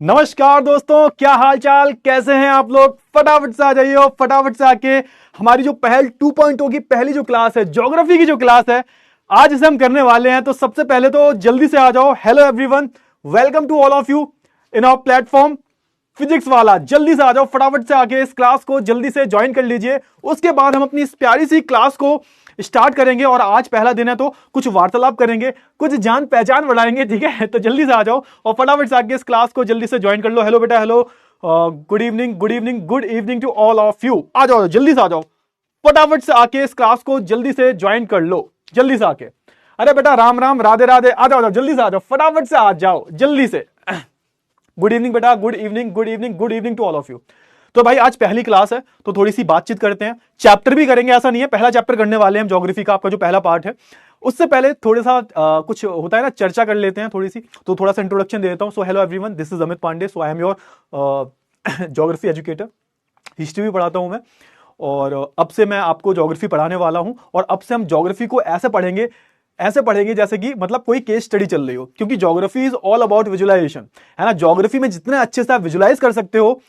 नमस्कार दोस्तों, क्या हाल चाल, कैसे हैं आप लोग। फटाफट से आ जाइए और फटाफट से आके हमारी जो पहल 2.0 की पहली जो क्लास है, ज्योग्राफी की जो क्लास है, आज इसे हम करने वाले हैं। तो सबसे पहले तो जल्दी से आ जाओ। Hello everyone, welcome to all of you in our platform physics वाला। जल्दी से आ जाओ, फटाफट से आके इस क्लास को जल्दी से ज्वाइन कर लीजिए। उसके बाद हम अपनी इस प्यारी सी क्लास को स्टार्ट करेंगे और आज पहला दिन है तो कुछ वार्तालाप करेंगे, कुछ जान पहचान बढ़ाएंगे, ठीक है। तो जल्दी से आ जाओ और फटाफट से आके इस क्लास को जल्दी से ज्वाइन कर लो। हेलो बेटा, hello, good evening, good evening, good evening to all of you. आ जाओ, जल्दी से आ जाओ, फटाफट से आके इस क्लास को जल्दी से ज्वाइन कर लो, जल्दी से आके। अरे बेटा, राम राम, राधे राधे, आ जाओ, जल्दी से आ जाओ, फटाफट से आ जाओ जल्दी से। गुड इवनिंग बेटा, good evening, good evening, good evening to all of you. तो भाई आज पहली क्लास है तो थोड़ी सी बातचीत करते हैं। चैप्टर भी करेंगे, ऐसा नहीं है, पहला चैप्टर करने वाले हैं हम ज्योग्राफी का, आपका जो पहला पार्ट है। उससे पहले थोड़ा सा कुछ होता है ना, चर्चा कर लेते हैं थोड़ी सी। तो थोड़ा सा इंट्रोडक्शन दे देता हूं। So hello everyone, this is Amit Pandey. So I am your geography educator. History भी पढ़ाता हूं मैं, और अब से मैं आपको ज्योग्राफी पढ़ाने वाला हूं। और अब से हम ज्योग्राफी को ऐसे पढ़ेंगे जैसे कि मतलब कोई केस स्टडी चल रही हो, क्योंकि geography is all about visualization, है ना। ज्योग्राफी में जितने अच्छे से आप विजुअलाइज कर सकते हो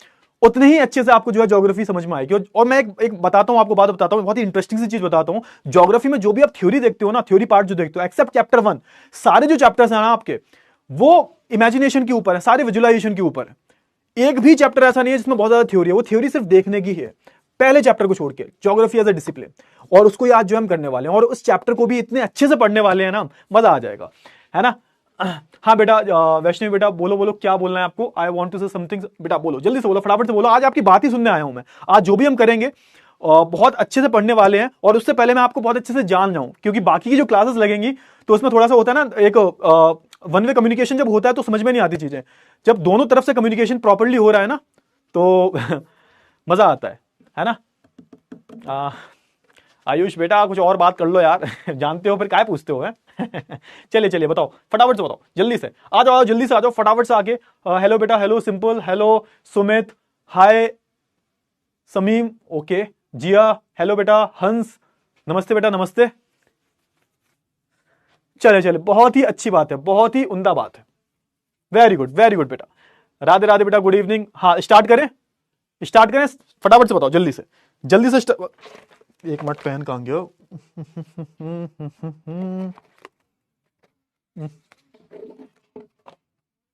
उतने ही अच्छे से आपको जो है ज्योग्राफी समझ में आएगी। और मैं एक बताता हूं आपको, बात बताता हूं, बहुत ही इंटरेस्टिंग सी चीज बताता हूं। ज्योग्राफी में जो भी आप थ्योरी देखते हो ना, थ्योरी पार्ट जो देखते हो, एक्सेप्ट चैप्टर 1, सारे जो चैप्टर्स हैं ना आपके, वो इमेजिनेशन के ऊपर है, सारे विजुअलाइजेशन के ऊपर है। एक भी चैप्टर ऐसा नहीं है जिसमें बहुत ज्यादा थ्योरी है, वो थ्योरी सिर्फ देखने की है, पहले चैप्टर को छोड़ के, ज्योग्राफी एज अ डिसिप्लिन। और उसको आज जो हम करने वाले हैं, और उस चैप्टर को भी इतने अच्छे से पढ़ने वाले हैं ना, मजा आ जाएगा, है ना। हाँ बेटा, वैष्णवी बेटा, बोलो बोलो, क्या बोलना है आपको। I want to say something, बेटा बोलो, जल्दी से बोलो, फटाफट से बोलो। आज आपकी बात ही सुनने आया हूं मैं। आज जो भी हम करेंगे बहुत अच्छे से पढ़ने वाले हैं। और उससे पहले मैं आपको बहुत अच्छे से जान जाऊं, क्योंकि बाकी की जो क्लासेस लगेंगी तो उसमें थोड़ा सा होता है ना, एक वन वे कम्युनिकेशन जब होता है तो समझ में नहीं आती चीजें। जब दोनों तरफ से कम्युनिकेशन प्रॉपरली हो रहा है ना, तो मजा आता है ना। आयुष बेटा, कुछ और बात कर लो यार। जानते हो फिर काय पूछते हो, है। चलिए चलिए, बताओ, फटाफट से बताओ, जल्दी से आ जाओ, जल्दी से आ जाओ, फटाफट से आके। हेलो बेटा, हेलो सिंपल, हेलो सुमित, हाय समीम, ओके, जिया, हेलो बेटा, हंस, नमस्ते बेटा, नमस्ते। चले चले, बहुत ही अच्छी बात है, बहुत ही उम्दा बात है। वेरी गुड बेटा। राधे राधे बेटा, गुड इवनिंग। हाँ, स्टार्ट करें, फटाफट से बताओ, जल्दी से एक मिनट, पेन कहां गया।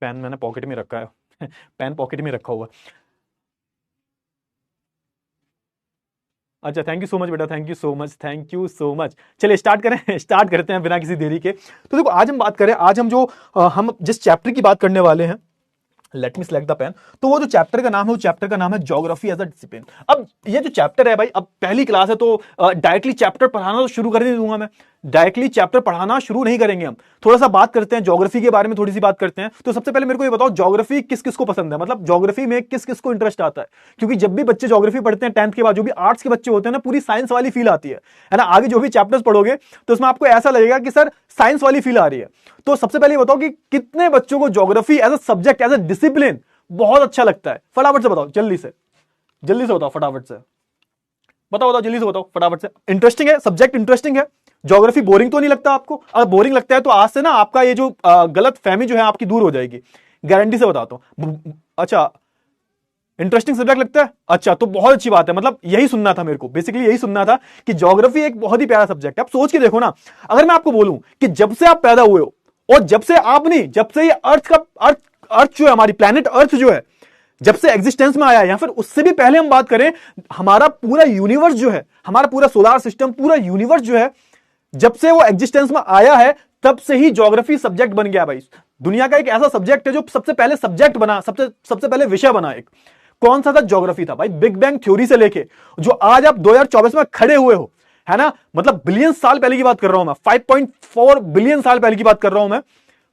पेन मैंने पॉकेट में रखा है। पेन पॉकेट में रखा हुआ। अच्छा, थैंक यू सो मच बेटा, थैंक यू सो मच। चलिए स्टार्ट करते हैं बिना किसी देरी के। तो देखो, आज हम बात करें, आज हम हम जिस चैप्टर की बात करने वाले हैं, let me select the pen. तो वो जो चैप्टर का नाम है, वो चैप्टर का नाम है ज्योग्राफी एज अ डिसिप्लिन। अब ये जो चैप्टर है भाई, अब पहली क्लास है तो डायरेक्टली चैप्टर पढ़ाना तो शुरू कर नहीं दूंगा मैं। डायरेक्टली चैप्टर पढ़ाना शुरू नहीं करेंगे हम। थोड़ा सा बात करते हैं ज्योग्राफी के बारे में, थोड़ी सी बात करते हैं। तो सबसे पहले मेरे को ये बताओ, ज्योग्राफी किस किस को पसंद है, मतलब ज्योग्राफी में किस किस को इंटरेस्ट आता है। क्योंकि जब भी बच्चे ज्योग्राफी पढ़ते हैं 10th के बाद, जो भी आर्ट्स के बच्चे होते हैं ना, पूरी साइंस वाली फील आती है ना। आगे जो भी चैप्टर्स पढ़ोगे तो उसमें आपको ऐसा लगेगा कि सर साइंस वाली फील आ रही है। तो सबसे पहले बताओ कि कितने बच्चों को geography as a subject, as a discipline बहुत अच्छा लगता है। फटाफट से बताओ, जल्दी से बताओ, फटाफट से बताओ, जल्दी से बताओ, फटाफट से। इंटरेस्टिंग है सब्जेक्ट, इंटरेस्टिंग है। ज्योग्राफी बोरिंग तो नहीं लगता आपको? अगर बोरिंग लगता है तो आज से ना आपका ये जो गलत फहमी जो है आपकी दूर हो जाएगी, गारंटी से बताता हूं। अच्छा, इंटरेस्टिंग सब्जेक्ट लगता है, अच्छा, तो बहुत अच्छी बात है। मतलब यही सुनना था मेरे को, बेसिकली यही सुनना था कि ज्योग्राफी एक बहुत ही प्यारा सब्जेक्ट है। आप सोच के देखो ना, अगर मैं आपको बोलूं कि जब से आप पैदा हुए हो, और जब से ये अर्थ जो है, हमारी प्लैनेट अर्थ जो है, जब से एग्जिस्टेंस में आया है, या फिर उससे भी पहले हम बात करें, हमारा पूरा यूनिवर्स जो है, हमारा पूरा सोलर सिस्टम, पूरा यूनिवर्स जो है, जब से वो एग्जिस्टेंस में आया है, तब से ही ज्योग्राफी सब्जेक्ट बन गया भाई। दुनिया का एक ऐसा सब्जेक्ट है जो सबसे पहले सब्जेक्ट बना, सबसे पहले विषय बना। एक कौन सा था? ज्योग्राफी था भाई। बिग बैंग थ्योरी से लेके जो आज आप 2024 में खड़े हुए हो, है ना, मतलब बिलियन साल पहले की बात कर रहा हूं मैं, 5.4 बिलियन साल पहले की बात कर रहा हूं मैं,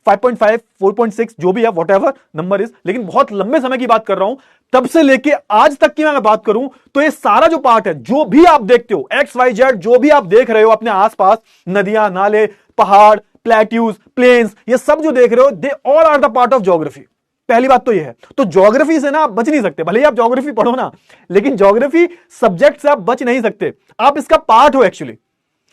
5.5, 4.6 जो भी है, व्हाटएवर नंबर इज, लेकिन बहुत लंबे समय की बात कर रहा हूं। तब से लेके आज तक की मैं बात करूं तो ये सारा जो पार्ट है, जो भी आप देखते हो, XYZ, जो भी आप देख रहे हो अपने आसपास, नदियां, नाले, पहाड़, प्लेट्यूज, प्लेन्स, ये सब जो देख रहे हो, they all are the part of geography. पहली बात तो ये है। तो ज्योग्राफी से ना आप बच नहीं सकते, भले ही आप ज्योग्राफी पढ़ो ना, लेकिन ज्योग्राफी सब्जेक्ट से आप बच नहीं सकते, आप इसका पार्ट हो एक्चुअली।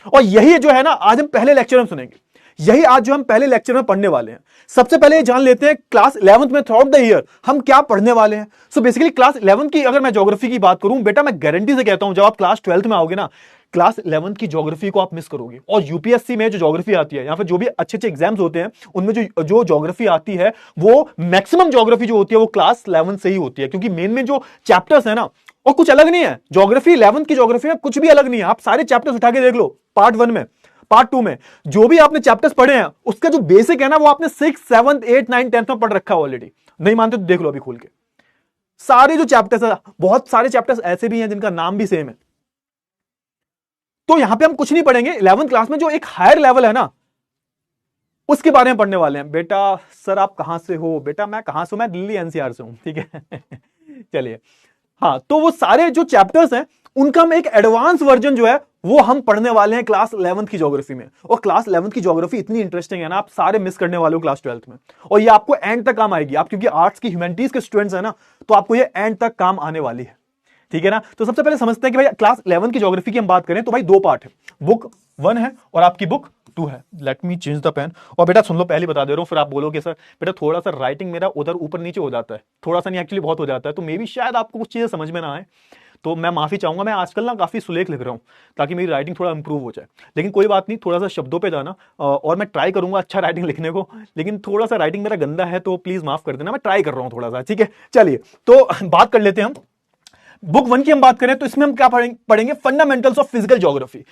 और यही जो है ना, आज हम पहले लेक्चर में सुनेंगे, यही आज जो हम पहले लेक्चर में पढ़ने वाले हैं। सबसे पहले ये जान लेते हैं क्लास 11th में थ्रू आउट द ईयर हम क्या पढ़ने वाले हैं। सो बेसिकली क्लास 11th की अगर मैं ज्योग्राफी की बात करूं, बेटा मैं गारंटी से कहता हूं जब आप क्लास 12th में आओगे ना, क्लास 11th की ज्योग्राफी को आप मिस करोगे। और यूपीएससी में जो ज्योग्राफी आती है, या फिर जो भी अच्छे अच्छे एग्जाम्स होते हैं, उनमें जो ज्योग्राफी आती है, वो मैक्सिमम ज्योग्राफी जो होती है वो क्लास 11th से ही होती है, क्योंकि मेन में जो चैप्टर्स है ना, और कुछ अलग नहीं है। ज्योग्राफी 11th की ज्योग्राफी में कुछ भी अलग नहीं है। आप सारे चैप्टर्स उठा के देख लो, पार्ट 1 में, पार्ट 2 में जो भी आपने चैप्टर्स पढ़े हैं, उसका जो बेसिक है ना, वो आपने 6, 7, 8, 9, 10th में पढ़ रखा है ऑलरेडी। नहीं मानते तो देख लो अभी खोल के। सारे जो चैप्टर्स है, बहुत सारे चैप्टर्स ऐसे भी हैं जिनका नाम भी सेम है। तो यहां पे हम कुछ नहीं पढ़ेंगे। 11th क्लास में जो एक हायर लेवल है ना, उसके बारे में पढ़ने वाले हैं। बेटा सर आप कहां से हो? बेटा मैं कहां से हूं? मैं दिल्ली एनसीआर से हूं, ठीक है। चलिए, हाँ, तो वो सारे जो चैप्टर्स हैं उनका हम एक एडवांस वर्जन जो है वो हम पढ़ने वाले हैं क्लास 11th की ज्योग्राफी में। और क्लास 11th की ज्योग्राफी इतनी इंटरेस्टिंग है ना, आप सारे मिस करने वाले हो क्लास 12th में, और ये आपको एंड तक काम आएगी। आप क्योंकि आर्ट्स की ह्यूमैनिटीज के स्टूडेंट्स हैं ना, तो आपको ये एंड तक काम आने वाली है, ठीक है ना। तो सबसे पहले समझते हैं कि भाई क्लास 11th की ज्योग्राफी की हम बात करें तो भाई 2 पार्ट है, बुक 1 है और आपकी बुक 2 है। Let me change the pen. और बेटा सुन लो, पहले बता दे रहा हूं, फिर आप बोलोगे सर बेटा थोड़ा सा राइटिंग मेरा उधर ऊपर नीचे हो जाता है, थोड़ा सा नहीं एक्चुअली बहुत हो जाता है, तो मे भी शायद आपको कुछ चीजें समझ में ना आए, तो मैं माफी चाहूंगा। मैं आजकल ना काफी सुलेख लिख रहा हूं ताकि मेरी राइटिंग थोड़ा इंप्रूव हो जाए, लेकिन कोई बात नहीं, थोड़ा सा शब्दों पे जाना, और मैं ट्राई करूंगा अच्छा राइटिंग लिखने को, लेकिन थोड़ा सा राइटिंग मेरा गंदा है तो प्लीज माफ कर देना, मैं ट्राई कर रहा हूं थोड़ा सा, ठीक है। चलिए तो बात कर लेते हैं हम बुक 1 की। हम बात करें तो इसमें हम क्या पढ़ेंगे? Fundamentals of physical geography.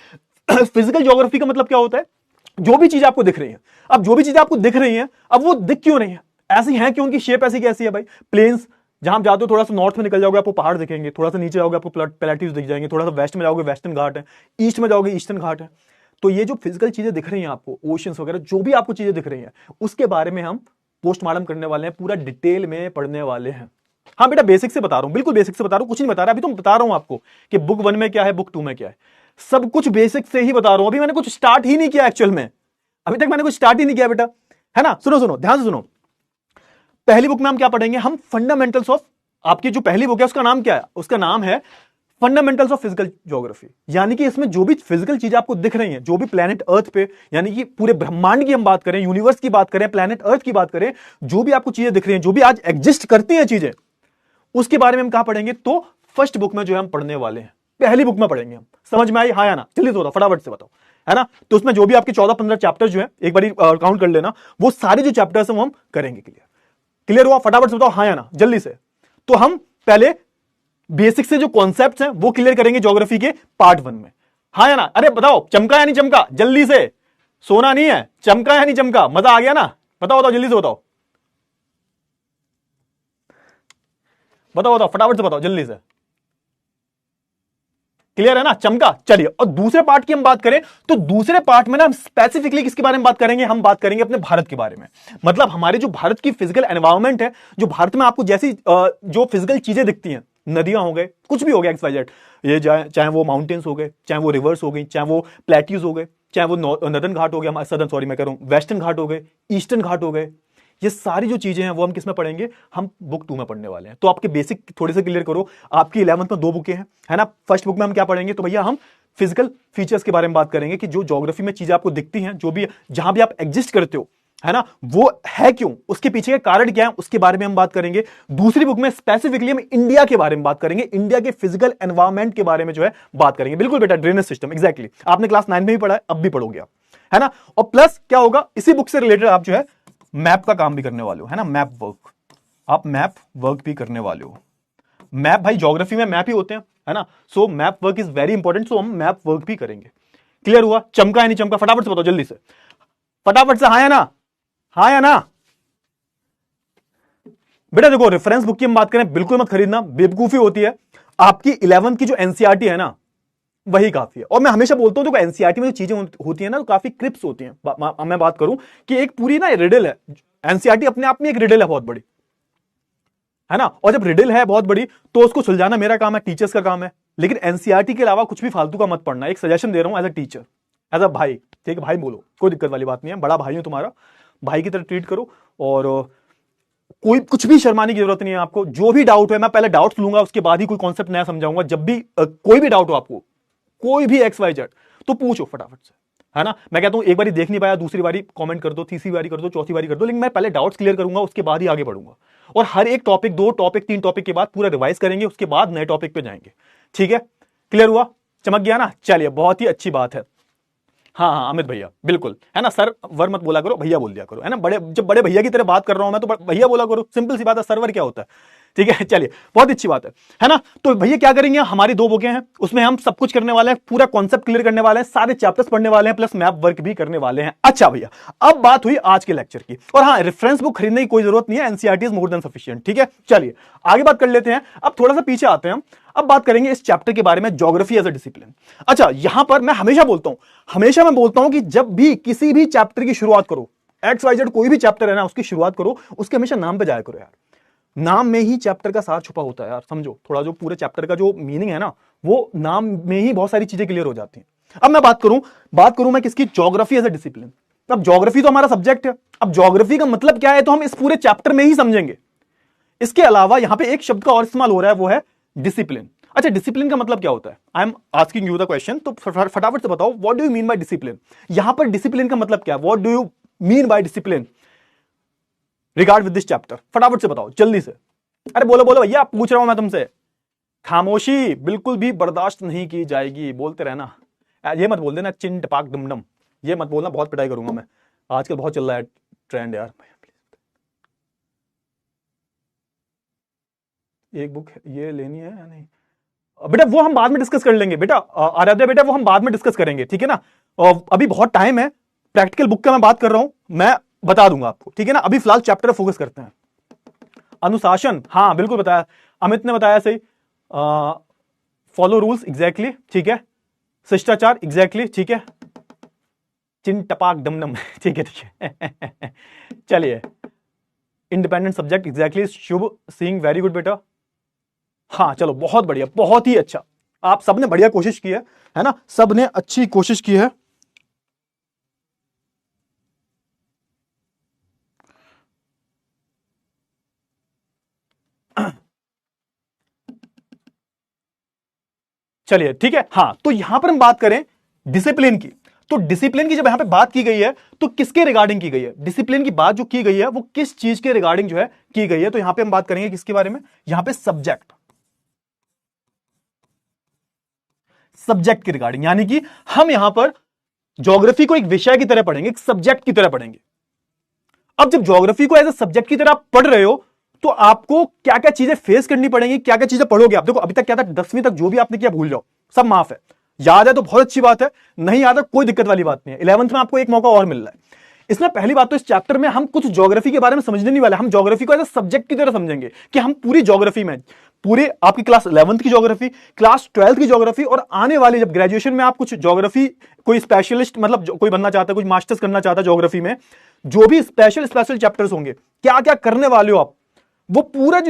Physical geography का मतलब क्या होता है? जो भी चीज आपको दिख रही है, अब जो भी चीज आपको दिख रही है, अब वो दिख क्यों रही है? ऐसी है क्यों? उनकी शेप ऐसी कैसी है भाई? प्लेन्स, जहां आप जाते हो थोड़ा सा नॉर्थ में निकल जाओगे आपको पहाड़ दिखेंगे, थोड़ा सा नीचे जाओगे आपको प्लेट्यूज दिख जाएंगे, थोड़ा सा वेस्ट में जाओगे वेस्टर्न घाट है, ईस्ट में जाओगे ईस्टर्न घाट है। तो ये जो फिजिकल चीजें दिख रही हैं आपको, ओशंस वगैरह जो भी आपको चीजें दिख रही हैं, उसके बारे में हम पोस्टमार्टम करने वाले हैं, पूरा डिटेल में पढ़ने वाले हैं। हाँ बेटा बेसिक से बता रहा हूं, बिल्कुल बेसिक से बता रहा हूं, कुछ नहीं बता रहा अभी, तो बता रहा हूं आपको कि बुक 1 में क्या है, बुक 2 में क्या है, सब कुछ बेसिक से ही बता रहा हूं। अभी मैंने कुछ स्टार्ट ही नहीं किया एक्चुअल में, अभी तक मैंने कुछ स्टार्ट ही नहीं किया बेटा, है ना। सुनो सुनो, ध्यान से सुनो। पहली बुक में हम क्या पढ़ेंगे? हम फंडामेंटल्स ऑफ, आपकी जो पहली बुक है उसका नाम क्या है? उसका नाम है फंडामेंटल्स ऑफ फिजिकल ज्योग्राफी। यानी कि इसमें जो भी फिजिकल चीजें आपको दिख रही हैं, जो भी प्लेनेट अर्थ पे, यानी कि पूरे ब्रह्मांड की हम बात करें, यूनिवर्स की बात करें, प्लेनेट अर्थ की बात करें, जो भी आपको चीजें दिख रही हैं, जो भी आज एग्जिस्ट करती हैं चीजें, उसके बारे में हम कहां पढ़ेंगे? तो फर्स्ट बुक में जो है हम पढ़ने वाले हैं, पहली बुक में पढ़ेंगे हम। समझ में आई? हाँ या ना? जल्दी से फटाफट से बताओ, है ना। तो उसमें जो भी आपके 14-15 चैप्टर्स जो है, एक बार काउंट कर लेना, वो सारे जो चैप्टर्स हैं वो हम करेंगे। क्लियर हुआ? फटाफट से बताओ हाँ या ना, जल्दी से। तो हम पहले बेसिक से जो कॉन्सेप्ट्स हैं वो क्लियर करेंगे ज्योग्राफी के पार्ट 1 में। हाँ या ना? अरे बताओ, चमका या नहीं चमका? जल्दी से, सोना नहीं है, चमका या नहीं चमका? मजा आ गया ना? बताओ बताओ जल्दी से बताओ, बताओ बताओ फटाफट से बताओ जल्दी से। क्लियर है ना? चमका? चलिए, और दूसरे पार्ट की हम बात करें तो दूसरे पार्ट में ना हम स्पेसिफिकली किसके बारे में बात करेंगे? हम बात करेंगे अपने भारत के बारे में। मतलब हमारे जो भारत की फिजिकल एनवायरनमेंट है, जो भारत में आपको जैसी जो फिजिकल चीजें दिखती हैं, नदियां हो गए, कुछ भी हो गया XYZ, ये चाहे वो माउंटेन्स हो गए, चाहे वो रिवर्स हो गई, चाहे वो प्लेट्यूज हो गए, चाहे वो नदर्न घाट हो गया, सदर्न सॉरी मैं कह रहा हूं, वेस्टर्न घाट हो गए, ईस्टर्न घाट हो गए, ये सारी जो चीजें हैं वो हम किस में पढ़ेंगे? हम बुक 2 में पढ़ने वाले हैं। तो आपके बेसिक थोड़े से क्लियर करो। आपकी 11th में 2 बुकें हैं, है ना। फर्स्ट बुक में हम क्या पढ़ेंगे? तो भैया हम फिजिकल फीचर्स के बारे में बात करेंगे कि जो ज्योग्राफी में चीजें आपको दिखती हैं, जो भी जहां भी आप एग्जिस्ट करते हो, है ना, वो है क्यों, उसके पीछे के कारण क्या है, उसके बारे में हम बात करेंगे। दूसरी बुक में स्पेसिफिकली हम इंडिया के बारे में बात करेंगे, इंडिया के फिजिकल एनवायरमेंट के बारे में जो है बात करेंगे। बिल्कुल बेटा, ड्रेनेज सिस्टम, एग्जैक्टली आपने क्लास 9 में भी पढ़ा है, अब भी पढ़ोगे आप, है ना। और प्लस क्या होगा, इसी बुक से रिलेटेड आप जो है मैप का काम भी करने वाले हो, है ना। मैप वर्क, आप मैप वर्क भी करने वाले हो। मैप भाई ज्योग्राफी में मैप ही होते हैं, है ना। So map work is very important, so हम मैप वर्क भी करेंगे। क्लियर हुआ? चमका है नहीं चमका? फटाफट से बताओ जल्दी से, फटाफट से, हाँ या ना? हाँ या ना? बेटा देखो, रेफरेंस बुक की हम बात करें, बिल्कुल मत खरीदना, बेवकूफी होती है। आपकी 11th की जो एनसीईआरटी है ना, वही काफी है। और मैं हमेशा बोलता हूं, देखो एनसीईआरटी में जो चीजें होती है ना, तो काफी क्रिप्स होती हैं। मैं बात करूं कि एक पूरी ना रिडल है, एनसीईआरटी अपने आप में एक रिडल है बहुत बड़ी, है ना। और जब रिडल है बहुत बड़ी तो उसको सुलझाना मेरा काम है, टीचर्स का काम है। लेकिन एनसीईआरटी के अलावा कुछ भी फालतू का मत पढ़ना। एक सजेशन दे रहा हूं as a teacher, as a भाई, ठीक है भाई, बोलो, कोई दिक्कत वाली बात नहीं है, बड़ा भाई हूं तुम्हारा, भाई की तरह ट्रीट करो। और कोई कुछ भी शर्माने की जरूरत नहीं है आपको। जो भी डाउट है, मैं पहले डाउट्स लूंगा, उसके बाद ही कोई कॉन्सेप्ट नया समझाऊंगा। जब भी कोई भी डाउट हो आपको, कोई भी XYZ, तो पूछो फटाफट से, है ना। मैं कहता हूं एक बारी देख नहीं पाया, दूसरी बारी कमेंट कर दो, तीसरी बारी कर दो, चौथी बारी कर दो, लेकिन मैं पहले डाउट्स क्लियर करूंगा, उसके बाद ही आगे बढ़ूंगा। और हर एक टॉपिक, 2 टॉपिक 3 टॉपिक के बाद पूरा रिवाइज करेंगे, उसके बाद नए टॉपिक पे जाएंगे। ठीक है, क्लियर हुआ, चमक गया ना। चलिए, बहुत ही अच्छी बात है। हाँ हाँ अमित भैया, बिल्कुल, है ना सर, वर मत बोला करो, भैया बोल दिया करो, है ना। जब बड़े भैया की तरह बात कर रहा हूं मैं, तो भैया बोला करो, सिंपल सी बात है, सर्वर क्या होता है। ठीक है, चलिए, बहुत अच्छी बात है ना। तो भैया क्या करेंगे, हमारी 2 बुकें हैं, उसमें हम सब कुछ करने वाले हैं, पूरा कॉन्सेप्ट क्लियर करने वाले हैं, सारे चैप्टर्स पढ़ने वाले हैं, प्लस मैप वर्क भी करने वाले हैं। अच्छा भैया, अब बात हुई आज के लेक्चर की, और हाँ, रेफरेंस बुक खरीदने की कोई जरूरत नहीं है, NCERT is more than sufficient. ठीक है, चलिए आगे बात कर लेते हैं। अब थोड़ा सा पीछे आते हैं, अब बात करेंगे इस चैप्टर के बारे में, ज्योग्राफी एज अ डिसिप्लिन। अच्छा, यहां पर मैं हमेशा बोलता हूं कि जब भी किसी भी चैप्टर की शुरुआत करो, XYZ कोई भी चैप्टर है ना, उसकी शुरुआत करो, उसके हमेशा नाम पे जाया करो यार। नाम में ही चैप्टर का सार छुपा होता है यार, समझो थोड़ा, जो पूरे चैप्टर का जो मीनिंग है ना, वो नाम में ही बहुत सारी चीजें क्लियर हो जाती हैं। अब मैं बात करूं मैं किसकी, ज्योग्राफी एज अ डिसिप्लिन। अब ज्योग्राफी तो हमारा सब्जेक्ट है, अब ज्योग्राफी का मतलब क्या है तो हम इस पूरे चैप्टर में ही समझेंगे। इसके अलावा यहां पे एक शब्द का और इस्तेमाल हो रहा है, वो है डिसिप्लिन। अच्छा, डिसिप्लिन का मतलब क्या होता है, I am asking you the question, तो फटाफट से बताओ, what do you mean by discipline. यहां पर डिसिप्लिन का मतलब क्या है, what do you mean by discipline regard with this chapter, फटाफट से बताओ जल्दी से। अरे बोलो बोलो भैया, पूछ रहा हूं मैं तुमसे। खामोशी बिल्कुल भी बर्दाश्त नहीं की जाएगी, बोलते रहना। ये मत बोल देना चिन टपाक डमडम, ये मत बोलना, बहुत पिटाई करूंगा मैं। आजकल बहुत चल रहा है ट्रेंड यार। एक बुक ये लेनी है या नहीं बेटा, वो हम बाद में डिस्कस कर लेंगे बेटा, आराध्या बेटा, वो हम बाद में डिस्कस करेंगे, ठीक है ना। और अभी बहुत टाइम है, प्रैक्टिकल बुक का मैं बात कर रहा हूं, मैं बता दूंगा आपको, ठीक है ना। अभी फिलहाल चैप्टर फोकस करते हैं। अनुशासन, हाँ बिल्कुल बताया, अमित ने बताया सही। फॉलो रूल्स, एग्जैक्टली, ठीक है। शिष्टाचार, एग्जैक्टली, ठीक है। चिन टपाक डमडम, ठीक है ठीक है। चलिए, इंडिपेंडेंट सब्जेक्ट, एग्जैक्टली, शुभ सिंह, वेरी गुड बेटा। हाँ चलो, बहुत बढ़िया, बहुत ही अच्छा, आप सबने बढ़िया कोशिश की है ना, सबने अच्छी कोशिश की है। चलिए ठीक है, हाँ, तो यहां पर हम बात करें डिसिप्लिन की, तो डिसिप्लिन की जब यहां पे बात की गई है, तो किसके रिगार्डिंग की गई है, डिसिप्लिन की बात जो की गई है वो किस चीज के रिगार्डिंग जो है की गई है, तो यहां पे हम बात करेंगे किसके बारे में, यहां पे सब्जेक्ट के रिगार्डिंग, यानी कि हम यहां पर ज्योग्राफी को एक विषय की तरह पढ़ेंगे, एक सब्जेक्ट की तरह पढ़ेंगे। अब जब ज्योग्राफी को एज ए सब्जेक्ट की तरह पढ़ रहे हो, तो आपको क्या क्या चीजें फेस करनी पड़ेंगी, क्या क्या चीजें पढ़ोगे आप। देखो अभी तक क्या था, 10वीं तक जो भी आपने किया भूल जाओ, सब माफ है। याद है तो बहुत अच्छी बात है, नहीं याद है कोई दिक्कत वाली बात नहीं है। 11th में आपको एक मौका और मिल रहा है। इसमें पहली बात तो इस चैप्टर में हम कुछ ज्योग्राफी के बारे में समझने नहीं वाले, हम ज्योग्राफी को एज ए सब्जेक्ट की तरह समझेंगे, कि हम पूरी ज्योग्राफी में, पूरे आपकी क्लास 11th की ज्योग्राफी, क्लास 12th की ज्योग्राफी, और आने वाली जब ग्रेजुएशन में आप कुछ ज्योग्राफी, कोई स्पेशलिस्ट, मतलब कोई बनना चाहता है, कुछ मास्टर्स करना चाहता है ज्योग्राफी में, जो भी स्पेशल चैप्टर्स होंगे, क्या क्या करने वाले हो आप, वो पूरा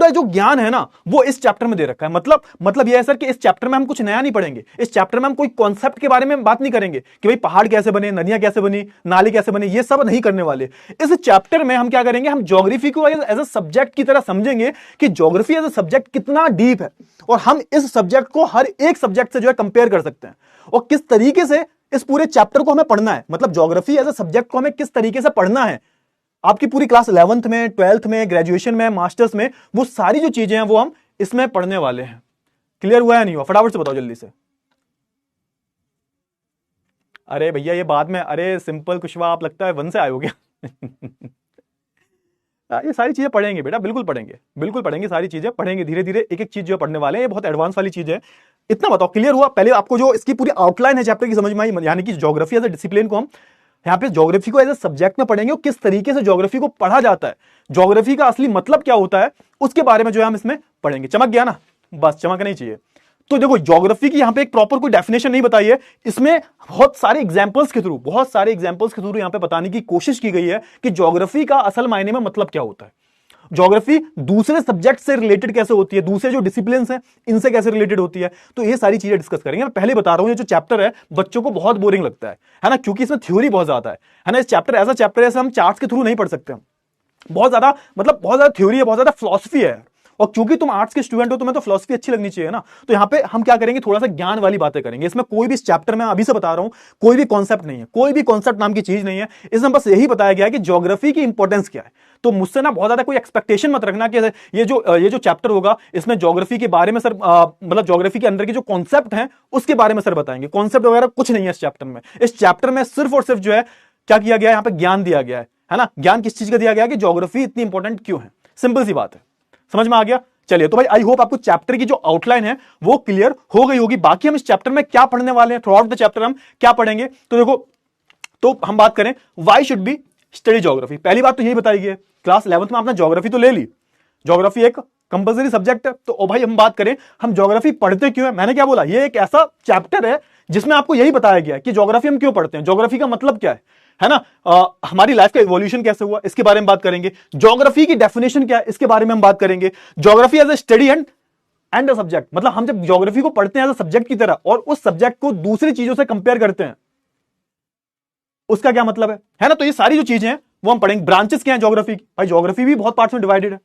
जो ज्ञान है ना, वो इस चैप्टर में दे रखा है। मतलब यह है सर कि इस चैप्टर में हम कुछ नया नहीं पढ़ेंगे, इस चैप्टर में हम कोई कॉन्सेप्ट के बारे में बात नहीं करेंगे कि भाई पहाड़ कैसे बने, नदियां कैसे बनी, नाली कैसे बने, ये सब नहीं करने वाले। इस चैप्टर में हम क्या करेंगे, हम ज्योग्राफी को एज ए सब्जेक्ट की तरह समझेंगे कि ज्योग्राफी एज ए सब्जेक्ट कितना डीप है, और हम इस सब्जेक्ट को हर एक सब्जेक्ट से जो है कंपेयर कर सकते हैं, और किस तरीके से इस पूरे चैप्टर को हमें पढ़ना है, मतलब ज्योग्राफी एज ए सब्जेक्ट को हमें किस तरीके से पढ़ना है। आपकी पूरी क्लास 11th में, 12th में, ग्रेजुएशन में, मास्टर्स में, वो सारी जो चीजें हैं वो हम इसमें पढ़ने वाले हैं। क्लियर हुआ है नहीं हुआ, फटाफट से बताओ जल्दी से। अरे भैया ये बाद में, अरे सिंपल कुशवा, आप लगता है वन से आए हो क्या? ये सारी चीजें पढ़ेंगे बेटा, बिल्कुल पढ़ेंगे, सारी चीजें पढ़ेंगे, धीरे धीरे एक एक चीज जो पढ़ने वाले हैं, ये बहुत एडवांस वाली चीज है। इतना बताओ, क्लियर हुआ? पहले आपको जो इसकी पूरी आउटलाइन है चैप्टर की समझ में आई, यानी कि ज्योग्राफी एज ए डिसिप्लिन को हम यहाँ पे ज्योग्राफी को एज ए सब्जेक्ट में पढ़ेंगे, और किस तरीके से ज्योग्राफी को पढ़ा जाता है, ज्योग्राफी का असली मतलब क्या होता है, उसके बारे में जो है हम इसमें पढ़ेंगे। चमक गया ना? बस चमक नहीं चाहिए। तो देखो, ज्योग्राफी की यहाँ पे एक प्रॉपर कोई डेफिनेशन नहीं बताई है, इसमें बहुत सारे एग्जांपल्स के थ्रू यहाँ पे बताने की कोशिश की गई है कि ज्योग्राफी का असल मायने में मतलब क्या होता है, ज्योग्राफी दूसरे सब्जेक्ट से रिलेटेड कैसे होती है, दूसरे जो डिसिप्लिन्स हैं इनसे कैसे रिलेटेड होती है, तो ये सारी चीजें डिस्कस करेंगे। मैं पहले बता रहा हूं, ये जो चैप्टर है बच्चों को बहुत बोरिंग लगता है ना, क्योंकि इसमें थ्योरी बहुत ज्यादा है ना। इस चैप्टर ऐसा चैप्टर है, हम चार्ट्स के थ्रू नहीं पढ़ सकते, हम बहुत ज्यादा थ्योरी है, बहुत ज्यादा फिलॉसफी है, और क्योंकि तुम आर्ट्स के स्टूडेंट हो, तुम्हें तो फिलॉसफी अच्छी लगनी चाहिए ना। तो यहां पे हम क्या करेंगे, थोड़ा सा ज्ञान वाली बातें करेंगे। इसमें कोई भी, इस चैप्टर में अभी से बता रहा हूं, कोई भी कॉन्सेप्ट नहीं है, कोई भी कॉन्सेप्ट नाम की चीज नहीं है। इसमें बस यही बताया गया है कि ज्योग्राफी की इंपॉर्टेंस क्या है। तो मुझसे ना बहुत ज्यादा कोई एक्सपेक्टेशन मत रखना कि ये जो चैप्टर होगा इसमें ज्योग्राफी के बारे में सर, मतलब ज्योग्राफी के अंदर के जो कॉन्सेप्ट हैं उसके बारे में सर बताएंगे। कॉन्सेप्ट वगैरह कुछ नहीं है इस चैप्टर में। इस चैप्टर में सिर्फ और सिर्फ जो है क्या किया गया है, यहां पे ज्ञान दिया गया है ना। ज्ञान किस चीज का दिया गया है कि ज्योग्राफी इतनी इंपॉर्टेंट क्यों है, सिंपल सी बात है। समझ में आ गया। चलिए तो भाई आई होप आपको चैप्टर की जो आउटलाइन है वो क्लियर हो गई होगी। बाकी हम इस चैप्टर में क्या पढ़ने वाले हैं, थ्रू आउट द चैप्टर हम क्या पढ़ेंगे, तो देखो, तो हम बात करें why should be study geography. पहली बात तो यही बताई गई है, क्लास 11th में आपने ज्योग्राफी तो ले ली, ज्योग्राफी एक कंपल्सरी सब्जेक्ट है। तो ओ भाई हम बात करें हम ज्योग्राफी पढ़ते क्यों है, मैंने क्या बोला, ये एक ऐसा चैप्टर है जिसमें आपको यही बताया गया है कि ज्योग्राफी हम क्यों पढ़ते हैं, ज्योग्राफी का मतलब क्या है ना। हमारी लाइफ का इवोल्यूशन कैसे हुआ इसके बारे में बात करेंगे। ज्योग्राफी की डेफिनेशन क्या है इसके बारे में हम बात करेंगे। Geography as a study and a subject, मतलब हम जब ज्योग्राफी को पढ़ते हैं एज अ सब्जेक्ट की तरह और उस सब्जेक्ट को दूसरी चीजों से कंपेयर करते हैं, उसका क्या मतलब है ना। तो ये सारी जो चीजें हैं वो हम पढ़ेंगे। ब्रांचेस क्या है ज्योग्राफी की, भाई ज्योग्राफी भी बहुत पार्ट्स में डिवाइडेड है।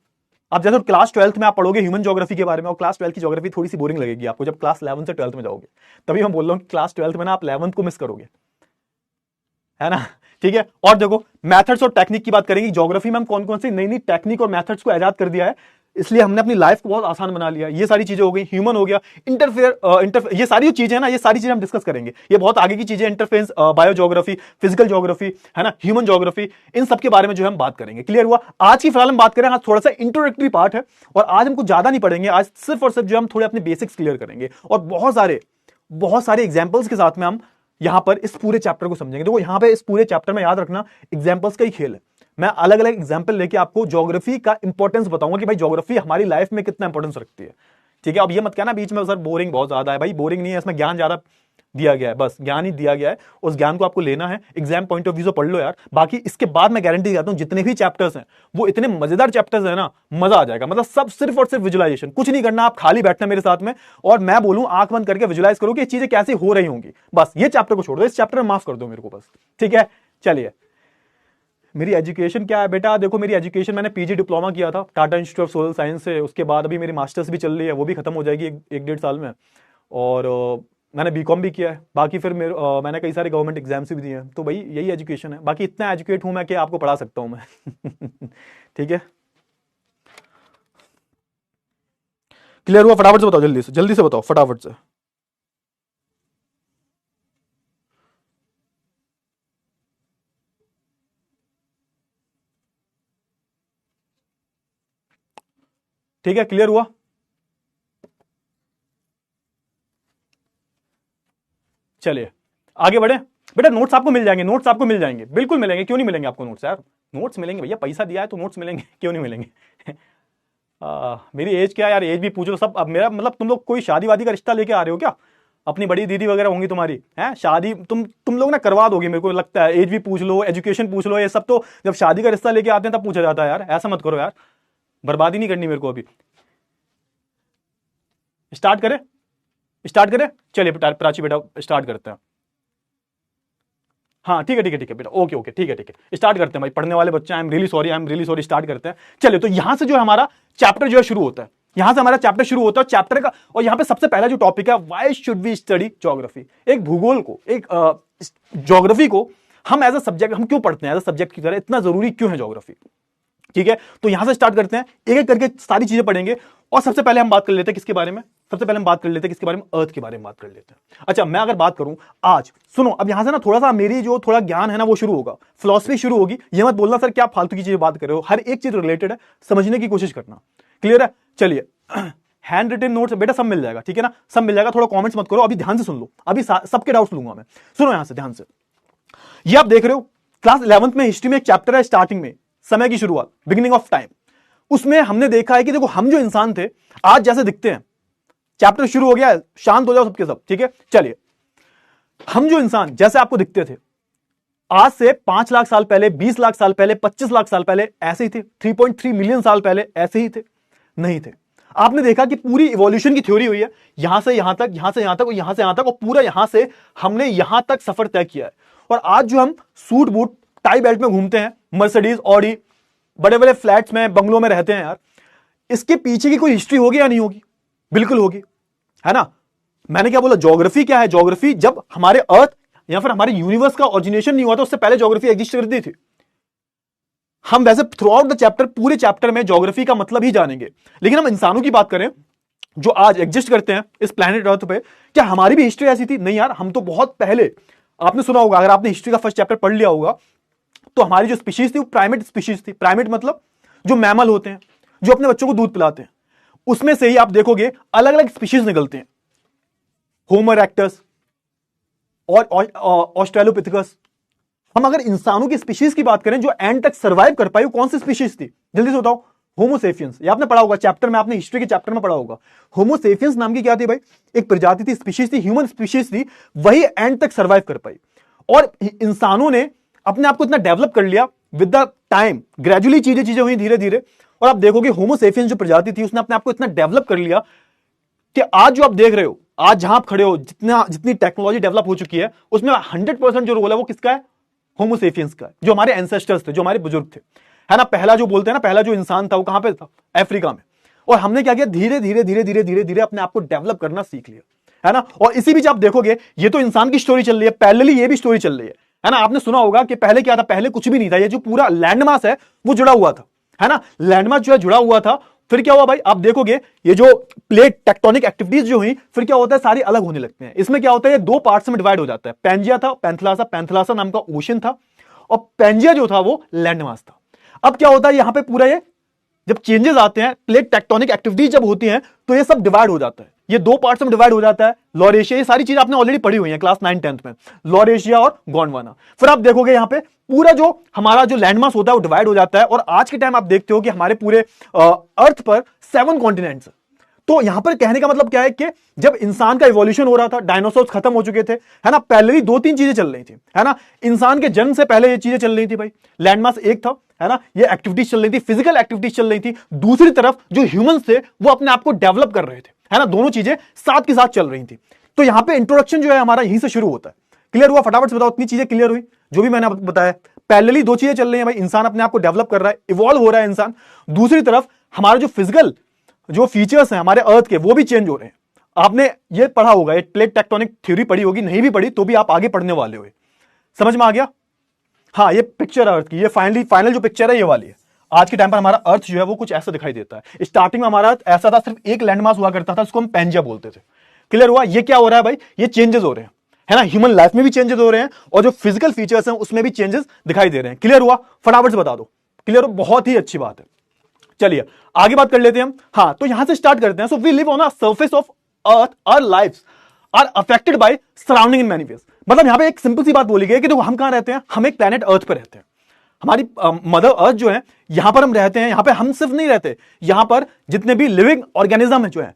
आप जैसे क्लास 12th में आप पढ़ोगे ह्यूमन ज्योग्राफी के बारे में, और क्लास 12th की ज्योग्राफी थोड़ी सी बोरिंग लगेगी आपको जब क्लास 11 से 12th में जाओगे। तभी मैं बोल रहा हूं कि क्लास 12th में ना आप 11th को मिस करोगे, है ना। ठीक है, और देखो मेथड्स और टेक्निक की बात करेंगे। ज्योग्राफी में हम कौन कौन सी नई नई टेक्निक और मेथड्स को ऐड कर दिया है, इसलिए हमने अपनी लाइफ को बहुत आसान बना लिया। ये सारी चीजें हो गई, ह्यूमन हो गया, इंटरफेयर ये सारी जो चीजें हैं ना, ये सारी चीजें हम डिस्कस करेंगे। ये बहुत आगे की चीजें, interference, bio geography, physical geography, है ना, ह्यूमन ज्योग्राफी, इन सब के बारे में जो हम बात करेंगे। क्लियर हुआ। आज की फिलहाल हम बात करें, आज थोड़ा सा इंट्रोडक्टरी पार्ट है और आज हम कुछ ज्यादा नहीं पढ़ेंगे। आज सिर्फ और सिर्फ जो हम थोड़े अपने बेसिक्स क्लियर करेंगे और बहुत सारे एग्जाम्पल्स के साथ में हम यहां पर इस पूरे चैप्टर को समझेंगे। देखो यहां पे इस पूरे चैप्टर में याद रखना एग्जाम्पल्स का ही खेल है। मैं अलग अलग एग्जाम्पल लेके आपको ज्योग्राफी का इंपॉर्टेंस बताऊंगा कि भाई ज्योग्राफी हमारी लाइफ में कितना इंपॉर्टेंस रखती है। ठीक है, अब ये मत कहना बीच में सर बोरिंग बहुत ज्यादा है, भाई बोरिंग नहीं है, इसमें ज्ञान ज्यादा दिया गया है, बस ज्ञान ही दिया गया है। उस ज्ञान को आपको लेना है, एग्जाम पॉइंट ऑफ व्यू से पढ़ लो यार। बाकी इसके बाद मैं गारंटी देता हूं जितने भी चैप्टर्स हैं वो इतने मजेदार चैप्टर्स हैं ना, मजा आ जाएगा। मतलब सब सिर्फ और सिर्फ विजुअलाइजेशन, कुछ नहीं करना, आप खाली बैठना मेरे साथ में और मैं बोलूं आंख बंद करके विजुअलाइज करो कि ये चीजें कैसे हो रही होंगी। बस ये चैप्टर को छोड़ दो, इस चैप्टर में माफ कर दो मेरे को बस। ठीक है, चलिए मेरी एजुकेशन क्या है बेटा, देखो मेरी एजुकेशन मैंने पीजी डिप्लोमा किया था Tata institute of social science से। उसके बाद अभी मेरी मास्टर्स भी चल रही है, वो भी खत्म हो जाएगी एक डेढ़ साल में। और मैंने बीकॉम भी किया है। बाकी फिर मैंने कई सारे गवर्नमेंट एग्जाम्स भी दिए हैं। तो भाई यही एजुकेशन है। बाकी इतना एजुकेट हूं मैं कि आपको पढ़ा सकता हूं मैं। ठीक है, क्लियर हुआ। फटाफट से बताओ, जल्दी से बताओ फटाफट से। ठीक है, क्लियर हुआ। चलिए आगे बढ़े। बेटा नोट्स आपको मिल जाएंगे, नोट्स आपको मिल जाएंगे, बिल्कुल मिलेंगे। क्यों नहीं मिलेंगे आपको नोट्स यार, नोट्स मिलेंगे भैया, पैसा दिया है तो नोट्स मिलेंगे। क्यों नहीं मिलेंगे। मेरी एज क्या है यार, एज भी पूछ लो सब। अब मेरा मतलब तुम लोग कोई शादी वादी का रिश्ता लेके आ रहे हो क्या, अपनी बड़ी दीदी वगैरह होंगी तुम्हारी, हैं शादी तुम लोग ना करवा दोगे मेरे को लगता है। एज भी पूछ लो, एजुकेशन पूछ लो, ये सब तो जब शादी का रिश्ता लेके आते हैं तब पूछा जाता है यार। ऐसा मत करो यार, बर्बादी नहीं करनी मेरे को अभी। स्टार्ट करें। चलिए प्राची बेटा स्टार्ट करते हैं। हाँ ठीक है बेटा, ओके ठीक है स्टार्ट करते हैं भाई। पढ़ने वाले बच्चे, I am really sorry, start करते हैं। चलिए तो यहां से जो है हमारा चैप्टर जो है शुरू होता है, यहां से हमारा चैप्टर शुरू होता है चैप्टर का। और यहां पे सबसे पहला जो टॉपिक है, why should we study geography. एक भूगोल को, एक ज्योग्राफी को हम एज अ सब्जेक्ट हम क्यों पढ़ते हैं, एज अ सब्जेक्ट की तरह इतना जरूरी क्यों है ज्योग्राफी। ठीक है, तो यहां से स्टार्ट करते हैं, एक एक करके सारी चीजें पढ़ेंगे। और सबसे पहले हम बात कर लेते हैं किसके बारे में, किसके बारे में, अर्थ के बारे में बात कर लेते हैं। अच्छा मैं अगर बात करूं आज, सुनो अब यहां से ना थोड़ा सा मेरी जो थोड़ा ज्ञान है ना वो शुरू होगा, फिलॉसफी शुरू होगी। ये मत बोलना सर क्या फालतू की चीजें बात कर रहे हो, हर एक चीज रिलेटेड है, समझने की कोशिश करना। क्लियर है। चलिए हैंड रिटन नोट्स बेटा सब मिल जाएगा, ठीक है ना, सब मिल जाएगा। थोड़ा कमेंट्स मत करो, अभी ध्यान से सुन लो, अभी सबके डाउट्स लूंगा मैं। सुनो यहां से ध्यान से, ये आप देख रहे हो क्लास 11th में हिस्ट्री में एक चैप्टर है स्टार्टिंग में, समय की शुरुआत, बिगिनिंग ऑफ टाइम। उसमें हमने देखा है कि देखो हम जो इंसान थे आज जैसे दिखते हैं, चैप्टर शुरू हो गया है, शांत हो जाओ सबके सब। ठीक है, चलिए हम जो इंसान जैसे आपको दिखते थे आज से 5 लाख साल पहले, 20 लाख साल पहले, 25 लाख साल पहले ऐसे ही थे। 3.3 मिलियन साल पहले ऐसे ही थे, नहीं थे। आपने देखा कि पूरी इवोल्यूशन की थ्योरी हुई है, यहां से यहां तक, यहां से यहां तक और यहां से यहां तक, और पूरा यहां से हमने यहां तक सफर तय किया है। और आज जो हम सूट बूट टाई बेल्ट में घूमते हैं, मर्सिडीज, ऑडी, बड़े बड़े फ्लैट्स में, बंगलों में रहते हैं यार, इसके पीछे की कोई हिस्ट्री होगी या नहीं होगी? बिल्कुल होगी, है ना। मैंने क्या बोला, ज्योग्राफी क्या है? ज्योग्राफी जब हमारे अर्थ या फिर हमारे यूनिवर्स का ओरिजिनेशन नहीं हुआ था, उससे पहले ज्योग्राफी एग्जिस्ट करती थी। हम वैसे थ्रू आउट द चैप्टर, पूरे चैप्टर में ज्योग्राफी का मतलब ही जानेंगे, लेकिन हम इंसानों की बात करें जो आज एग्जिस्ट करते हैं इस प्लेनेट अर्थ पे, क्या हमारी भी हिस्ट्री ऐसी थी? नहीं यार, हम तो बहुत पहले, आपने सुना होगा, अगर आपने हिस्ट्री का फर्स्ट चैप्टर पढ़ लिया होगा, तो हमारी जो स्पीशीज थी वो प्राइमेट स्पीशीज थी। प्राइमेट मतलब जो मैमल होते हैं, जो अपने बच्चों को दूध पिलाते हैं, उसमें से ही आप देखोगे अलग अलग स्पीशीज निकलते हैं। होमो इरेक्टस और ऑस्ट्रेलोपिथेकस। हम अगर इंसानों की स्पीशीज की बात करें जो एंड तक सर्वाइव कर पाई, वो कौन सी स्पीशीज थी? जल्दी से बताओ। होमोसेपियंस। ये आपने पढ़ा होगा चैप्टर में, आपने हिस्ट्री के चैप्टर में पढ़ा होगा। होमोसेपियंस नाम की क्या थी भाई? एक प्रजाति थी, स्पीशीज थी, ह्यूमन स्पीशीज थी, वही एंड तक सर्वाइव कर पाई। और इंसानों ने अपने आप को इतना डेवलप कर लिया विद द टाइम, ग्रेजुअली चीजें हुई धीरे धीरे, और आप देखोगे होमोसेपियंस जो प्रजाति थी उसने अपने आप को इतना डेवलप कर लिया कि आज जो आप देख रहे हो, आज जहां आप खड़े हो, जितनी टेक्नोलॉजी डेवलप हो चुकी है, उसमें 100% जो रोल है वो किसका है? होमोसेपियंस का है, जो हमारे एंसेस्टर्स थे, जो हमारे बुजुर्ग थे, है ना। पहला जो बोलते हैं ना, पहला जो इंसान था वो कहां पे था? अफ्रीका में। और हमने क्या किया? धीरे धीरे धीरे धीरे धीरे धीरे अपने आप को डेवलप करना सीख लिया, है ना। और इसी बीच आप देखोगे, ये तो इंसान की स्टोरी चल रही है, पैरेलली ये भी स्टोरी चल रही है ना। आपने सुना होगा कि पहले क्या था? पहले कुछ भी नहीं था, ये जो पूरा लैंडमास है वो जुड़ा हुआ था, है ना। लैंडमास जो है जुड़ा हुआ था, फिर क्या हुआ भाई? आप देखोगे ये जो प्लेट टेक्टोनिक एक्टिविटीज जो हुई, फिर क्या होता है? सारी अलग होने लगते हैं। इसमें क्या होता है? ये दो पार्ट्स में डिवाइड हो जाता है। पैंजिया था, पैंथलासा। पैंथलासा नाम का ओशन था, और पैंजिया जो था वो लैंडमास था। अब क्या होता है यहां पे? पूरा ये जब चेंजेस आते हैं, प्लेट टेक्टोनिक एक्टिविटीज जब होती हैं, तो ये सब डिवाइड हो जाता है, ये दो पार्ट्स में डिवाइड हो जाता है। लॉरेशिया, ये सारी चीज आपने ऑलरेडी पढ़ी हुई है क्लास 9-10 में, लॉरेशिया और गोंडवाना। फिर आप देखोगे यहां पे पूरा जो हमारा जो लैंडमास होता है वो डिवाइड हो जाता है। और आज के टाइम आप देखते हो कि हमारे पूरे अर्थ पर 7 कॉन्टिनेंट्स। तो यहां पर कहने का मतलब क्या है कि जब इंसान का इवोल्यूशन हो रहा था, डायनासोर्स खत्म हो चुके थे, है ना। पहले 2-3 चीजें चल रही थी, है ना। इंसान के जन्म से पहले ये चीजें चल रही थी भाई। लैंडमास एक था, है ना, ये एक्टिविटीज चल रही थी, फिजिकल एक्टिविटीज चल रही थी। दूसरी तरफ जो ह्यूमंस थे वो अपने आप को डेवलप कर रहे थे, है ना। दोनों चीजें साथ के साथ चल रही थी। तो यहां पे इंट्रोडक्शन जो है हमारा यहीं से शुरू होता है। क्लियर हुआ? फटाफट से बताओ, इतनी चीजें क्लियर हुई जो भी मैंने बताया। पैरेलली दो चीजें चल रही हैं भाई, इंसान अपने आप को डेवलप कर रहा है, इवॉल्व हो रहा है इंसान। दूसरी तरफ हमारा जो फिजिकल जो फीचर्स हैं हमारे अर्थ के, वो भी चेंज हो रहे हैं। आपने ये पढ़ा होगा, ये प्लेट टेक्टोनिक थ्योरी पढ़ी होगी, नहीं भी पढ़ी तो भी आप आगे पढ़ने वाले हो। समझ में आ गया? हाँ, ये पिक्चर अर्थ की, ये फाइनल जो पिक्चर है ये वाली है। आज के टाइम पर हमारा अर्थ जो है वो कुछ ऐसा दिखाई देता है। स्टार्टिंग में हमारा अर्थ ऐसा था, सिर्फ एक लैंडमास हुआ करता था, उसको हम पैंजिया बोलते थे। क्लियर हुआ? ये क्या हो रहा है भाई? ये चेंजेस हो रहे हैं, है ना। ह्यूमन लाइफ में भी चेंजेस हो रहे हैं, और जो फिजिकल फीचर्स हैं उसमें भी चेंजेस दिखाई दे रहे हैं। क्लियर हुआ? फटाफट से बता दो। क्लियर? बहुत ही अच्छी बात है। चलिए आगे बात कर लेते हैं हम। हाँ, तो यहां से स्टार्ट करते हैं। So we live on a surface of earth, our lives are affected by surrounding in many ways. मतलब यहां पे एक सिंपल सी बात बोली गई है कि देखो हम कहां रहते हैं? हम एक प्लेनेट अर्थ पर रहते हैं। हमारी मदर अर्थ जो है, यहां पर हम रहते हैं। यहां पे हम सिर्फ नहीं रहते, यहां पर जितने भी लिविंग ऑर्गेनिज्म है जो है,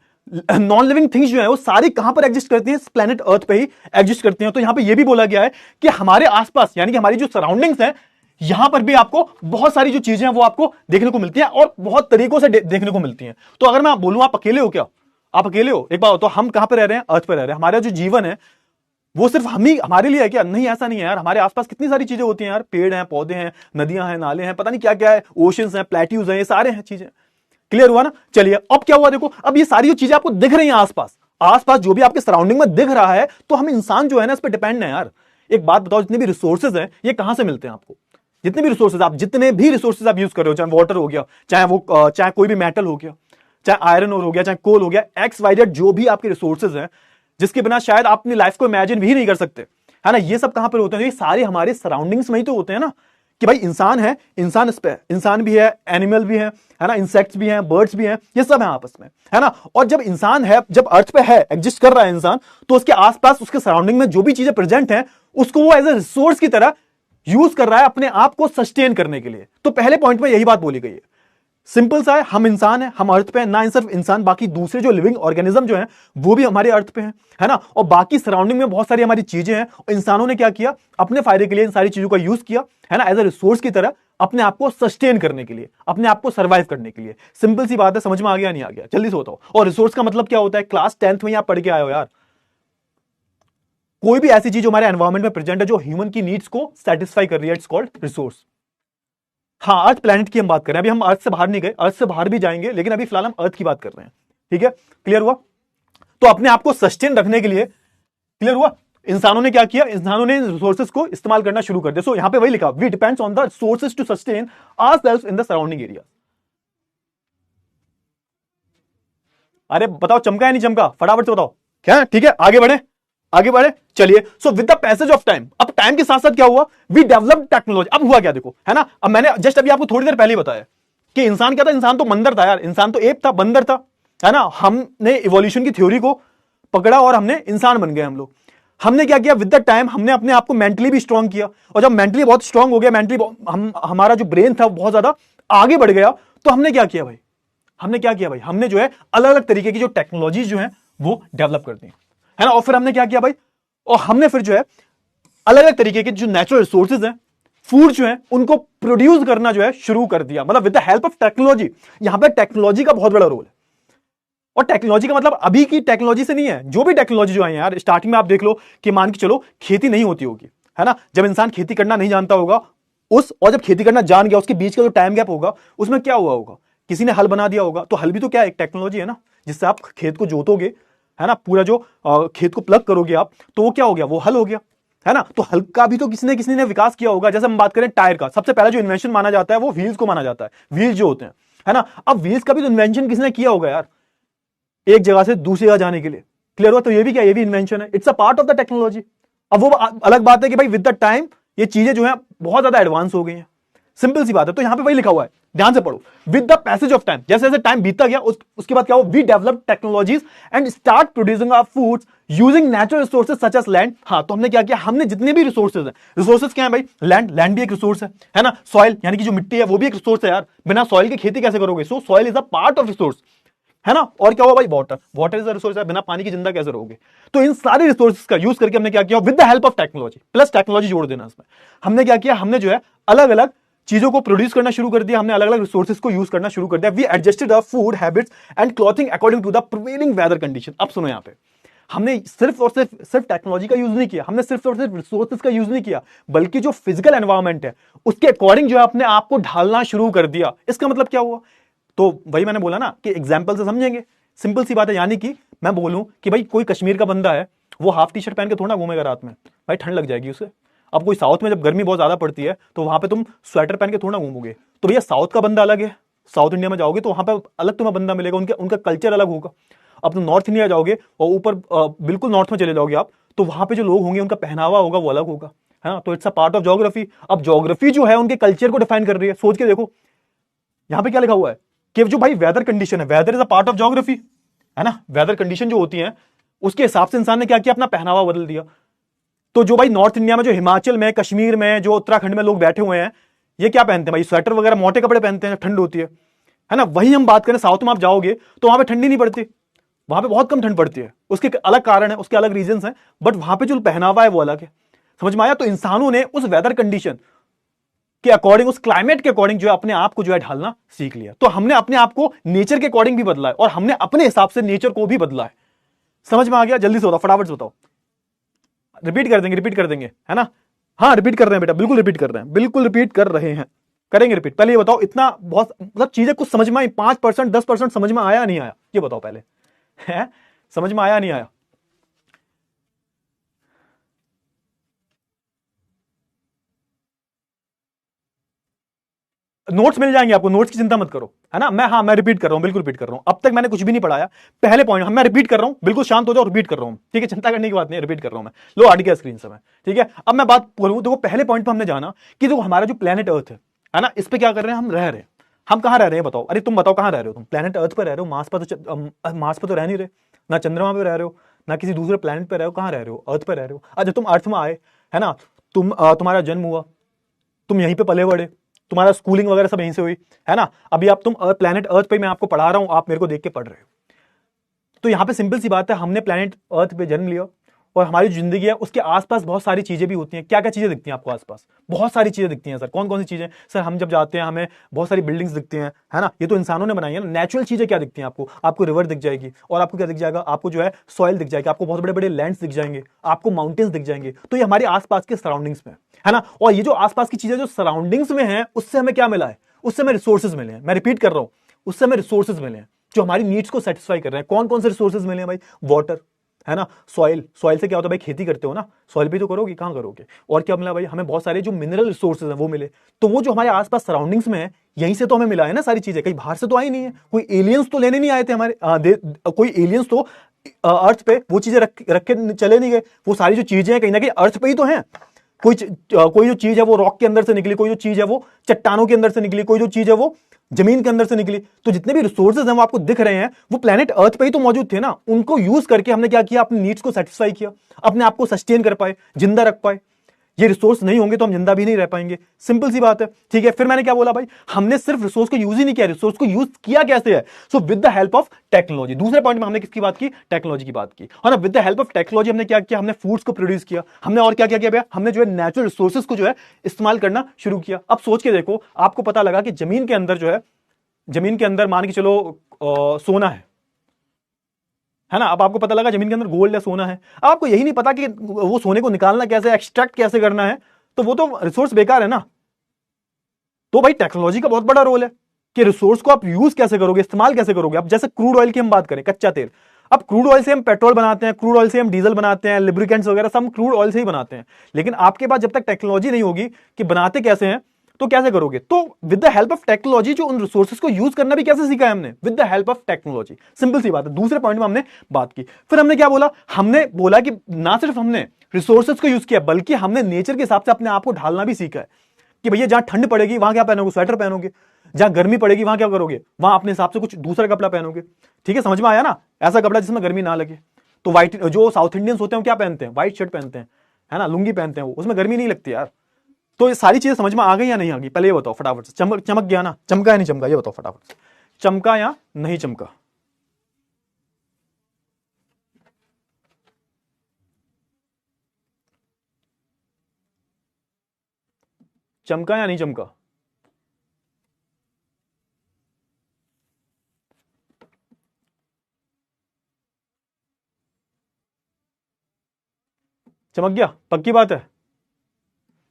नॉन लिविंग थिंग्स जो है, वो सारी कहां पर एग्जिस्ट करती हैं? इस प्लेनेट अर्थ पे ही एग्जिस्ट करती हैं। तो यहां पे ये भी बोला गया है कि हमारे आसपास, यानी कि हमारी जो सराउंडिंग्स है, यहां पर भी आपको बहुत सारी जो चीजें हैं वो आपको देखने को मिलती हैं, और बहुत तरीकों से देखने को मिलती हैं। तो अगर मैं बोलूं आप अकेले हो क्या? आप अकेले हो? एक बात, तो हम कहां पर रह रहे हैं? अर्थ पर रह रहे हैं। हमारा जो जीवन है वो सिर्फ हम ही हमारे लिए है क्या? नहीं, ऐसा नहीं है यार। हमारे आसपास कितनी सारी चीजें होती हैं यार, पेड़ हैं, पौधे हैं, नदियां हैं, नाले हैं, पता नहीं क्या क्या है, ओशंस हैं, प्लेट्यूज हैं, ये सारे हैं चीजें। क्लियर हुआ ना? चलिए अब क्या हुआ देखो, अब ये सारी जो चीजें आपको दिख रही हैं आसपास जो भी आपके सराउंडिंग में दिख रहा है, तो हम इंसान जो है ना इस पर डिपेंड है यार। एक बात बताओ, जितने भी रिसोर्सेज हैं ये कहां से मिलते हैं आपको? जितने भी रिसोर्सेज आप यूज कर रहे हो, चाहे वाटर हो गया, चाहे कोई भी मेटल हो गया, चाहे आयरन और हो गया, चाहे कोल हो गया, XYZ जो भी आपके रिसोर्सेज हैं, जिसके बिना शायद आप अपनी लाइफ को इमेजिन भी नहीं कर सकते, है ना। ये सब कहां पर होते हैं? ये सारे हमारे सराउंडिंग्स में ही तो होते हैं ना। कि भाई इंसान है, इंसान इस पे इंसान भी है, एनिमल भी है ना, इंसेक्ट्स भी हैं, बर्ड्स भी हैं, ये सब है आपस में, है ना। और जब इंसान है, जब अर्थ पे है, एग्जिस्ट कर रहा है इंसान, तो उसके आसपास, उसके सराउंडिंग में जो भी चीजें प्रेजेंट हैं, उसको वो एज ए रिसोर्स की तरह यूज कर रहा है अपने आप को सस्टेन करने के लिए। तो पहले पॉइंट में यही बात बोली गई है। सिंपल सा है, हम इंसान हैं, हम अर्थ पे हैं, ना सिर्फ इंसान, बाकी दूसरे जो लिविंग ऑर्गेनिज्म जो हैं वो भी हमारे अर्थ पे हैं, है ना। और बाकी सराउंडिंग में बहुत सारी हमारी चीजें हैं, और इंसानों ने क्या किया? अपने फायदे के लिए इन सारी चीजों का यूज किया, है ना, एज ए रिसोर्स की तरह, अपने आप को सस्टेन करने के लिए, अपने आप को सर्वाइव करने के लिए। सिंपल सी बात है, समझ में आ गया नहीं आ गया? जल्दी से बताओ। और रिसोर्स का मतलब क्या होता है? क्लास 10th में आप पढ़ के आए हो यार। कोई भी ऐसी चीज हमारे एनवायरमेंट में प्रेजेंट है जो ह्यूमन की नीड्स को सेटिस्फाई कर रही है, इट्स कॉल्ड रिसोर्स। हाँ, अर्थ प्लैनेट की हम बात कर रहे हैं, अभी हम अर्थ से बाहर नहीं गए, अर्थ से बाहर भी जाएंगे, लेकिन अभी फिलहाल हम अर्थ की बात कर रहे हैं। ठीक है, क्लियर हुआ? तो अपने आप को सस्टेन रखने के लिए, क्लियर हुआ, इंसानों ने क्या किया, इंसानों ने रिसोर्सेज को इस्तेमाल करना शुरू कर दिया। सो यहां पे वही लिखा, we depends on the sources to sustain ourselves in the surrounding area. अरे बताओ चमका या नहीं चमका, फटाफट से बताओ क्या है? ठीक है, आगे बढ़े, आगे बढ़े, चलिए। So with the passage of time, अब टाइम के साथ साथ क्या हुआ, वी डेवलप टेक्नोलॉजी। अब हुआ क्या देखो, है ना, अब मैंने जस्ट अभी आपको थोड़ी देर पहले बताया कि इंसान क्या था, इंसान तो बंदर था यार, इंसान तो एप था, बंदर था, है ना। हमने इवोल्यूशन की थ्योरी को पकड़ा और हमने इंसान बन गए हम लोग। हमने क्या किया, विद द टाइम हमने अपने आप को मेंटली भी स्ट्रांग किया, और जब मेंटली बहुत स्ट्रांग हो गया, मेंटली हमारा जो ब्रेन था बहुत ज्यादा आगे बढ़ गया, तो हमने क्या किया भाई, हमने क्या किया भाई, हमने जो है अलग अलग तरीके की जो टेक्नोलॉजी जो है वो डेवलप कर दी, है ना। और फिर हमने क्या किया भाई, और हमने फिर जो है अलग अलग तरीके के जो नेचुरल रिसोर्सेज हैं, फूड जो है, उनको प्रोड्यूस करना जो है शुरू कर दिया, मतलब with the help of technology. यहां पे टेक्नोलॉजी का बहुत बड़ा रोल है, और टेक्नोलॉजी का मतलब अभी की टेक्नोलॉजी से नहीं है, जो भी टेक्नोलॉजी जो है यार, स्टार्टिंग में आप देख लो कि मान के चलो खेती नहीं होती होगी, है ना, जब इंसान खेती करना नहीं जानता होगा और जब खेती करना जान गया, उसके बीच का जो टाइम गैप होगा, उसमें क्या हुआ होगा, किसी ने हल बना दिया होगा। तो हल भी तो क्या एक टेक्नोलॉजी है ना, जिससे आप खेत को जोतोगे, है ना, पूरा जो खेत को प्लग करोगे आप, तो वो क्या हो गया, वो हल हो गया, है ना। तो हल का भी तो किसी ने विकास किया होगा। जैसे हम बात करें टायर का, सबसे पहला जो इन्वेंशन माना जाता है वो व्हील्स को माना जाता है, व्हील्स जो होते हैं, है ना। अब व्हील्स का भी तो इन्वेंशन किसने किया होगा यार, एक जगह से दूसरी जगह जाने के लिए, क्लियर हुआ। तो ये भी क्या, ये भी इन्वेंशन है, it's a part of the technology. अब वो अलग बात है कि भाई विद द टाइम ये चीजें जो है बहुत ज्यादा एडवांस हो गई हैं, सिंपल सी बात है। तो यहां पे वही लिखा हुआ है, ध्यान से पढ़ो, with the passage of time, जैसे जैसे टाइम बीतता गया, उसके बाद क्या हुआ, we develop technologies and start producing our foods using natural resources such as land. हाँ, तो हमने क्या किया, हमने जितने भी रिसोर्सेज हैं, रिसोर्सेज क्या है भाई, लैंड भी एक रिसोर्स है ना, सॉइल यानी कि जो मिट्टी है वो भी एक रिसोर्स है यार, बिना सॉइल की खेती कैसे करोगे, सो soil is a part of resource, है ना। और क्या हुआ भाई, वाटर इज अ रिसोर्स है, बिना पानी की जिंदा कैसे रहोगे। तो इन सारे रिसोर्सेज का यूज करके हमने क्या किया, with the help of technology, plus technology जोड़ देना इसमें, हमने क्या किया, हमने जो है अलग अलग चीजों को प्रोड्यूस करना शुरू कर दिया, हमने अलग अलग रिसोर्सेज को यूज करना शुरू कर दिया। We adjusted our food habits and clothing according to the prevailing weather condition. अब सुनो, यहां पे हमने सिर्फ और सिर्फ टेक्नोलॉजी का यूज नहीं किया, हमने सिर्फ और सिर्फ रिसोर्सेज का यूज नहीं किया, बल्कि जो फिजिकल एनवायरमेंट है उसके अकॉर्डिंग जो है अपने आप को ढालना शुरू कर दिया। इसका मतलब क्या हुआ, तो वही मैंने बोला ना कि एग्जाम्पल से समझेंगे, सिंपल सी बात है। यानी कि मैं बोलूं कि भाई कोई कश्मीर का बंदा है, वो हाफ टी शर्ट पहन के थोड़ा घूमेगा रात में, भाई ठंड लग जाएगी उसे। अब कोई साउथ में जब गर्मी बहुत ज्यादा पड़ती है, तो वहां पे तुम स्वेटर पहन के थोड़ा घूमोगे, तो भैया साउथ का बंदा अलग है, साउथ इंडिया में जाओगे तो वहां पे अलग तुम्हें बंदा मिलेगा, उनका कल्चर अलग होगा। अब तुम नॉर्थ इंडिया जाओगे और ऊपर बिल्कुल नॉर्थ में चले जाओगे आप, तो वहां पे जो लोग होंगे उनका पहनावा होगा वो अलग होगा, है ना। तो it's a part of geography. अब ज्योग्राफी जो है उनके कल्चर को डिफाइन कर रही है। सोच के देखो, यहां पे क्या लिखा हुआ है कि जो भाई वेदर कंडीशन है, weather is a part of geography, है ना। वेदर कंडीशन जो होती है उसके हिसाब से इंसान ने क्या किया, अपना पहनावा बदल दिया। तो जो भाई नॉर्थ इंडिया में, जो हिमाचल में, कश्मीर में, जो उत्तराखंड में लोग बैठे हुए हैं, ये क्या पहनते हैं भाई, स्वेटर वगैरह मोटे कपड़े पहनते हैं, ठंड होती है ना। वही हम बात करें साउथ में, आप जाओगे तो वहां पे ठंडी नहीं पड़ती, वहां पे बहुत कम ठंड पड़ती है। उसके अलग कारण है, उसके अलग रीजन है, बट वहां पे जो पहनावा है वो अलग है। समझ में आया। तो इंसानों ने उस वेदर कंडीशन के अकॉर्डिंग, उस क्लाइमेट के अकॉर्डिंग जो है अपने आप को जो है ढालना सीख लिया। तो हमने अपने आप को नेचर के अकॉर्डिंग भी बदला है, और हमने अपने हिसाब से नेचर को भी बदला है। समझ में आ गया? जल्दी से बताओ, फटाफट से बताओ। रिपीट कर देंगे, है ना। हाँ, रिपीट कर रहे हैं बेटा, बिल्कुल रिपीट कर रहे हैं, बिल्कुल रिपीट कर रहे हैं, करेंगे रिपीट। पहले ये बताओ, इतना बहुत मतलब चीजें कुछ समझ में आई, 5% 10% समझ में आया नहीं आया, ये बताओ पहले, है समझ में आया नहीं आया। नोट्स मिल जाएंगे आपको, नोट्स की चिंता मत करो, है ना। मैं रिपीट कर रहा हूं, बिल्कुल रिपीट कर रहा हूं। अब तक मैंने कुछ भी नहीं पढ़ाया, पहले पॉइंट मैं रिपीट कर रहा हूं, बिल्कुल शांत हो जाओ, रिपीट कर रहा हूं, ठीक है, चिंता करने की बात नहीं है, रिपीट कर रहा हूं मैं। लो हट गया स्क्रीन से मैं, ठीक है। अब मैं बात बोलूं, देखो पहले पॉइंट पर हमने जाना कि देखो हमारा जो प्लेनेट अर्थ है ना, इस पे क्या कर रहे हैं, हम रह रहे हैं। हम कहां रह रहे हैं बताओ, अरे तुम बताओ कहां रह रहे हो तुम, प्लेनेट अर्थ पर रह रहे हो, मार्स पर तो रह नहीं रहे, ना चंद्रमा पे रह रहे हो, ना किसी दूसरे प्लेनेट पे रह रहे हो, कहां रह रहे हो, अर्थ पर रह रहे हो। अच्छा, तुम अर्थ में आए, है ना, तुम्हारा जन्म हुआ, तुम यहीं पे पले बड़े, तुम्हारा स्कूलिंग वगैरह सब यहीं से हुई, है ना। अभी आप तुम प्लेनेट अर्थ पे मैं आपको पढ़ा रहा हूं, आप मेरे को देख के पढ़ रहे हो। तो यहां पे सिंपल सी बात है, हमने प्लेनेट अर्थ पे जन्म लिया, और हमारी जो जिंदगी है उसके आसपास बहुत सारी चीजें भी होती हैं। क्या क्या चीजें दिखती हैं आपको आसपास? बहुत सारी चीजें दिखती हैं सर। कौन कौन सी चीजें? सर हम जब जाते हैं हमें बहुत सारी बिल्डिंग्स दिखती हैं, है ना, ये तो इंसानों ने बनाई है ना। नेचुरल चीजें क्या दिखती हैं आपको? आपको रिवर दिख जाएगी, और आपको क्या दिख जाएगा? आपको जो है सॉइल दिख जाएगी, आपको बहुत बड़े बड़े लैंड्स दिख जाएंगे, आपको माउंटेन्स दिख जाएंगे। तो ये हमारे आसपास के सराउंडिंग्स में है ना। और ये जो आसपास की चीजें जो सराउंडिंग्स में है, उससे हमें क्या मिला है? उससे हमें रिसोर्सेज मिले हैं। मैं रिपीट कर रहा हूं, उससे हमें रिसोर्सेज मिले हैं जो हमारी नीड्स को सेटिस्फाई कर रहे हैं। कौन कौन से रिसोर्सेज मिले हैं भाई? वाटर, है ना, सॉइल, सॉइल से क्या होता है भाई? खेती करते हो ना, सॉइल पे तो करोगे, कहां करोगे? और क्या मिला भाई? हमें बहुत सारे जो मिनरल रिसोर्सेज हैं वो मिले। तो वो जो हमारे आसपास सराउंडिंग्स में है, यहीं से तो हमें मिला है ना सारी चीजें, कहीं बाहर से तो आई नहीं है। कोई एलियंस तो लेने नहीं आए थे हमारे कोई एलियंस तो अर्थ पे वो चीजें रख के चले नहीं गए। वो सारी जो चीजें हैं कहीं ना कहीं अर्थ पे ही तो हैं। कोई जो चीज है वो रॉक के अंदर से निकली, कोई जो चीज है वो चट्टानों के अंदर से निकली, कोई जो चीज है वो जमीन के अंदर से निकली। तो जितने भी रिसोर्सेज हैं वो आपको दिख रहे हैं, वो प्लेनेट अर्थ पे ही तो मौजूद थे ना। उनको यूज करके हमने क्या किया? अपनी नीड्स को सेटिस्फाई किया, अपने आप को सस्टेन कर पाए, जिंदा रख पाए। ये रिसोर्स नहीं होंगे तो हम जिंदा भी नहीं रह पाएंगे। सिंपल सी बात है, ठीक है। फिर मैंने क्या बोला भाई? हमने सिर्फ रिसोर्स को यूज ही नहीं किया, रिसोर्स को यूज किया कैसे है? So with the help of technology. दूसरे पॉइंट में हमने किसकी बात की? टेक्नोलॉजी की बात की, और ना with the help of technology हमने क्या किया? हमने फूड्स को प्रोड्यूस किया। हमने और क्या क्या किया भैया? हमने जो है नेचुरल रिसोर्सेज को जो है इस्तेमाल करना शुरू किया। अब सोच के देखो, आपको पता लगा कि जमीन के अंदर जो है, जमीन के अंदर मान के चलो सोना है ना। अब आपको पता लगा जमीन के अंदर गोल्ड है, सोना है। अब आपको यही नहीं पता कि वो सोने को निकालना कैसे, एक्सट्रैक्ट कैसे करना है, तो वो तो रिसोर्स बेकार है ना। तो भाई टेक्नोलॉजी का बहुत बड़ा रोल है कि रिसोर्स को आप यूज कैसे करोगे, इस्तेमाल कैसे करोगे। अब जैसे क्रूड ऑयल की हम बात करें, कच्चा तेल। अब क्रूड ऑयल से हम पेट्रोल बनाते हैं, क्रूड ऑयल से हम डीजल बनाते हैं, लिब्रिकेंट्स वगैरह सब क्रूड ऑयल से ही बनाते हैं। लेकिन आपके पास जब तक टेक्नोलॉजी नहीं होगी कि बनाते कैसे हैं, तो कैसे करोगे? तो with the help of technology जो उन रिसोर्सेज को यूज करना भी कैसे सीखा है हमने? With the help of technology. Simple सी बात है। दूसरे पॉइंट में हमने बात की। फिर हमने क्या बोला? हमने बोला कि ना सिर्फ हमने रिसोर्सेज को यूज किया, बल्कि हमने नेचर के हिसाब से अपने आप को ढालना भी सीखा है कि भैया जहां ठंड पड़ेगी वहां क्या पहनोगे? स्वेटर पहनोगे। जहां गर्मी पड़ेगी वहां क्या करोगे? वहां अपने हिसाब से कुछ दूसरा कपड़ा पहनोगे। ठीक है, समझ में आया ना? ऐसा कपड़ा जिसमें गर्मी ना लगे। तो व्हाइट, जो साउथ इंडियंस होते हैं वो क्या पहनते हैं? व्हाइट शर्ट पहनते हैं, है ना, लुंगी पहनते हैं, वो उसमें गर्मी नहीं लगती यार। तो ये सारी चीजें समझ में आ गई या नहीं आ गई? पहले ये बताओ फटाफट से। चमक गया ना? चमका या नहीं चमका? ये बताओ फटाफट से, चमका या नहीं चमका? चमका या नहीं चमका? चमक गया? पक्की बात है?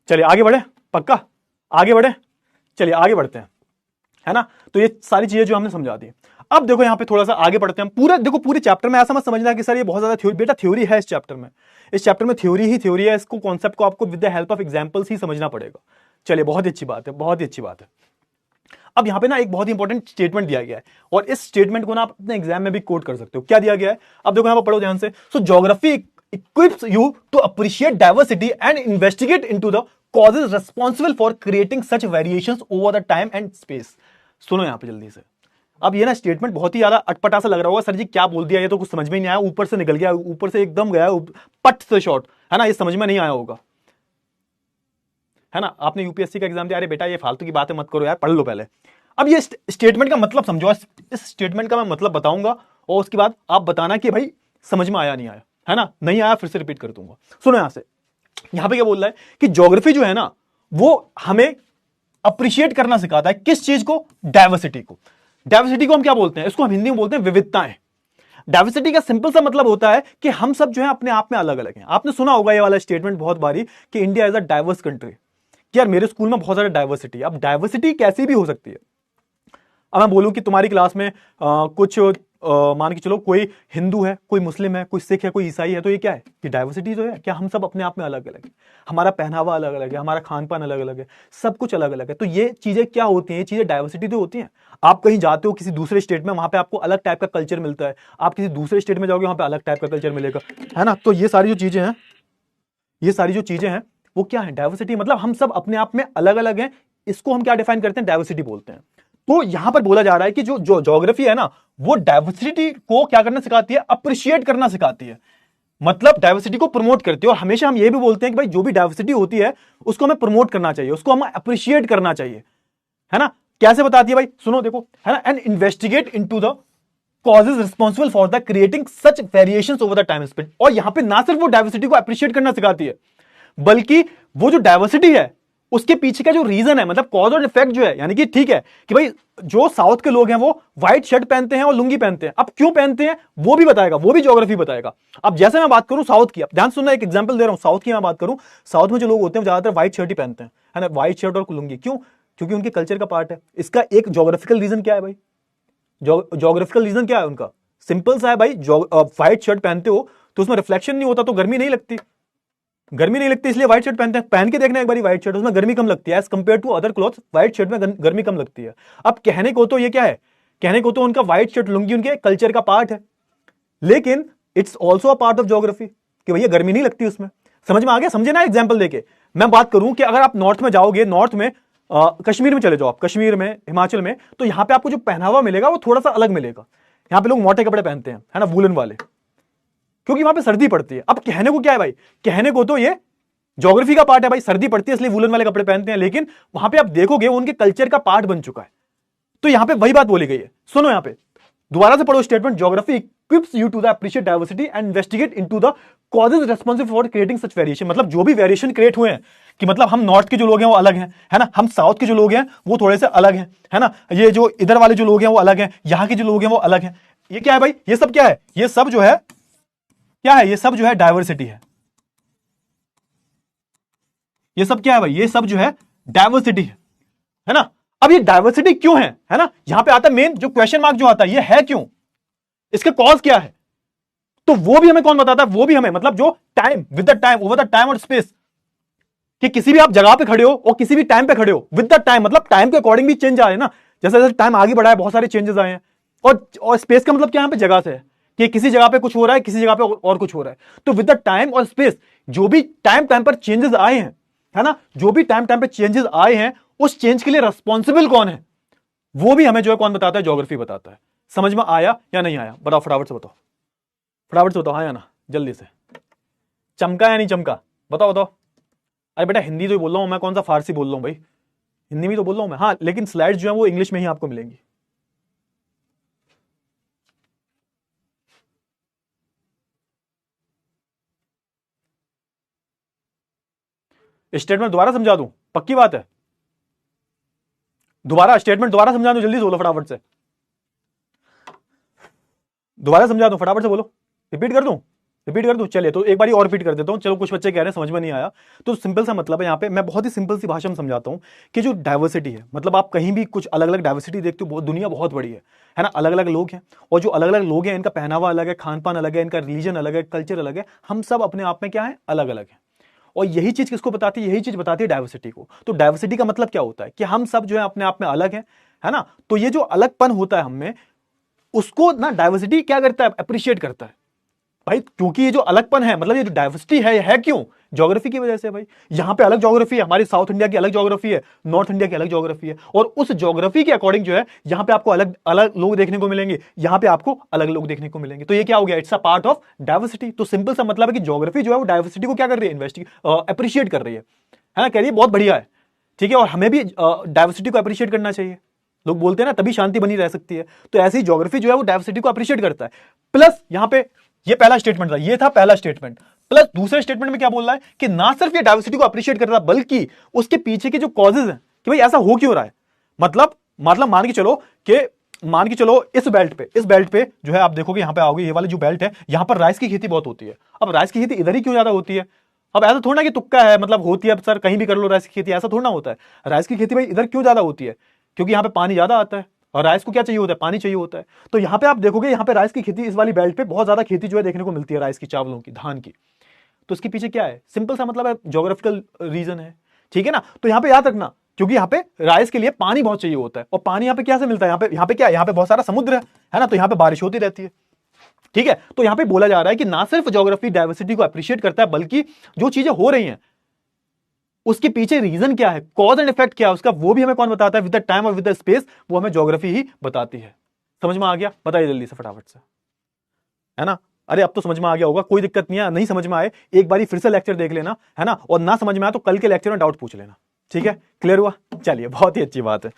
चलिए आगे बढ़े। पक्का आगे बढ़े? चलिए आगे बढ़ते हैं, है ना। तो ये सारी चीजें जो हमने समझा दी। अब देखो यहां पे थोड़ा सा आगे बढ़ते हैं। पूरा देखो, पूरे चैप्टर में ऐसा मत समझना कि सर ये बहुत ज्यादा थ्योरी। बेटा थ्योरी है इस चैप्टर में, इस चैप्टर में थ्योरी ही थ्योरी है। इसको कॉन्सेप्ट को आपको with the help of examples ही समझना पड़ेगा। चलिए बहुत ही अच्छी बात है, बहुत ही अच्छी बात है। अब यहां पे ना एक बहुत ही इंपॉर्टेंट स्टेटमेंट दिया गया है, और इस स्टेटमेंट को ना आप अपने एग्जाम में भी कोट कर सकते हो। क्या दिया गया है? अब देखो यहां पर पढ़ो ध्यान से। सो geography equips you to appreciate diversity and investigate into the causes responsible for creating such variations over the time and space। सुनो यहां पे जल्दी से। अब ये ना स्टेटमेंट बहुत ही ज्यादा अटपटा सा लग रहा होगा, सर जी क्या बोल दिया, ये तो कुछ समझ में नहीं आया, ऊपर से निकल गया, ऊपर से एकदम गया पट से शॉर्ट, है ना, ये समझ में नहीं आया होगा, है ना। आपने यूपीएससी का एग्जाम दिया, अरे बेटा ये फालतू की बातें मत करो यार, पढ़ लो पहले। अब ये स्टेटमेंट का मतलब समझो। इस स्टेटमेंट का मैं मतलब बताऊंगा, और उसके बाद आप बताना कि भाई समझ में आया नहीं आया, है ना। नहीं आया फिर से रिपीट कर दूंगा। सुनो यहां से, यहां पे क्या बोल रहा है कि ज्योग्राफी जो है ना, वो हमें अप्रिशिएट करना सिखाता है। किस चीज को? डाइवर्सिटी को। डाइवर्सिटी को हम क्या बोलते हैं? इसको हम हिंदी में बोलते हैं विविधताएं। डाइवर्सिटी का सिंपल सा मतलब होता है कि हम सब जो है अपने आप में अलग अलग हैं। आपने सुना होगा ये वाला स्टेटमेंट बहुत बारी कि India is a diverse country, कि यार मेरे स्कूल में बहुत सारा डाइवर्सिटी। अब डाइवर्सिटी कैसी भी हो सकती है। अब मैं बोलूं कि तुम्हारी क्लास में कुछ मान के चलो कोई हिंदू है, कोई मुस्लिम है, कोई सिख है, कोई ईसाई है, तो ये क्या है? कि डाइवर्सिटी जो है, क्या हम सब अपने आप में अलग अलग है। हमारा पहनावा अलग अलग है, हमारा खान पान अलग अलग है, सब कुछ अलग अलग है। तो ये चीजें क्या होती हैं? ये चीजें डाइवर्सिटी तो होती हैं। आप कहीं जाते हो किसी दूसरे स्टेट में, वहां पे आपको अलग टाइप का कल्चर मिलता है। आप किसी दूसरे स्टेट में जाओगे, वहां पे अलग टाइप का कल्चर मिलेगा, है ना। तो ये सारी जो चीजें हैं, ये सारी जो चीजें हैं वो क्या है? डाइवर्सिटी। मतलब हम सब अपने आप में अलग अलग हैं। इसको हम क्या डिफाइन करते हैं? डाइवर्सिटी बोलते हैं। तो यहां पर बोला जा रहा है कि जो ज्योग्राफी है ना, वो डाइवर्सिटी को क्या करना सिखाती है? अप्रिशिएट करना सिखाती है। मतलब डाइवर्सिटी को प्रमोट करती है। और हमेशा हम ये भी बोलते हैं कि भाई जो भी डाइवर्सिटी होती है उसको हमें प्रमोट करना चाहिए, उसको हमें अप्रिशिएट करना चाहिए, है ना। कैसे बताती है भाई? सुनो देखो, है ना। And investigate into the causes responsible for the creating such variations over the time spend. और यहां पे ना सिर्फ वो डाइवर्सिटी को अप्रिशिएट करना सिखाती है, बल्कि वो जो डाइवर्सिटी है उसके पीछे का जो रीजन है, मतलब कॉज और इफेक्ट जो है, यानी कि ठीक है कि भाई जो साउथ के लोग हैं वो व्हाइट शर्ट पहनते हैं और लुंगी पहनते हैं, अब क्यों पहनते हैं वो भी बताएगा, वो भी ज्योग्राफी बताएगा। अब जैसे मैं बात करूं साउथ की, अब ध्यान सुनना, एक एग्जांपल दे रहा हूं साउथ की मैं बात करूं। साउथ में जो लोग होते हैं ज्यादातर व्हाइट शर्ट ही पहनते हैं, है ना, व्हाइट शर्ट और लुंगी। क्यों? क्योंकि उनके कल्चर का पार्ट है। इसका एक ज्योग्राफिकल रीजन क्या है भाई? ज्योग्राफिकल रीजन क्या है उनका? सिंपल सा है भाई, व्हाइट शर्ट पहनते हो तो उसमें रिफ्लेक्शन नहीं होता तो गर्मी नहीं लगती, गर्मी नहीं लगती, इसलिए व्हाइट शर्ट पहनते हैं। पहन के देखना एक बारी व्हाइट शर्ट, उसमें गर्मी कम लगती है as compare to other clothes. White shirt में गर्मी कम लगती है। अब कहने को तो ये क्या है, कहने को तो उनका व्हाइट शर्ट लुंगी उनके कल्चर का पार्ट है, लेकिन it's also a part of geography कि भैया गर्मी नहीं लगती उसमें। समझ में आ गया? समझे ना एग्जाम्पल देके। मैं बात करूं कि अगर आप नॉर्थ में जाओगे, नॉर्थ में कश्मीर में चले जाओ आप, कश्मीर में, हिमाचल में, तो यहां पे आपको जो पहनावा मिलेगा वो थोड़ा सा अलग मिलेगा। यहां पे लोग मोटे कपड़े पहनते हैं, है ना, वूलन वाले, क्योंकि वहां पे सर्दी पड़ती है। अब कहने को क्या है भाई, कहने को तो ये ज्योग्राफी का पार्ट है भाई, सर्दी पड़ती है इसलिए वूलन वाले कपड़े पहनते हैं, लेकिन वहां पे आप देखोगे वो उनके कल्चर का पार्ट बन चुका है। तो यहां पे वही बात बोली गई है। सुनो यहां पे दोबारा से पढ़ो statement, geography equips you to the appreciate diversity and investigate into the causes responsible for creating such variation. मतलब जो भी वेरिएशन क्रिएट हुए हैं, कि मतलब हम नॉर्थ के जो लोग हैं वो अलग हैं, है ना, हम साउथ के जो लोग हैं वो थोड़े से अलग हैं, है ना, ये जो इधर वाले जो लोग हैं वो अलग हैं, यहां के जो लोग हैं वो अलग हैं। ये क्या है भाई? ये सब क्या है? ये सब जो है क्या है? ये सब जो है डाइवर्सिटी है। ये सब क्या है भाई? ये सब जो है डाइवर्सिटी है ना। अब ये डाइवर्सिटी क्यों है ना, यहां पे आता है मेन जो क्वेश्चन मार्क जो आता है, ये है क्यों, इसके कॉज क्या है, तो वो भी हमें कौन बताता है? वो भी हमें, मतलब जो time, with the time, over the time और स्पेस, कि किसी भी आप जगह पे खड़े हो और किसी भी टाइम पे खड़े हो, विद द टाइम मतलब टाइम के अकॉर्डिंग भी चेंज आए ना, जैसे जैसे टाइम आगे बढ़ा है बहुत सारे चेंजेस आए हैं। और स्पेस का मतलब क्या, यहां पे जगह से है कि किसी जगह पे कुछ हो रहा है, किसी जगह पे और कुछ हो रहा है। तो विद द टाइम और स्पेस जो भी टाइम टाइम पर चेंजेस आए हैं, है ना, जो भी टाइम टाइम पे चेंजेस आए हैं, उस चेंज के लिए रिस्पॉन्सिबल कौन है, वो भी हमें जो है कौन बताता है? ज्योग्राफी बताता है। समझ में आया या नहीं आया? बताओ, फटाफट से बताओ, फटाफट से बताओ, हाँ या ना, जल्दी से। चमका या नहीं चमका? बताओ बताओ। अरे बेटा हिंदी तो बोल रहा हूं मैं, कौन सा फारसी बोल रहा हूं भाई, हिंदी में तो बोल रहा हूं मैं। हाँ लेकिन स्लाइड्स जो है वो इंग्लिश में ही आपको मिलेंगी। स्टेटमेंट दोबारा समझा दूं? पक्की बात है? दोबारा स्टेटमेंट दोबारा समझा दूं? जल्दी से बोलो फटाफट से, दोबारा समझा दूं? फटाफट से बोलो, रिपीट कर दूं? रिपीट कर दूं? चलिए तो एक बार और रिपीट कर देता हूं। चलो कुछ बच्चे कह रहे हैं समझ में नहीं आया, तो सिंपल सा मतलब है, यहाँ पे मैं बहुत ही सिंपल सी भाषा में समझाता हूं कि जो डाइवर्सिटी है, मतलब आप कहीं भी कुछ अलग अलग डाइवर्सिटी देखते हो, बहुत दुनिया बहुत बड़ी है ना, अलग अलग लोग हैं, और जो अलग अलग लोग हैं इनका पहनावा अलग है, खान पान अलग है, इनका रिलीजन अलग है, कल्चर अलग है, हम सब अपने आप में क्या है? अलग अलग है। और यही चीज किसको बताती है? यही चीज बताती है डाइवर्सिटी को। तो डाइवर्सिटी का मतलब क्या होता है कि हम सब जो है अपने आप में अलग है ना। तो ये जो अलगपन होता है हमें, उसको ना डाइवर्सिटी क्या करता है? अप्रिशिएट करता है भाई, क्योंकि ये जो अलगपन है, मतलब ये जो डाइवर्सिटी है क्यों? ज्योग्राफी की वजह से भाई। यहां पे अलग ज्योग्राफी है, हमारी साउथ इंडिया की अलग ज्योग्राफी है, नॉर्थ इंडिया की अलग ज्योग्राफी है, और उस ज्योग्राफी के अकॉर्डिंग जो है यहां पे आपको अलग अलग लोग देखने को मिलेंगे, यहां पे आपको अलग लोग देखने को मिलेंगे। तो ये क्या हो गया? It's a part of diversity. तो सिंपल सा मतलब है कि ज्योग्राफी जो है वो डाइवर्सिटी को क्या कर रही है? अप्रिशिएट कर रही है ना, कह रही है बहुत बढ़िया है, ठीक है, और हमें भी डाइवर्सिटी को अप्रिशिएट करना चाहिए। लोग बोलते हैं ना तभी शांति बनी रह सकती है, तो ऐसी ज्योग्राफी जो है वो डाइवर्सिटी को अप्रिशिएट करता है। प्लस यहां पे ये पहला स्टेटमेंट था, ये था पहला स्टेटमेंट। प्लस दूसरे स्टेटमेंट में क्या बोल रहा है कि ना सिर्फ ये डाइवर्सिटी को अप्रिशिएट करता है, बल्कि उसके पीछे के जो कॉजेज हैं कि भाई ऐसा हो क्यों रहा है। मतलब मान के चलो इस बेल्ट पे जो है आप देखोगे, यहां पे आओगे, ये वाली जो बेल्ट है, यहां पर राइस की खेती बहुत होती है। अब राइस की खेती इधर ही क्यों ज्यादा होती है? अब ऐसा थोड़ा कि तुक्का है, मतलब होती है, अब सर कहीं भी कर लो राइस की खेती, ऐसा थोड़ा होता है। राइस की खेती भाई इधर क्यों ज्यादा होती है? क्योंकि यहां पे पानी ज्यादा आता है, और राइस को क्या चाहिए होता है? पानी चाहिए होता है। तो यहां पे आप देखोगे, यहां पे राइस की खेती, इस वाली बेल्ट पे बहुत ज्यादा खेती जो है देखने को मिलती है, राइस की, चावलों की, धान की। तो इसके पीछे क्या है? सिंपल सा मतलब है, ज्योग्राफिकल रीजन है, ठीक है ना। तो यहां पे याद रखना, क्योंकि यहां पे राइस के लिए पानी बहुत चाहिए होता है, और पानी यहां पे क्या से मिलता है? यहां पे क्या है? यहां पे बहुत सारा समुद्र है ना, तो यहां पे बारिश होती रहती है, ठीक है। तो यहां पे बोला जा रहा है कि ना सिर्फ ज्योग्राफी डाइवर्सिटी को अप्रिशिएट करता है, बल्कि जो चीजें हो रही हैं उसके पीछे रीजन क्या है, कॉज एंड इफेक्ट क्या है उसका, वो भी हमें कौन बताता है? विद द टाइम और विद द स्पेस, वो हमें ज्योग्राफी ही बताती है। समझ में आ गया? बताइए जल्दी से फटाफट से, है ना। अरे अब तो समझ में आ गया होगा, कोई दिक्कत नहीं है। नहीं समझ में आए एक बारी फिर से लेक्चर देख लेना, है ना, और ना समझ में आए तो कल के लेक्चर में डाउट पूछ लेना, ठीक है। क्लियर हुआ? चलिए बहुत ही अच्छी बात है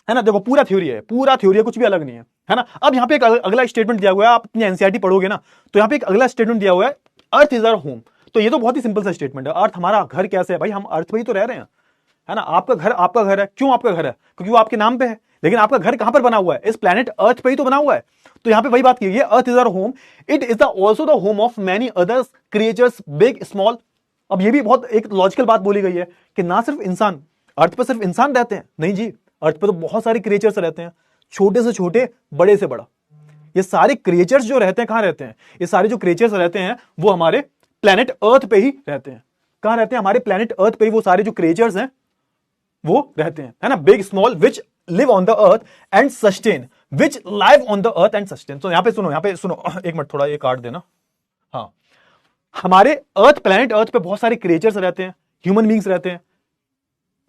ना। देखो पूरा थ्योरी है, कुछ भी अलग नहीं है। है ना। अब यहां पे एक अगला स्टेटमेंट दिया हुआ है, आप अपनी एनसीईआरटी पढ़ोगे ना तो यहां पे एक अगला स्टेटमेंट दिया हुआ है, अर्थ इज आवर होम। तो ये तो बहुत ही सिंपल सा स्टेटमेंट है, अर्थ हमारा घर कैसे है भाई, हम अर्थ पे ही तो रह रहे हैं, है ना। आपका घर है, क्यों आपका घर है, क्योंकि वो आपके नाम पे है, लेकिन आपका घर कहां पर बना हुआ है, इस प्लेनेट अर्थ पे ही तो बना हुआ है। तो यहां पे वही बात की है, earth is our home, it is also the home of many other creatures big small. अब ये भी बहुत एक लॉजिकल बात बोली गई है कि ना सिर्फ इंसान, अर्थ पर सिर्फ इंसान रहते हैं, नहीं जी, अर्थ पर तो बहुत सारे क्रिएचर्स रहते हैं, छोटे से छोटे, बड़े से बड़ा। ये सारे क्रिएचर्स जो रहते हैं कहां रहते हैं, ये सारे जो क्रिएचर्स रहते हैं वो हमारे प्लेनेट अर्थ पे ही रहते हैं। कहां रहते हैं, हमारे प्लेनेट अर्थ पे ही वो सारे जो क्रिएचर्स हैं वो रहते हैं, है ना। Big small which live on the earth and sustain, which live on the earth and sustain. तो यहां पे सुनो एक मिनट, थोड़ा ये काट देना। हाँ, हमारे अर्थ, प्लेनेट अर्थ पे बहुत सारे क्रिएचर्स रहते हैं, ह्यूमन बींग्स रहते हैं,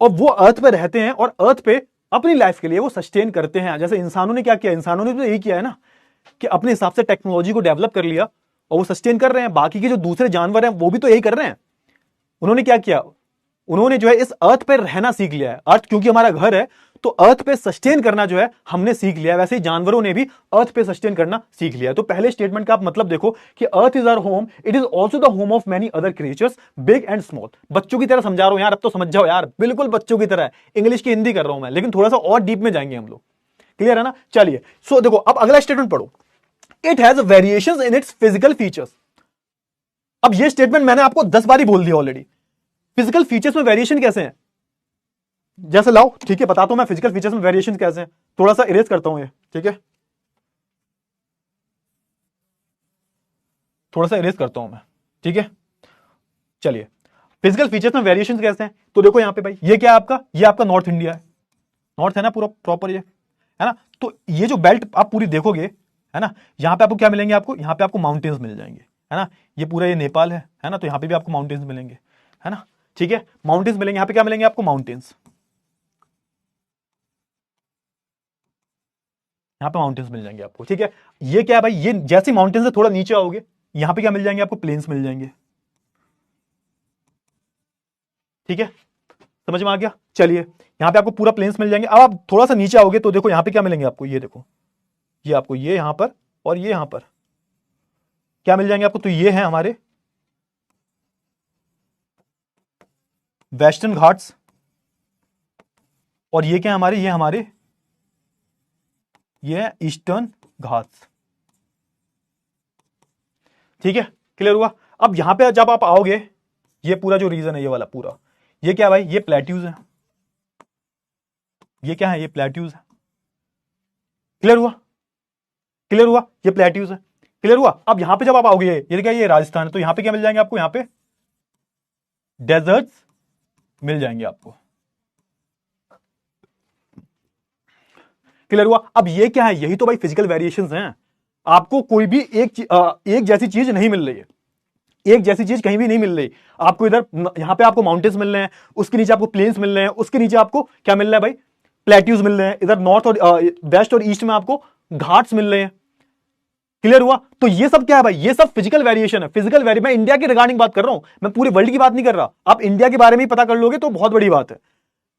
और वो अर्थ पे रहते हैं और अर्थ पे अपनी लाइफ के लिए वो सस्टेन करते हैं। जैसे इंसानों ने क्या किया, इंसानों ने तो यही किया है ना कि अपने हिसाब से टेक्नोलॉजी को डेवलप कर लिया और वो सस्टेन कर रहे हैं। बाकी के जो दूसरे जानवर हैं वो भी तो यही कर रहे हैं। उन्होंने क्या किया, उन्होंने जो है इस अर्थ पे रहना सीख लिया है। अर्थ क्योंकि हमारा घर है तो अर्थ पे सस्टेन करना जो है हमने सीख लिया है। वैसे ही जानवरों ने भी अर्थ पे सस्टेन करना सीख लिया है। तो पहले स्टेटमेंट का आप मतलब देखो कि earth is our home, it is also the home of many other creatures big and small. बच्चों की तरह समझा रहा हूं यार, अब तो समझ जाओ यार, बिल्कुल बच्चों की तरह है। इंग्लिश की हिंदी कर रहा हूं मैं, लेकिन थोड़ा सा और डीप में जाएंगे हम लोग, क्लियर है ना। चलिए सो देखो, अब अगला स्टेटमेंट पढ़ो, it has variations in it's physical features. अब ये स्टेटमेंट मैंने आपको 10 बार ही बोल दिया ऑलरेडी। फिजिकल फीचर्स में वेरिएशन कैसे हैं, जैसे लाओ ठीक है बताता हूं मैं फिजिकल फीचर्स में वेरिएशन कैसे हैं। थोड़ा सा इरेज करता हूं ये, ठीक है, थोड़ा सा इरेज करता हूं मैं, ठीक है। चलिए फिजिकल फीचर्स में वेरिएशन कैसे हैं, तो देखो यहां पे भाई, ये क्या है आपका, ये आपका नॉर्थ इंडिया है, नॉर्थ है ना पूरा प्रॉपर, ये है ना। तो ये जो बेल्ट आप पूरी देखोगे, है ना, यहां पे आपको क्या मिलेंगे, आपको यहां पे आपको माउंटेन्स मिल जाएंगे, है ना। ये पूरा ये नेपाल है ना, तो यहां पे भी आपको माउंटेन्स मिलेंगे, है ना, ठीक है, माउंटेन्स मिलेंगे। यहां पे क्या मिलेंगे आपको, माउंटेन्स, यहां पे माउंटेन्स मिल जाएंगे आपको, ठीक है। ये क्या है भाई, ये जैसे माउंटेन्स से थोड़ा नीचे आओगे, यहां पे क्या मिल जाएंगे आपको, प्लेन्स मिल जाएंगे, ठीक है, समझ में आ गया। चलिए यहां पे आपको पूरा प्लेन्स मिल जाएंगे। अब आप थोड़ा सा नीचे आओगे तो देखो यहां पे क्या मिलेंगे आपको, ये देखो, ये आपको ये यहां पर और ये यहां पर क्या मिल जाएंगे आपको, तो ये है हमारे वेस्टर्न घाट्स, और ये क्या है हमारे, ये है ईस्टर्न घाट्स, ठीक है, क्लियर हुआ। अब यहां पे जब आप आओगे, ये पूरा जो रीजन है ये वाला पूरा, ये क्या है भाई, ये प्लेट्यूज है, ये क्या है, ये प्लेट्यूज है, क्लियर हुआ, क्लियर हुआ, ये प्लेट्यूज है, क्लियर हुआ। अब यहां पे जब आप आओगे, ये क्या, ये राजस्थान है, तो यहां पे क्या मिल जाएंगे आपको, यहां पे डेजर्ट्स मिल जाएंगे आपको, क्लियर हुआ। अब ये क्या है, यही तो भाई फिजिकल वेरिएशंस हैं। आपको कोई भी एक जैसी चीज नहीं मिल रही है, एक जैसी चीज कहीं भी नहीं मिल रही आपको। इधर यहां पे आपको माउंटेन्स मिल रहे हैं, उसके नीचे आपको प्लेन्स मिल रहे हैं, उसके नीचे आपको क्या मिल रहा है भाई, प्लेट्यूज मिल रहे हैं, इधर नॉर्थ और वेस्ट और ईस्ट में आपको घाट्स मिल रहे हैं, क्लियर हुआ। तो ये सब क्या है भाई, ये सब फिजिकल वेरिएशन है। फिजिकल वेरिएशन, मैं इंडिया के रिगार्डिंग बात कर रहा हूं, मैं पूरे वर्ल्ड की बात नहीं कर रहा। आप इंडिया के बारे में ही पता कर लोगे तो बहुत बड़ी बात है।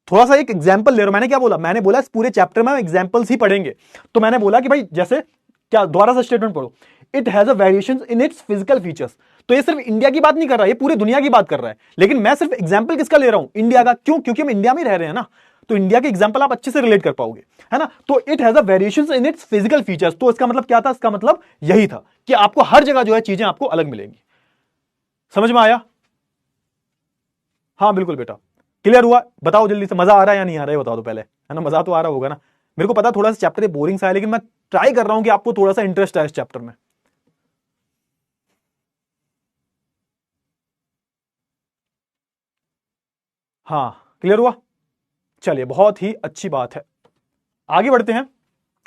थोड़ा सा एक एग्जांपल ले रहा हूं। मैंने क्या बोला, मैंने बोला इस पूरे चैप्टर में एग्जांपल्स ही पढ़ेंगे। तो मैंने बोला कि भाई जैसे क्या, दोबारा सा स्टेटमेंट पढ़ो, it has a variation in its physical features. तो ये सिर्फ इंडिया की बात नहीं कर रहा, ये पूरी दुनिया की बात कर रहा है। लेकिन मैं सिर्फ एग्जांपल किसका ले रहा हूं, इंडिया का। क्यों, क्योंकि हम इंडिया में रह रहे हैं ना, तो इंडिया के एग्जांपल आप अच्छे से रिलेट कर पाओगे, है ना। तो it has a variation in its physical features, तो इसका मतलब क्या था, इसका मतलब यही था कि आपको हर जगह जो है चीजें आपको अलग मिलेंगी। समझ में आया, हाँ बिल्कुल बेटा, क्लियर हुआ। बताओ जल्दी से, मजा आ रहा है या नहीं आ रहा है, बताओ तो पहले, है ना। मजा तो आ रहा होगा ना, मेरे को पता थोड़ा सा चैप्टर बोरिंग सा है, लेकिन मैं ट्राई कर रहा हूं कि आपको थोड़ा सा इंटरेस्ट है इस चैप्टर में। हाँ क्लियर हुआ, चलिए बहुत ही अच्छी बात है, आगे बढ़ते हैं।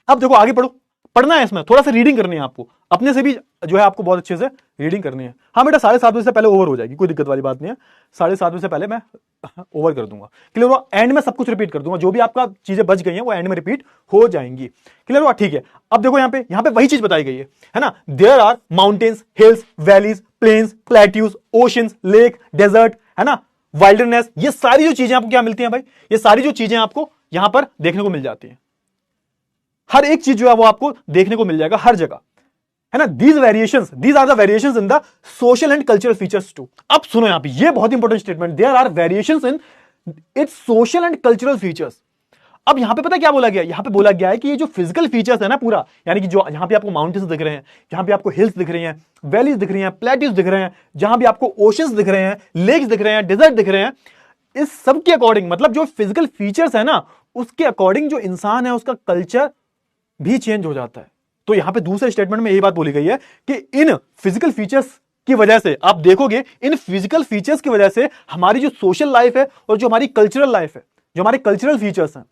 अब देखो आगे पढ़ो, पढ़ना है इसमें, थोड़ा सा रीडिंग करनी है आपको, अपने से भी जो है आपको बहुत अच्छे से रीडिंग करनी है। हाँ बेटा 7:30 बजे से पहले ओवर हो जाएगी, कोई दिक्कत वाली बात नहीं है, 7:30 बजे से पहले मैं ओवर कर दूंगा, क्लियर हुआ। एंड में सब कुछ रिपीट कर दूंगा, जो भी आपका चीजें बच गई हैं वो एंड में रिपीट हो जाएंगी, क्लियर हुआ, ठीक है। अब देखो यहाँ पे वही चीज बताई गई है ना। There are mountains, hills, valleys, plains, plateaus, oceans, lake, desert, है ना, वाइल्डरनेस, ये सारी जो चीजें आपको क्या मिलती हैं भाई, ये सारी जो चीजें आपको यहां पर देखने को मिल जाती हैं। हर एक चीज जो है वो आपको देखने को मिल जाएगा हर जगह, है ना। These are the variations in the social and cultural features too. अब सुनो यहां पे, ये बहुत important statement, there are variations in its social and cultural features. अब यहां पे पता क्या बोला गया, यहां पे बोला गया है कि ये जो फिजिकल फीचर्स है ना पूरा, यानी कि जो यहां पे आपको माउंटेन्स दिख रहे हैं, जहां पे आपको हिल्स दिख रही हैं, वैलीज दिख रही हैं, प्लेट्यूज दिख रहे हैं, जहां भी आपको ओशंस दिख रहे हैं, लेक्स दिख रहे हैं, डेजर्ट दिख रहे हैं, इस सब के अकॉर्डिंग, मतलब जो फिजिकल फीचर्स है ना, उसके अकॉर्डिंग जो इंसान है उसका कल्चर भी चेंज हो जाता है। तो यहां पे दूसरे स्टेटमेंट में यही बात बोली गई है कि इन फिजिकल फीचर्स की वजह से, आप देखोगे इन फिजिकल फीचर्स की वजह से हमारी जो सोशल लाइफ है और जो हमारी कल्चरल लाइफ है, जो हमारे कल्चरल फीचर्स हैं,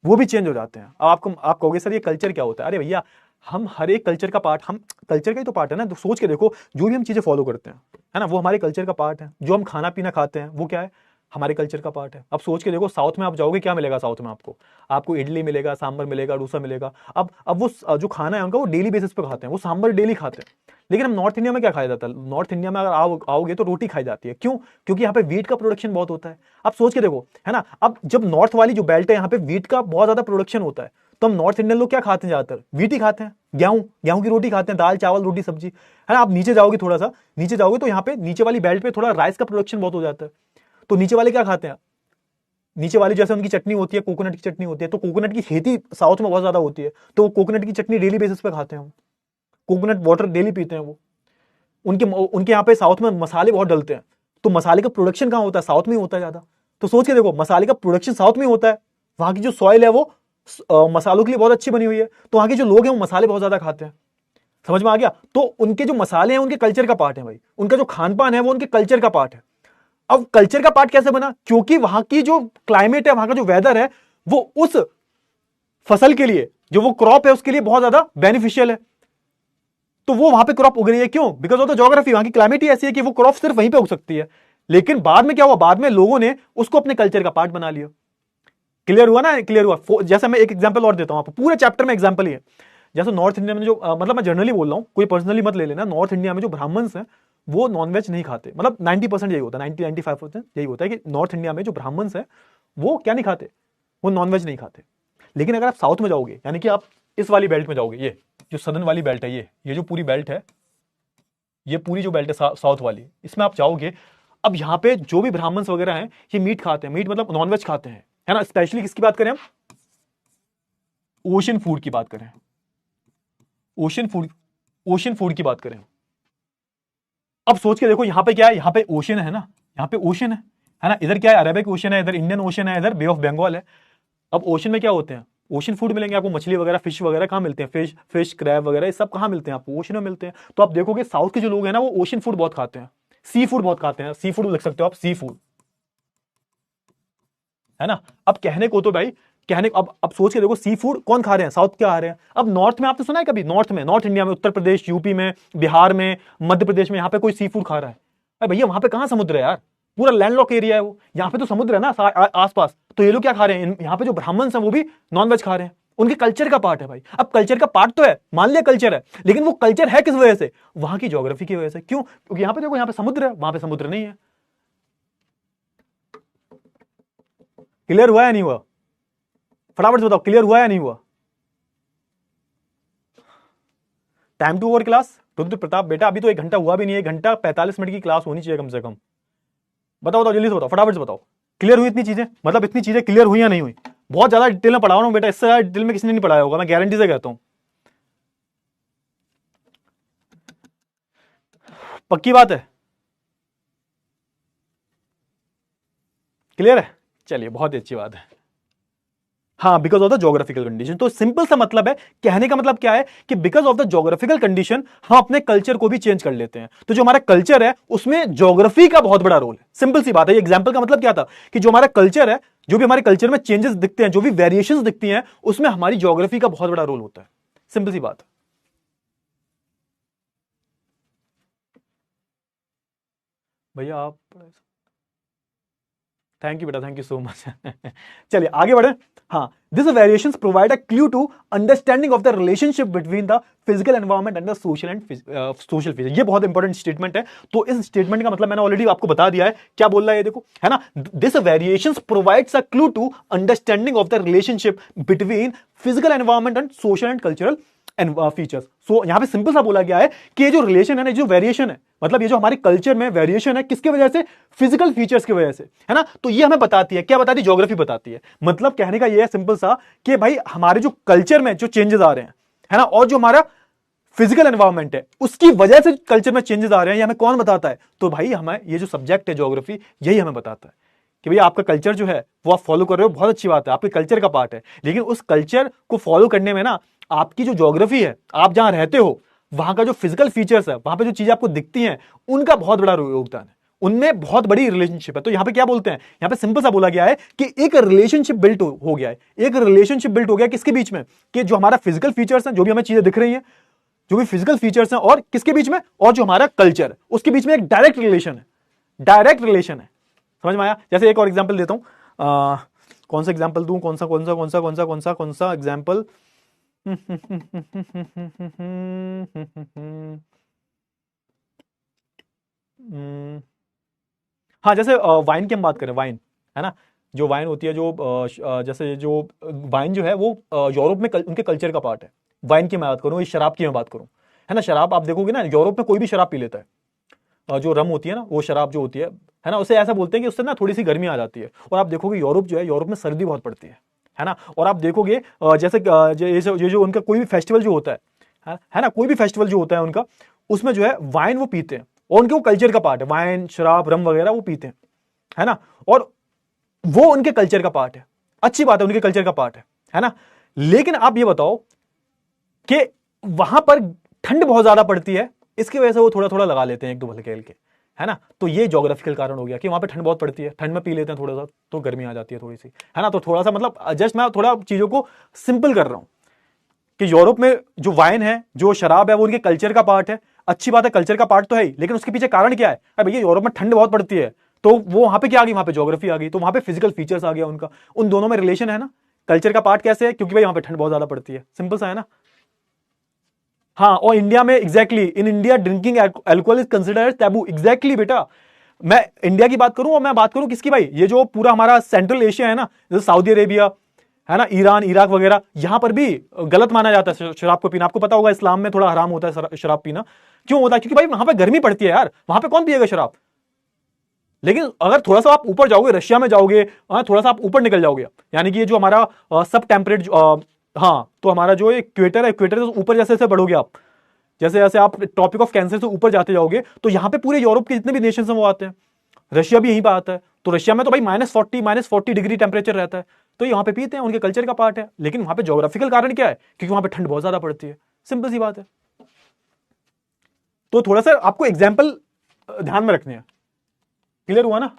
वो भी चेंज हो जाते हैं। अब आप कहोगे सर ये कल्चर क्या होता है? अरे भैया, हम हर एक कल्चर का पार्ट, हम कल्चर का ही तो पार्ट है ना। तो सोच के देखो, जो भी हम चीजें फॉलो करते हैं, है ना, वो हमारे कल्चर का पार्ट है। जो हम खाना पीना खाते हैं वो क्या है, हमारे कल्चर का पार्ट है। अब सोच के देखो, साउथ में आप जाओगे, क्या मिलेगा साउथ में आपको? आपको इडली मिलेगा, सांबर मिलेगा, डोसा मिलेगा। अब वो जो खाना है उनका, वो डेली बेसिस पे खाते हैं, वो सांबर डेली खाते हैं। लेकिन हम नॉर्थ इंडिया में क्या खाया जाता है? नॉर्थ इंडिया में अगर आओगे तो रोटी खाई जाती है। क्यों? क्योंकि यहाँ पे वीट का प्रोडक्शन बहुत होता है। आप सोच के देखो, है ना, अब जब नॉर्थ वाली जो बेल्ट है, यहाँ पे वीट का बहुत ज्यादा प्रोडक्शन होता है, तो हम नॉर्थ इंडियन लोग क्या खाते हैं? ज्यादातर वीट ही खाते हैं, गेहूं की रोटी खाते हैं, दाल चावल रोटी सब्जी, है ना। आप नीचे जाओगे, थोड़ा सा नीचे जाओगे तो यहाँ पे नीचे वाली बेल्ट पे थोड़ा राइस का प्रोडक्शन बहुत हो जाता है। तो नीचे वाले क्या खाते हैं? नीचे वाली जैसे उनकी चटनी होती है, कोकोनट की चटनी होती है, तो कोकोनट की खेती साउथ में बहुत ज्यादा होती है, तो वो कोकोनट की चटनी डेली बेसिस पे खाते हैं हम। कोकोनट वाटर डेली पीते हैं वो। उनके उनके यहाँ पे साउथ में मसाले बहुत डलते हैं, तो मसाले का प्रोडक्शन कहाँ होता है? साउथ में ही होता है ज्यादा। तो सोच के देखो, मसाले का प्रोडक्शन साउथ में ही होता है, वहां की जो सॉइल है वो मसालों के लिए बहुत अच्छी बनी हुई है, तो वहां के जो लोग हैं वो मसाले बहुत ज्यादा खाते हैं। समझ में आ गया? तो उनके जो मसाले हैं उनके कल्चर का पार्ट है भाई, उनका जो खान पान है वो उनके कल्चर का पार्ट है। अब कल्चर का पार्ट कैसे बना? क्योंकि वहां की जो क्लाइमेट है, वहां का जो वेदर है, वो उस फसल के लिए, जो वो क्रॉप है उसके लिए बहुत ज्यादा बेनिफिशियल है, तो वो वहां पे क्रॉप उग रही है। क्यों? बिकॉज ऑफ द ज्योग्राफी, वहां की क्लाइमेट ही ऐसी है कि वो क्रॉप सिर्फ वहीं पे उग सकती है। लेकिन बाद में क्या हुआ? बाद में लोगों ने उसको अपने कल्चर का पार्ट बना लिया। क्लियर हुआ ना? क्लियर हुआ। जैसे मैं एक एग्जांपल और देता हूं आपको, पूरे चैप्टर में एग्जांपल ही है। जैसे नॉर्थ इंडिया में जो मतलब मैं जनरली बोल रहा हूं, कोई पर्सनली मत ले लेना, नॉर्थ इंडिया में जो ब्राह्मण्स हैं वो नॉनवेज नहीं खाते। मतलब 90% यही होता है, 90-95% यही होता है कि नॉर्थ इंडिया में जो ब्राह्मण्स हैं वो क्या नहीं खाते? वो नॉनवेज नहीं खाते। लेकिन अगर आप साउथ में जाओगे, यानी कि आप इस वाली बेल्ट में जाओगे, ये जो सदर्न वाली बेल्ट है, ये जो पूरी बेल्ट है, ये पूरी जो बेल्ट है साउथ वाली, इसमें आप जाओगे, अब यहाँ पे जो भी ब्राह्मण्स वगैरह हैं ये मीट खाते हैं। मीट मतलब नॉनवेज खाते हैं, है ना। स्पेशली किसकी बात करें हम? ओशन फूड की बात करें, ओशन फूड की बात करें। अब सोच के देखो, यहां पे क्या है? यहां पे ओशन है ना, यहां पे ओशन है ना। इधर क्या है? अरेबिक ओशन है, इधर इंडियन ओशन है, इधर बे ऑफ बंगाल है। अब ओशन में क्या होते हैं? ओशन फूड मिलेंगे आपको, मछली वगैरह, फिश वगैरह कहां मिलते हैं? फिश क्रैब वगैरह ये सब कहां मिलते हैं? आपको ओशन में मिलते हैं। तो आप देखोगे साउथ के जो लोग हैं ना, वो ओशन फूड बहुत खाते हैं, सी फूड बहुत खाते हैं। सी फूड लिख सकते हो आप, सी फूड, है ना। अब कहने को तो भाई, कहने अब सोच के देखो, सी फूड कौन खा रहे हैं? साउथ क्या खा रहे हैं? अब नॉर्थ में आपने सुना है कभी? नॉर्थ में, नॉर्थ इंडिया में, उत्तर प्रदेश, यूपी में, बिहार में, मध्य प्रदेश में, यहां पे कोई सी फूड खा रहा है? अरे भैया, वहां पे कहां समुद्र है यार? पूरा लैंडलॉक एरिया है वो। यहाँ पे तो समुद्र है ना आसपास। तो ये लोग क्या खा रहे हैं? यहाँ पे जो ब्राह्मण्स हैं वो भी नॉनवेज खा रहे हैं। उनके कल्चर का पार्ट है भाई। अब कल्चर का पार्ट तो है, मान लिया कल्चर है, लेकिन वो कल्चर है किस वजह से? वहां की ज्योग्राफी की वजह से। क्यों? क्योंकि यहाँ पे देखो, यहाँ पे समुद्र है, वहां पे समुद्र नहीं है। क्लियर हुआ या नहीं हुआ? फटाफट से बताओ, क्लियर हुआ या नहीं हुआ? Time to over class. Rudra Pratap बेटा, अभी तो 1 घंटा हुआ भी नहीं है, 1 घंटा 45 मिनट की क्लास होनी चाहिए कम से कम। बताओ बताओ, जल्दी से बताओ, फटाफट से बताओ। क्लियर हुई इतनी चीजें? मतलब इतनी चीजें क्लियर हुई या नहीं हुई? बहुत ज्यादा डिटेल में पढ़ा रहा हूं बेटा, इससे ज्यादा डिटेल में किसी ने नहीं पढ़ाया होगा, मैं गारंटी से कहता हूं। पक्की बात है? क्लियर है? चलिए, बहुत ही अच्छी बात है। हाँ, because of the geographical condition. तो सिंपल सा मतलब है, कहने का मतलब क्या है कि because of the geographical condition हम अपने कल्चर को भी चेंज कर लेते हैं। तो जो हमारा कल्चर है उसमें ज्योग्राफी का बहुत बड़ा रोल है। सिंपल सी बात है। ये एग्जांपल का मतलब क्या था कि जो हमारा कल्चर है, जो भी हमारे कल्चर में चेंजेस दिखते हैं, जो भी वेरिएशंस दिखती हैं, उसमें हमारी ज्योग्राफी का बहुत बड़ा रोल होता है। सिंपल सी बात। भैया आप थैंक यू बेटा, थैंक यू सो मच। चलिए आगे बढ़े। हाँ, this variations provide a clue to understanding of the relationship between the physical environment and the social feature. ये बहुत इंपॉर्टेंट स्टेटमेंट है। तो इस स्टेटमेंट का मतलब मैंने ऑलरेडी आपको बता दिया है, क्या बोल रहा है ये देखो, है ना। This variations provides a clue to understanding of the relationship between physical environment and social and cultural features. So यहां पे सिंपल सा बोला गया है कि ये जो रिलेशन है ना, जो वेरिएशन है, मतलब ये जो हमारे कल्चर में वेरिएशन है, किसकी वजह से? फिजिकल फीचर्स की वजह से, है ना। तो ये हमें बताती है, क्या बताती है? ज्योग्राफी बताती है। मतलब कहने का ये है सिंपल सा कि भाई हमारे जो कल्चर में जो चेंजेस आ रहे हैं, है ना, और जो हमारा फिजिकल एनवायरनमेंट है उसकी वजह से कल्चर में चेंजेस आ रहे हैं, ये हमें कौन बताता है? तो भाई हमें ये जो सब्जेक्ट है ज्योग्राफी, यही हमें बताता है कि भाई आपका कल्चर जो है वो आप फॉलो कर रहे हो, बहुत अच्छी बात है, आपके कल्चर का पार्ट है। लेकिन उस कल्चर को फॉलो करने में ना आपकी जो ज्योग्राफी है, आप जहां रहते हो वहां का जो फिजिकल फीचर्स है, वहां पे जो चीजें आपको दिखती हैं, उनका बहुत बड़ा योगदान है, उनमें बहुत बड़ी रिलेशनशिप है। तो यहां पे क्या बोलते हैं? यहां पे सिंपल सा बोला गया है कि एक रिलेशनशिप बिल्ट हो गया है, एक रिलेशनशिप बिल्ट हो गया किसके बीच में? कि जो हमारा फिजिकल फीचर्स हैं, जो भी हमें चीजें दिख रही हैं, जो भी फिजिकल फीचर्स हैं, और किसके बीच में? और जो हमारा कल्चर है उसके बीच में एक डायरेक्ट रिलेशन है, डायरेक्ट रिलेशन है। समझ में आया? जैसे एक और एग्जांपल देता हूं, कौन सा एग्जांपल दूं? कौन सा एग्जांपल? हाँ, जैसे वाइन की हम बात करें, वाइन, है ना, जो वाइन होती है, जो जैसे जो वाइन जो है वो यूरोप में उनके कल्चर का पार्ट है। वाइन की मैं बात करूं, इस शराब की मैं बात करूं, है ना। शराब आप देखोगे ना, यूरोप में कोई भी शराब पी लेता है। जो रम होती है ना, वो शराब जो होती है ना, उसे ऐसा बोलते हैं कि उससे ना थोड़ी सी गर्मी आ जाती है। और आप देखोगे यूरोप जो है, यूरोप में सर्दी बहुत पड़ती है ना। और आप देखोगे जैसे ये जो उनका कोई भी फेस्टिवल जो होता है ना, कोई भी फेस्टिवल जो होता है उनका, उसमें जो है वाइन वो पीते हैं, और उनके वो कल्चर का पार्ट है, वाइन, शराब, रम वगैरह वो पीते हैं, है ना। और वो उनके कल्चर का पार्ट है, अच्छी बात है, उनके कल्चर का पार्ट है ना। लेकिन आप ये बताओ कि वहां पर ठंड बहुत ज्यादा पड़ती है, इसकी वजह से वो थोड़ा थोड़ा लगा लेते हैं, एक दो हल्के हल्के, है ना। तो ये ज्योग्राफिकल कारण हो गया कि वहां पे ठंड बहुत पड़ती है, ठंड में पी लेते हैं थोड़ा सा, तो गर्मी आ जाती है थोड़ी सी, है ना। तो थोड़ा सा मतलब जस्ट मैं थोड़ा चीजों को सिंपल कर रहा हूं कि यूरोप में जो वाइन है, जो शराब है, वो उनके कल्चर का पार्ट है। अच्छी बात है, कल्चर का पार्ट तो है ही, लेकिन उसके पीछे कारण क्या है? अरे भैया यूरोप में ठंड बहुत पड़ती है, तो वो वहां पे क्या आ गई? वहां पे ज्योग्राफी आ गई, तो वहां पे फिजिकल फीचर्स आ गया उनका। उन दोनों में रिलेशन है ना। कल्चर का पार्ट कैसे है? क्योंकि भाई वहां पे ठंड बहुत ज्यादा पड़ती है, सिंपल सा है ना। हाँ, और इंडिया में exactly, in India drinking alcohol is considered taboo. Exactly बेटा, मैं इंडिया की बात करूं और मैं बात करूं किसकी भाई? ये जो पूरा हमारा सेंट्रल एशिया है ना, जैसे सऊदी अरेबिया, है ना, ईरान, इराक वगैरह, यहां पर भी गलत माना जाता है शराब को पीना। आपको पता होगा इस्लाम में थोड़ा हराम होता है शराब पीना। क्यों होता है? क्योंकि भाई वहां पे गर्मी पड़ती है यार, वहां पे कौन पिएगा शराब। लेकिन अगर थोड़ा सा आप ऊपर जाओगे, रशिया में जाओगे, थोड़ा सा आप ऊपर निकल जाओगे, यानी कि ये जो हमारा सब टेम्परेट, हाँ, तो हमारा जो इक्वेटर है, इक्वेटर से ऊपर जैसे जैसे बढ़ोगे आप, जैसे जैसे आप टॉपिक ऑफ कैंसर से ऊपर जाते जाओगे, तो यहां पे पूरे यूरोप के जितने भी नेशन हैं वो आते हैं। रशिया भी यहीं पर आता है, तो रशिया में तो भाई -40 डिग्री टेम्परेचर रहता है, तो यहाँ पे पीते हैं, उनके कल्चर का पार्ट है। लेकिन वहां पे ज्योग्राफिकल कारण क्या है? क्योंकि वहां पे ठंड बहुत ज्यादा पड़ती है, सिंपल सी बात है। तो थोड़ा सा आपको एग्जाम्पल ध्यान में रखने हैं। क्लियर हुआ ना?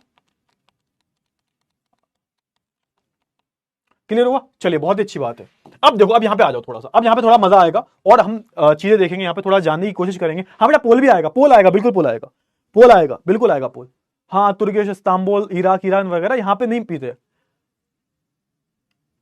क्लियर हुआ? चलिए, बहुत अच्छी बात है। अब देखो, अब यहां पे आ जाओ थोड़ा सा, अब यहां पे थोड़ा मजा आएगा और हम चीजें देखेंगे, यहां पे थोड़ा जानने की कोशिश करेंगे। हाँ बेटा, पोल भी आएगा, पोल आएगा, बिल्कुल पोल आएगा, पोल आएगा, बिल्कुल आएगा पोल। हाँ, तुर्किश, इस्तांबुल, इराक, ईरान वगैरह यहां पे नहीं पीते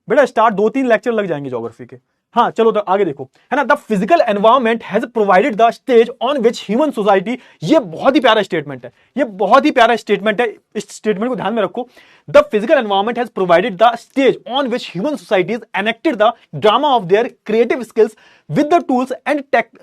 बेटा। स्टार्ट 2-3 लेक्चर लग जाएंगे ज्योग्राफी के। हाँ चलो, तो आगे देखो, है ना। The physical environment has provided the stage on which human society. ये बहुत ही प्यारा स्टेटमेंट है, ये बहुत ही प्यारा स्टेटमेंट है, इस स्टेटमेंट को ध्यान में रखो। The physical environment has provided the stage on which human societies enacted the drama of their creative skills with the tools and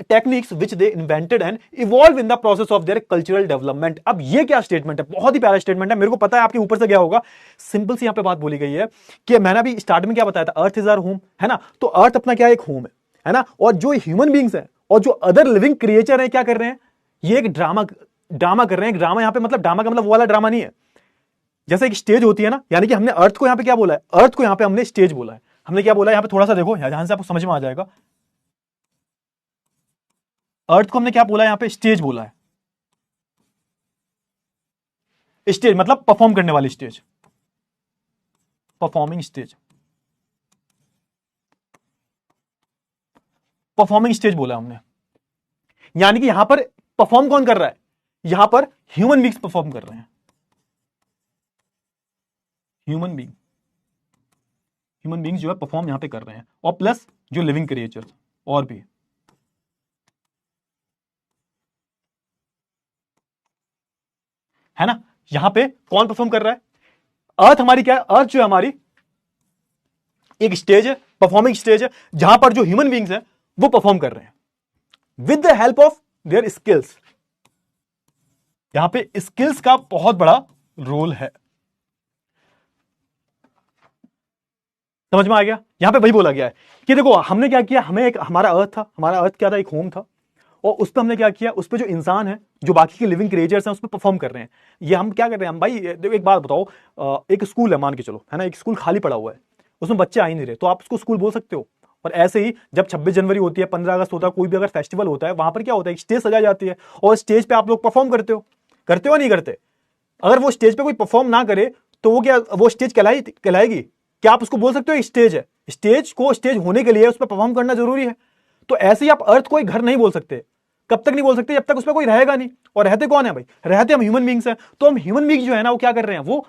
techniques which they invented and evolve in the process of their cultural development। अब ये क्या statement है? बहुत ही प्यारा statement है, मेरे को पता है आपके ऊपर से गया होगा। सिंपल सी यहां पे बात बोली गई है कि मैंने अभी स्टार्ट में क्या बताया था, अर्थ इज आवर होम, है ना। तो अर्थ अपना क्या एक होम है ना। और जो ह्यूमन बींग्स है और जो अदर लिविंग क्रिएचर है, क्या कर रहे हैं? ये एक ड्रामा कर रहे हैं। ड्रामा यहां पे मतलब, ड्रामा का मतलब वो वाला ड्रामा नहीं है, जैसे एक स्टेज होती है ना, यानी कि हमने अर्थ को यहां पे क्या बोला है? अर्थ को यहां पे हमने स्टेज बोला है। हमने क्या बोला है? यहां पे थोड़ा सा देखो, यहां से आपको समझ में आ जाएगा। अर्थ को हमने क्या बोला? यहां पे स्टेज बोला है। स्टेज मतलब परफॉर्म करने वाली stage, performing stage, performing stage बोला हमने। यानी कि यहां पर परफॉर्म कौन कर रहा है? यहां पर ह्यूमन बींग्स परफॉर्म कर रहे हैं। ह्यूमन बींग, ह्यूमन बींग्स जो है परफॉर्म यहां पे कर रहे हैं, और प्लस जो लिविंग क्रिएचर्स और भी, है ना। यहां पे कौन परफॉर्म कर रहा है? अर्थ हमारी क्या है? अर्थ जो है हमारी एक स्टेज है, परफॉर्मिंग स्टेज है, जहां पर जो ह्यूमन बींग्स हैं वो परफॉर्म कर रहे हैं with the help of their skills. यहां पे स्किल्स का बहुत बड़ा रोल है, समझ में आ गया? यहां पे वही बोला गया है कि देखो हमने क्या किया, हमें एक हमारा अर्थ था, हमारा अर्थ क्या था, एक होम था, और उस पर हमने क्या किया, उस पर जो इंसान है, जो बाकी के लिविंग क्रिएचर्स हैं, उस पर परफॉर्म कर रहे हैं। ये हम क्या कर रहे हैं, हम भाई देखो एक बात बताओ, एक स्कूल है मान के चलो, है ना, एक स्कूल खाली पड़ा हुआ है, उसमें बच्चे आ ही नहीं रहे, तो आप उसको स्कूल बोल सकते हो? और ऐसे ही जब 26 जनवरी होती है, 15 अगस्त होता है, कोई भी अगर फेस्टिवल होता है, वहां पर क्या होता है, स्टेज सजाई जाती है, और स्टेज पे आप लोग परफॉर्म करते हो नहीं करते? अगर वो स्टेज पे कोई परफॉर्म ना करे तो वो क्या, वो स्टेज कहलाएगी? क्या आप उसको बोल सकते हो स्टेज है? स्टेज को स्टेज होने के लिए उस पर परफॉर्म करना जरूरी है। तो ऐसे ही आप अर्थ को एक घर नहीं बोल सकते। कब तक नहीं बोल सकते? जब तक उस पर कोई रहेगा नहीं। और रहते कौन है भाई? रहते हम ह्यूमन बींग्स हैं। तो हम ह्यूमन बींग जो है ना, वो क्या कर रहे हैं, वो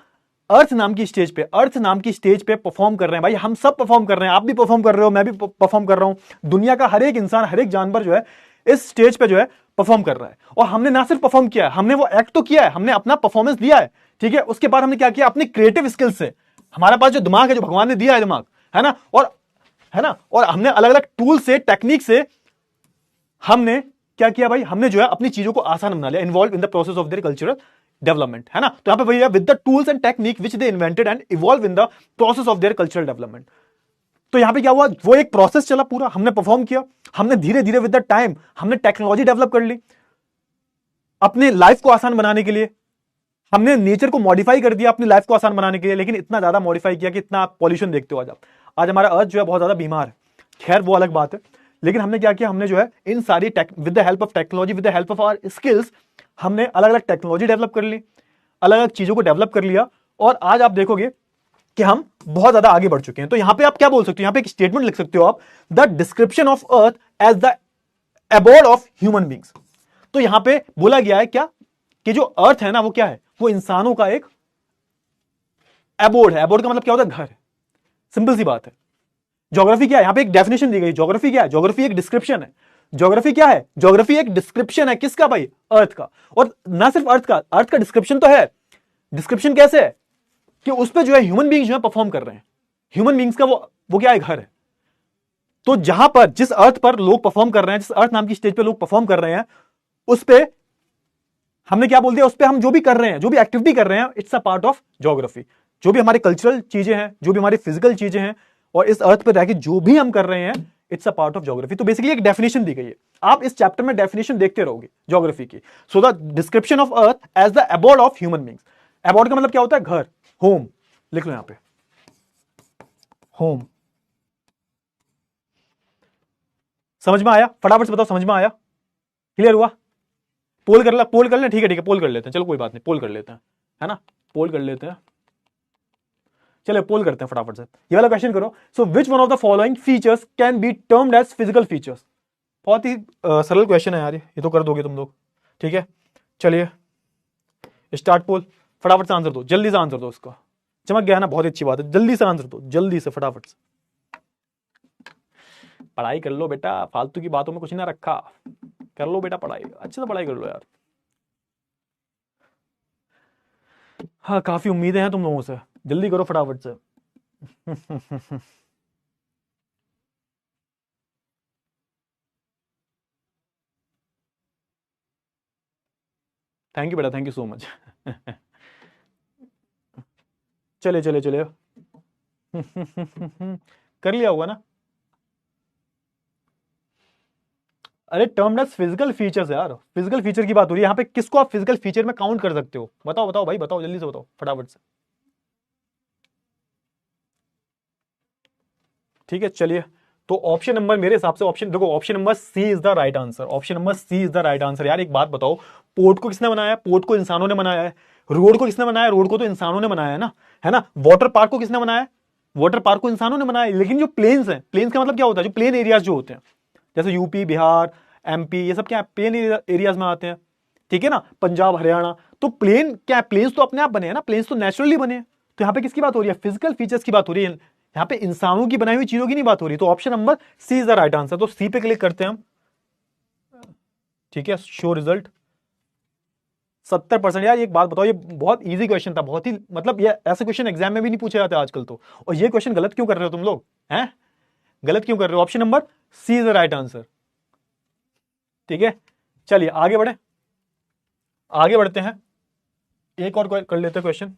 अर्थ नाम की स्टेज पे, अर्थ नाम की स्टेज पे परफॉर्म कर रहे हैं। भाई हम सब परफॉर्म कर रहे हैं, आप भी परफॉर्म कर रहे हो, मैं भी परफॉर्म कर रहा हूं, दुनिया का हर एक इंसान, हर एक जानवर जो है इस स्टेज पे जो है परफॉर्म कर रहा है। और हमने ना सिर्फ परफॉर्म किया है, हमने वो एक्ट तो किया है, हमने अपना परफॉर्मेंस दिया है, ठीक है। उसके बाद हमने क्या किया, अपनी क्रिएटिव स्किल्स से, हमारे पास जो दिमाग है, जो भगवान ने दिया है दिमाग, है ना, और हमने अलग अलग टूल से, टेक्निक से हमने क्या किया भाई, हमने जो है अपनी चीजों को आसान बना लिया, involve in the process of their cultural development, है ना। तो यहां पे वही है, with the tools and technique which they invented and evolve in the process of their cultural development. तो यहां पे क्या हुआ, वो एक प्रोसेस चला पूरा, हमने परफॉर्म किया, हमने धीरे धीरे विद द टाइम हमने टेक्नोलॉजी डेवलप कर ली अपने लाइफ को आसान बनाने के लिए, हमने नेचर को मॉडिफाई कर दिया अपनी लाइफ को आसान बनाने के लिए, लेकिन इतना ज्यादा मॉडिफाई किया कि इतना पॉल्यूशन देखते हो आज हमारा अर्थ जो है बहुत ज्यादा बीमार है। खैर वो अलग बात है, लेकिन हमने क्या किया, हमने जो है इन सारी with the help of technology, with the help of our skills, हमने अलग अलग टेक्नोलॉजी डेवलप कर ली, अलग अलग चीजों को डेवलप कर लिया, और आज आप देखोगे कि हम बहुत ज्यादा आगे बढ़ चुके हैं। तो यहां पे आप क्या बोल सकते हो, यहां पे एक स्टेटमेंट लिख सकते हो आप, the description of earth as the abode of human beings. तो यहां पे बोला गया है क्या, कि जो अर्थ है ना, वो क्या है, वो इंसानों का एक एबोर्ड है। एबोर्ड का मतलब क्या होता है, घर। सिंपल सी बात है। ज्योग्राफी क्या है, यहां पे एक डेफिनेशन दी गई, ज्योग्राफी क्या है, ज्योग्राफी एक डिस्क्रिप्शन है। ज्योग्राफी क्या है, ज्योग्राफी एक डिस्क्रिप्शन है, किसका भाई, अर्थ का। और ना सिर्फ अर्थ का, अर्थ का डिस्क्रिप्शन तो है, डिस्क्रिप्शन कैसे है कि उस पर जो है ह्यूमन बींग्स जो है परफॉर्म कर रहे हैं, ह्यूमन बींग्स का वो क्या है, घर है। तो जहां पर जिस अर्थ पर लोग परफॉर्म कर रहे हैं, जिस अर्थ नाम की स्टेज पे लोग परफॉर्म कर रहे हैं, उस पे हमने क्या बोल दिया, उस पे हम जो भी कर रहे हैं, जो भी एक्टिविटी कर रहे हैं, it's a part of geography. जो भी हमारी कल्चरल चीजें हैं, जो भी हमारी फिजिकल चीजें हैं, और इस अर्थ पर रहकर जो भी हम कर रहे हैं, it's a part of geography. तो बेसिकली एक डेफिनेशन दी गई है, आप इस चैप्टर में डेफिनेशन देखते रहोगे ज्योग्राफी की। So the description of earth as the abode of human beings. Abode का मतलब क्या होता है, घर, होम, लिख लो यहां पे, होम। समझ में आया? फटाफट से बताओ, समझ में आया, क्लियर हुआ? पोल कर ले, ठीक है, पोल कर लेते हैं, चलो कोई बात नहीं, पोल कर लेते हैं, है ना, पोल कर लेते हैं। चलो पोल करते हैं फटाफट से। ये वाला क्वेश्चन करो, so which one of the following features can be termed as physical features. बहुत ही सरल क्वेश्चन है यार, ये तो कर दोगे तुम लोग, ठीक है। चलिए स्टार्ट पोल, फटाफट से आंसर दो, जल्दी से आंसर दो उसका। चमक गया ना, बहुत अच्छी बात है, जल्दी से आंसर दो, जल्दी से, फटाफट से। पढ़ाई कर लो बेटा, फालतू की बातों में कुछ ना रखा, कर लो बेटा पढ़ाई, अच्छे से पढ़ाई कर लो यार। हाँ काफी उम्मीदें हैं तुम लोगों से, जल्दी करो फटाफट से। थैंक यू बेटा, थैंक यू सो मच। चले चले चले। कर लिया होगा ना? अरे टर्म एज फिजिकल फीचर्स यार, फिजिकल फीचर की बात हो रही है यहाँ पे, किसको आप फिजिकल फीचर में काउंट कर सकते हो, बताओ बताओ भाई, बताओ जल्दी से बताओ फटाफट से। ठीक है चलिए, तो ऑप्शन नंबर, मेरे हिसाब से ऑप्शन देखो, option number C is the right answer, option number C is the right answer. यार एक बात बताओ, पोर्ट को किसने बनाया है? पोर्ट को इंसानों ने बनाया है। रोड को किसने बनाया? रोड को तो इंसानों ने बनाया है ना। वाटर पार्क को किसने बनाया? वाटर पार्क को इंसानों ने बनाया। लेकिन जो प्लेन्स हैं, प्लेन्स का मतलब क्या होता है, जो प्लेन एरियाज जो होते हैं, जैसे यूपी, बिहार, एमपी, ये सब क्या प्लेन एरियाज में आते हैं, ठीक है ना, पंजाब, हरियाणा। तो प्लेन क्या है, प्लेन्स तो अपने आप बने हैं ना, प्लेन्स तो नेचुरली बने हैं। तो यहां पे किसकी बात हो रही है? फिजिकल फीचर्स की बात हो रही है, यहां पे इंसानों की बनाई हुई चीजों की नहीं बात हो रही। तो option number C is the right answer. तो सी पे क्लिक करते हैं हम, ठीक है। Show result 70%। यार एक बात बताओ, ये बहुत इजी क्वेश्चन था, बहुत ही, मतलब ये ऐसे क्वेश्चन एग्जाम में भी नहीं पूछे जाते आजकल तो। और ये क्वेश्चन गलत क्यों कर रहे हो तुम लोग, हैं? गलत क्यों कर रहे हो? Option number C is the right answer, ठीक है। चलिए आगे बढ़े, आगे बढ़ते हैं, एक और कर लेते हैं क्वेश्चन।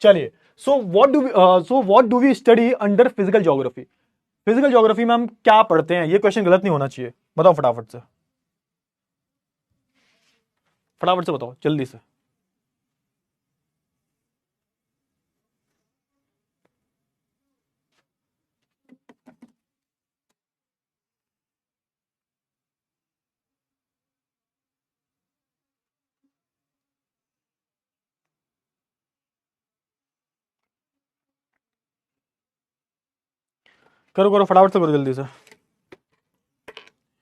चलिए, so what do we study under physical geography? Physical geography में हम क्या पढ़ते हैं? ये क्वेश्चन गलत नहीं होना चाहिए, बताओ फटाफट से, फटाफट से बताओ जल्दी से। करो करो फटाफट से करो जल्दी से।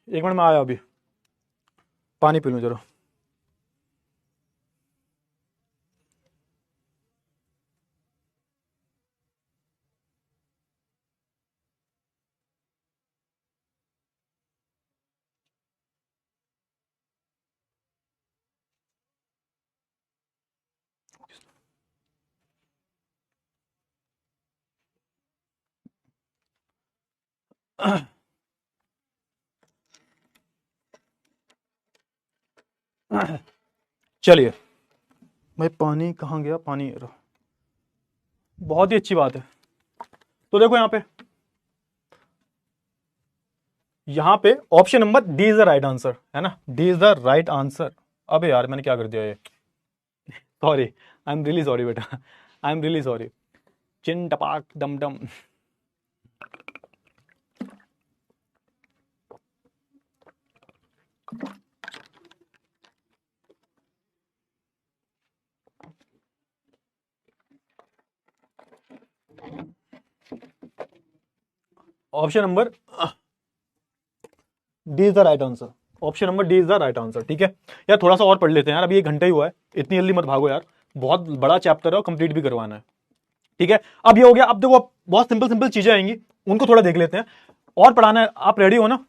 एक मिनट में आया, अभी पानी पी लूं जरा। चलिए भाई, पानी कहाँ गया? पानी ये रहा। बहुत ही अच्छी बात है। तो देखो यहाँ पे option number D is the right answer, है ना? D is the right answer. अबे यार मैंने क्या कर दिया ये, sorry, I am really sorry बेटा, आई एम रियली सॉरी। चिन टपाक डम डम। Option number D is the right answer, option number D is the right answer, ठीक है। यार थोड़ा सा और पढ़ लेते हैं यार, अभी 1 घंटा ही हुआ है, इतनी जल्दी मत भागो यार, बहुत बड़ा चैप्टर है और कंप्लीट भी करवाना है, ठीक है। अब ये हो गया, अब देखो अब बहुत सिंपल सिंपल चीजें आएंगी, उनको थोड़ा देख लेते हैं और पढ़ाना है। आप रेडी हो ना?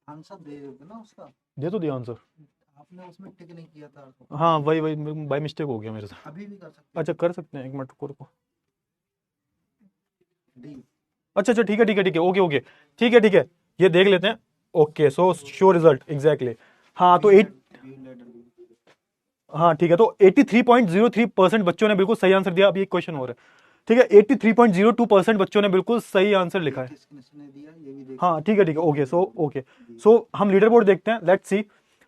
आंसर दे दोगे ना उसका? दे तो दिया आंसर, आपने उसमें टिक नहीं किया था तो। हाँ वही वही बाय मिस्टेक हो गया मेरे से। अभी भी कर सकते अच्छा कर सकते हैं, 1 मिनट रुको। डी। अच्छा ठीक है ठीक है ठीक है, ओके ओके, ठीक है ठीक है, ये देख लेते हैं। Okay so show result exactly, हाँ तो 8, हाँ ठीक है, तो 83.03% बच्चों ने बिल्कुल सही आंसर दिया। अभी एक क्वेश्चन और है, ठीक है। 83.02% बच्चों ने बिल्कुल सही आंसर लिखा है। किसने दिया ये भी देख। हाँ ठीक है ओके सो हम लीडर बोर्ड देखते हैं, लेट्स सी।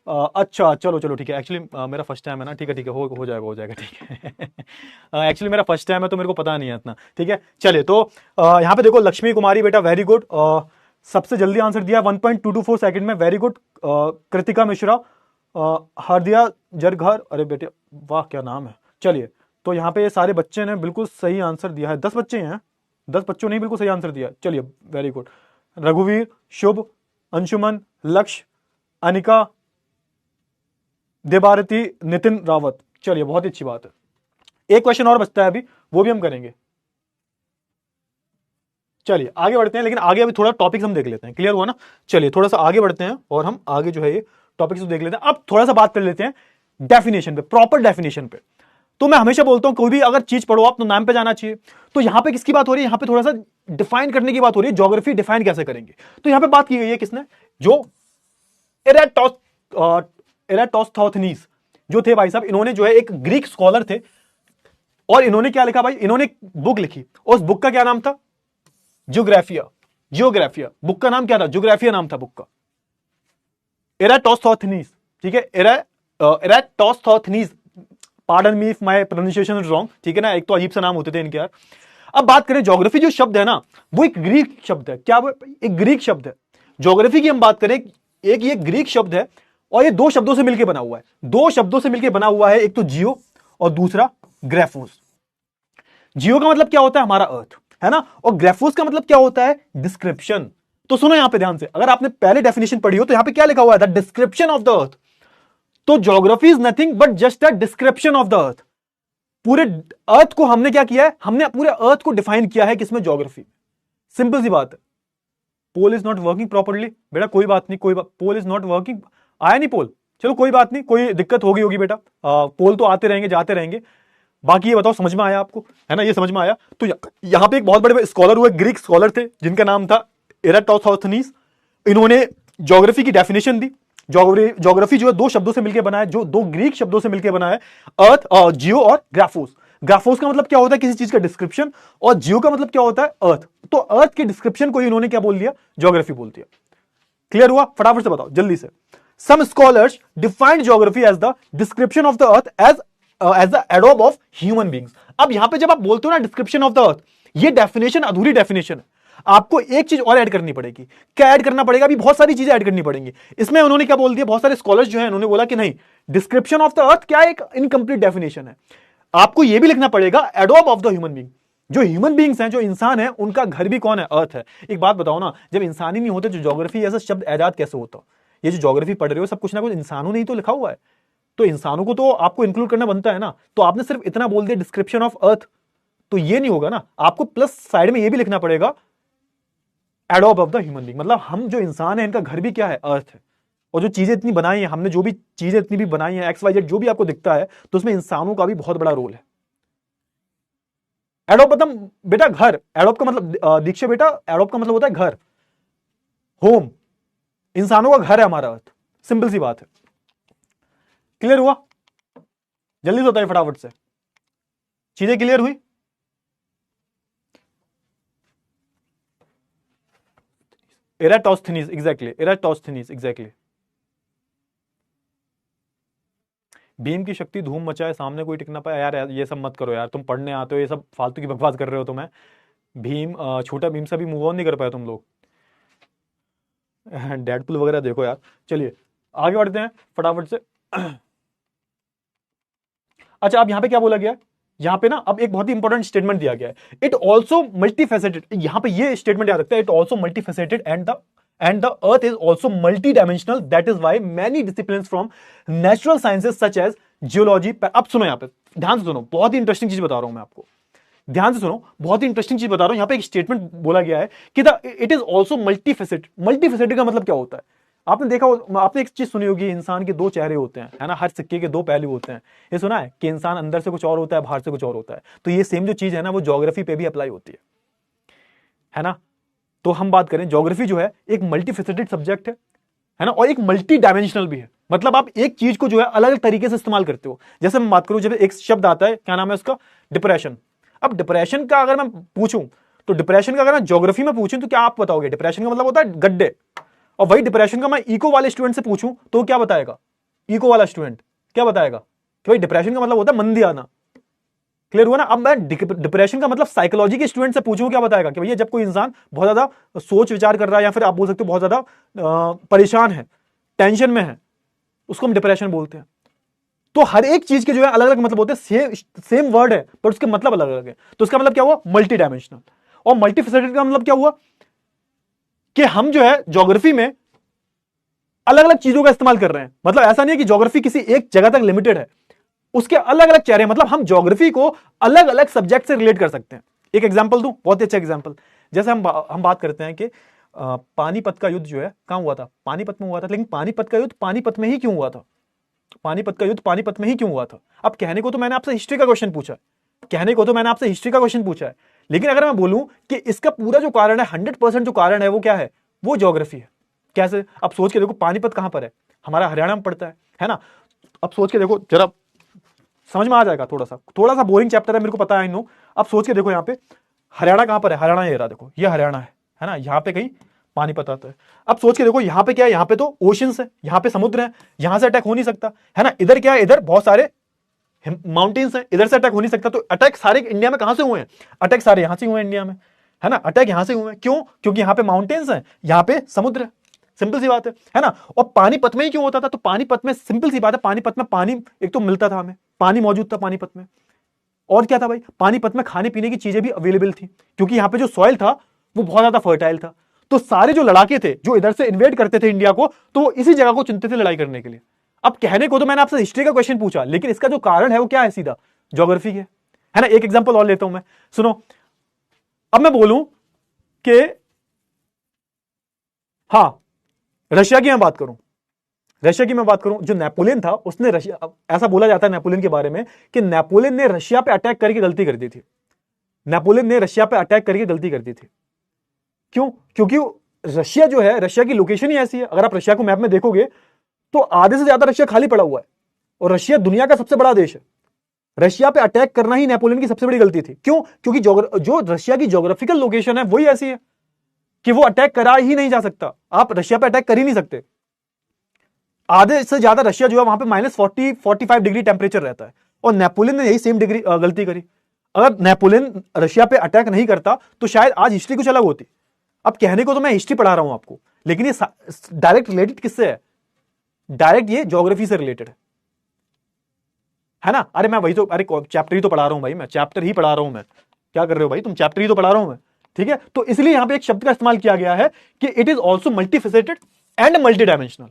अच्छा चलो ठीक है, एक्चुअली मेरा फर्स्ट टाइम है ना, ठीक है हो जाएगा ठीक है। एक्चुअली मेरा फर्स्ट टाइम है तो मेरे को पता नहीं है इतना, ठीक है। चलिए तो यहाँ पे देखो, लक्ष्मी कुमारी बेटा वेरी गुड, सबसे जल्दी आंसर दिया 1.224 सेकंड में, वेरी गुड। कृतिका मिश्रा, हरदिया जरघर, अरे बेटे वाह क्या नाम है। चलिए तो यहाँ पे ये सारे बच्चे ने बिल्कुल सही आंसर दिया है, 10 बच्चे हैं, 10 बच्चों ने बिल्कुल सही आंसर दिया। चलिए वेरी गुड। रघुवीर, शुभ, अंशुमन, लक्ष्य, अनिका, देबारती, नितिन रावत। चलिए बहुत ही अच्छी बात है। एक क्वेश्चन और बचता है अभी, वो भी हम करेंगे। चलिए आगे बढ़ते हैं, लेकिन आगे अभी थोड़ा टॉपिक्स हम देख लेते हैं, क्लियर हुआ ना? चलिए थोड़ा सा आगे बढ़ते हैं और हम आगे जो है ये टॉपिक्स देख लेते हैं। अब थोड़ा सा बात कर लेते हैं डेफिनेशन पे, प्रॉपर डेफिनेशन पे। तो मैं हमेशा बोलता हूं कोई भी अगर चीज पढ़ो आप तो नाम पे जाना चाहिए। तो यहां पे किसकी बात हो रही है? यहां पे थोड़ा सा डिफाइन करने की बात हो रही है, ज्योग्राफी डिफाइन कैसे करेंगे। तो यहां पे बात की गई है किसने? जो एराटोस्थेनीज जो थे भाई साहब, इन्होंने जो है एक ग्रीक स्कॉलर थे, और इन्होंने क्या लिखा भाई? इन्होंने बुक लिखी, उस बुक का क्या नाम था? जियोग्राफिया। बुक का नाम क्या था? जियोग्राफिया नाम था बुक का, एराटोस्थेनीज, ठीक है। Eratosthenes, pardon me if my pronunciation is wrong, ठीक है ना, एक तो अजीब सा नाम होते थे इनके यार। अब बात करें ज्योग्राफी, जो शब्द है ना वो एक ग्रीक शब्द है। क्या वो एक ग्रीक शब्द है? ज्योग्राफी की हम बात करें, एक ये ग्रीक शब्द है, और ये 2 शब्दों से मिलकर बना हुआ है, 2 शब्दों से मिलकर बना हुआ है, एक तो जियो और दूसरा ग्राफोस। जियो का मतलब क्या होता है, हमारा अर्थ, है ना, और ग्राफोस का मतलब क्या होता है, डिस्क्रिप्शन। तो सुनो यहां पे ध्यान से, अगर आपने पहले डेफिनेशन पढ़ी हो तो यहां पे क्या लिखा हुआ है, the description of the earth. तो geography is nothing but just a description of the earth. पूरे अर्थ को हमने क्या किया है, हमने पूरे अर्थ को डिफाइन किया है किसमें, ज्योग्राफी। सिंपल सी बात है। Pole is not working properly, बेटा कोई बात नहीं, पोल इज नॉट वर्किंग, आया नहीं पोल, चलो कोई बात नहीं, कोई दिक्कत होगी बेटा, पोल तो आते रहेंगे जाते रहेंगे। बाकी ये बताओ समझ में आया आपको, है ना, ये समझ में आया। तो यहां पे एक बहुत बड़े स्कॉलर हुए, ग्रीक स्कॉलर थे जिनका नाम था एराटोस्थेनीस। इन्होंने ज्योग्राफी की डेफिनेशन दी। ज्योग्राफी जो है दो शब्दों से मिलकर बना है, जो दो ग्रीक शब्दों से मिलकर बना है, अर्थ, जियो और ग्राफोस। ग्राफोस का मतलब क्या होता है, किसी चीज का डिस्क्रिप्शन, और जियो का मतलब क्या होता है, अर्थ। तो अर्थ के डिस्क्रिप्शन को इन्होंने क्या बोल दिया, ज्योग्राफी बोल दिया। क्लियर हुआ, फटाफट से बताओ जल्दी से। Some scholars defined geography as the description of the earth as the एडोब ऑफ ह्यूमन बींग्स। अब यहां पे जब आप बोलते हो ना डिस्क्रिप्शन ऑफ द अर्थ, ये डेफिनेशन अधूरी डेफिनेशन है, आपको एक चीज और ऐड करनी पड़ेगी। क्या ऐड करना पड़ेगा, अभी बहुत सारी चीजें ऐड करनी पड़ेंगी। इसमें उन्होंने क्या बोल दिया, बहुत सारे स्कॉलर्स जो है उन्होंने बोला कि नहीं, डिस्क्रिप्शन ऑफ द अर्थ क्या एक इनकंप्लीट डेफिनेशन है, आपको यह भी लिखना पड़ेगा adobe of the human being. जो ह्यूमन बींग्स हैं, जो इंसान है, उनका घर भी कौन है, अर्थ है। एक बात बताओ ना, जब इंसान ही नहीं होते तो ज्योग्राफी ऐसा शब्द ऐजाद कैसे होता। ये जो ज्योग्राफी पढ़ रहे हो सब कुछ ना कुछ इंसानों ने ही तो लिखा हुआ है, तो इंसानों को तो आपको इंक्लूड करना बनता है ना। तो आपने सिर्फ इतना बोल दिया डिस्क्रिप्शन ऑफ अर्थ, तो ये नहीं होगा ना, आपको प्लस साइड में ये भी लिखना पड़ेगा adobe of the human being. मतलब हम जो इंसान है, इनका घर भी क्या है, अर्थ है। और जो चीजें इतनी बनाई हैं हमने, जो भी चीजें इतनी भी बनाई हैं, XYZ जो भी आपको दिखता है, तो उसमें इंसानों का भी बहुत बड़ा रोल है। एडोब मतलब बेटा घर, एडोब का मतलब दीक्षा बेटा, एडोब का मतलब होता है घर, होम। इंसानों का घर है हमारा अर्थ, सिंपल सी बात है। क्लियर हुआ, जल्दी से बताइए फटाफट से, चीजें क्लियर हुई। एराटोस्थेनीज, एग्जैक्टली, एराटोस्थेनीज, एग्जैक्टली। भीम की शक्ति धूम मचाए, सामने कोई टिक ना पाए। यार ये सब मत करो यार, तुम पढ़ने आते हो, ये सब फालतू की बकवास कर रहे हो। तुम्हें भीम, छोटा भीम से भी मूव ऑन नहीं कर पाए तुम लोग। डेडपुल वगैरह देखो यार। चलिए आगे बढ़ते हैं फटाफट से। अच्छा, अब यहां पे क्या बोला गया, यहां पे ना अब एक बहुत ही इंपॉर्टेंट स्टेटमेंट दिया गया है, इट ऑल्सो मल्टीफेसेटेड। यहां पे ये स्टेटमेंट याद रखता है, it also multifaceted and the earth is also multi dimensional, that is why many disciplines from natural sciences such as geology. अब सुनो, यहां पे ध्यान से सुनो, बहुत ही इंटरेस्टिंग चीज बता रहा हूं मैं आपको, ध्यान से सुनो, बहुत ही इंटरेस्टिंग चीज बता रहा हूं। यहां पे एक स्टेटमेंट बोला गया है कि it is also multifaceted. Multifaceted का मतलब क्या होता है, आपने देखा, आपने एक चीज सुनी होगी, इंसान के दो चेहरे होते हैं, है ना, हर सिक्के के दो पहलू होते हैं। ये सुना है कि इंसान अंदर से कुछ और होता है, बाहर से कुछ और होता है। तो ये सेम जो चीज है ना, वो ज्योग्राफी पे भी अप्लाई होती है ना। तो हम बात करें, ज्योग्राफी जो है एक मल्टीफेसेटेड सब्जेक्ट है ना, और एक मल्टी डायमेंशनल भी है। मतलब आप एक चीज को जो है अलग अलग तरीके से इस्तेमाल करते हो। जैसे मैं बात करूं, जब एक शब्द आता है, क्या नाम है उसका, डिप्रेशन। अब डिप्रेशन का अगर मैं पूछूं, तो डिप्रेशन का अगर मैं ज्योग्राफी में पूछूं तो क्या आप बताओगे, डिप्रेशन का मतलब होता है गड्ढे। और वही डिप्रेशन का मैं इको वाले स्टूडेंट से पूछूं तो क्या बताएगा, इको वाला स्टूडेंट क्या बताएगा कि भाई डिप्रेशन का मतलब होता है मंदी आना। क्लियर हुआ ना। अब मैं डिप्रेशन का मतलब साइकोलॉजी के स्टूडेंट से पूछूं, क्या बताएगा कि भैया जब कोई इंसान बहुत ज्यादा सोच विचार कर रहा है, या फिर आप बोल सकते हो बहुत ज्यादा परेशान है, टेंशन में है, उसको हम डिप्रेशन बोलते हैं। तो हर एक चीज के जो है अलग अलग मतलब होते हैं, सेम वर्ड है पर उसके मतलब अलग अलग है। तो उसका मतलब क्या हुआ, मल्टी डायमेंशनल। और मल्टीफेसेटेड का मतलब क्या हुआ कि हम जो है ज्योग्राफी में अलग अलग चीजों का इस्तेमाल कर रहे हैं। मतलब ऐसा नहीं है कि ज्योग्राफी किसी एक जगह तक लिमिटेड है, उसके अलग अलग चेहरे। मतलब हम ज्योग्राफी को अलग अलग सब्जेक्ट से रिलेट कर सकते हैं। एक एग्जांपल दूं, बहुत ही अच्छा एग्जांपल। जैसे हम बात करते हैं कि पानीपत का युद्ध जो है कहां हुआ था, पानीपत में हुआ था। लेकिन पानीपत का युद्ध पानीपत में ही क्यों हुआ था, पानीपत का युद्ध पानीपत में ही क्यों हुआ था। अब कहने को तो मैंने आपसे हिस्ट्री का क्वेश्चन पूछा है, लेकिन अगर मैं बोलूं कि इसका पूरा जो कारण है, 100% जो कारण है वो क्या है, वो ज्योग्राफी है। कैसे, अब सोच के देखो, पानीपत कहां पर है, हमारा हरियाणा में पड़ता है ना। अब सोच के देखो जरा, समझ में आ जाएगा। थोड़ा सा बोरिंग चैप्टर है, मेरे को पता है, नो। अब सोच के देखो, यहाँ पे हरियाणा कहां पर है, हरियाणा ये रहा, देखो ये हरियाणा है ना, यहाँ पे कहीं पानीपत आता है। अब सोच के देखो, यहाँ पे क्या है, यहाँ पे तो ओशंस है, यहाँ पे समुद्र है, यहां से अटैक हो नहीं सकता, है ना। इधर क्या है, इधर बहुत सारे माउंटेन्स हैं, इधर से अटैक हो नहीं सकता। तो अटैक सारे इंडिया में कहां से हुए हैं, अटैक सारे यहां से हुए हैं इंडिया में, है ना। अटैक यहां से हुए हैं, क्यों, क्योंकि यहाँ पे माउंटेन्स हैं, यहाँ पे समुद्र है। सिंपल सी बात है ना। और पानीपत में ही क्यों होता था, तो पानीपत में सिंपल सी बात है, पानीपत में पानी एक तो मिलता था, हमें पानी मौजूद था पानीपत में। और क्या था भाई, पानीपत में खाने पीने की चीजें भी अवेलेबल थी, क्योंकि यहाँ पे जो सॉइल था वो बहुत ज्यादा फर्टाइल था। तो सारे जो लड़ाके थे जो इधर से इन्वेड करते थे इंडिया को, तो वो इसी जगह को चुनते थे लड़ाई करने के लिए। अब कहने को तो मैंने आपसे हिस्ट्री का क्वेश्चन पूछा, लेकिन इसका जो कारण है वो क्या है, सीधा ज्योग्राफी है ना। एक एग्जांपल और लेता हूं मैं, सुनो। अब मैं बोलूं कि हाँ, रशिया की मैं बात करूं, जो नेपोलियन था उसने रशिया, ऐसा बोला जाता है नेपोलियन के बारे में कि नेपोलियन ने रशिया पे अटैक करके गलती कर दी थी। नेपोलियन ने रशिया पे अटैक करके गलती कर दी थी। क्यों? क्योंकि रशिया जो है, रशिया की लोकेशन ही ऐसी है, अगर आप रशिया को मैप में देखोगे तो आधे से ज्यादा रशिया खाली पड़ा हुआ है, और रशिया दुनिया का सबसे बड़ा देश है। रशिया पे अटैक करना ही नेपोलियन की सबसे बड़ी गलती थी। क्यों? क्योंकि जो रशिया की ज्योग्राफिकल लोकेशन है वही ऐसी है कि वो अटैक करा ही नहीं जा सकता, आप रशिया पे अटैक कर ही नहीं सकते। आधे से ज्यादा रशिया जो है वहां पे -40-45 डिग्री टेम्परेचर रहता है, और नेपोलियन ने यही सेम डिग्री गलती करी। अगर नेपोलियन रशिया पे अटैक नहीं करता तो शायद आज हिस्ट्री कुछ अलग होती। अब कहने को तो मैं हिस्ट्री पढ़ा रहा हूं आपको, लेकिन ये डायरेक्ट रिलेटेड किससे है? डायरेक्ट ये ज्योग्राफी से रिलेटेड है ना। अरे मैं वही तो, अरे चैप्टर ही तो पढ़ा रहा हूं भाई, मैं चैप्टर ही पढ़ा रहा हूं। मैं क्या कर रहे हो भाई, तुम चैप्टर ही तो पढ़ा रहा हूं मैं, ठीक है। तो इसलिए यहां पे एक शब्द का इस्तेमाल किया गया है कि it is also multifaceted and multi dimensional,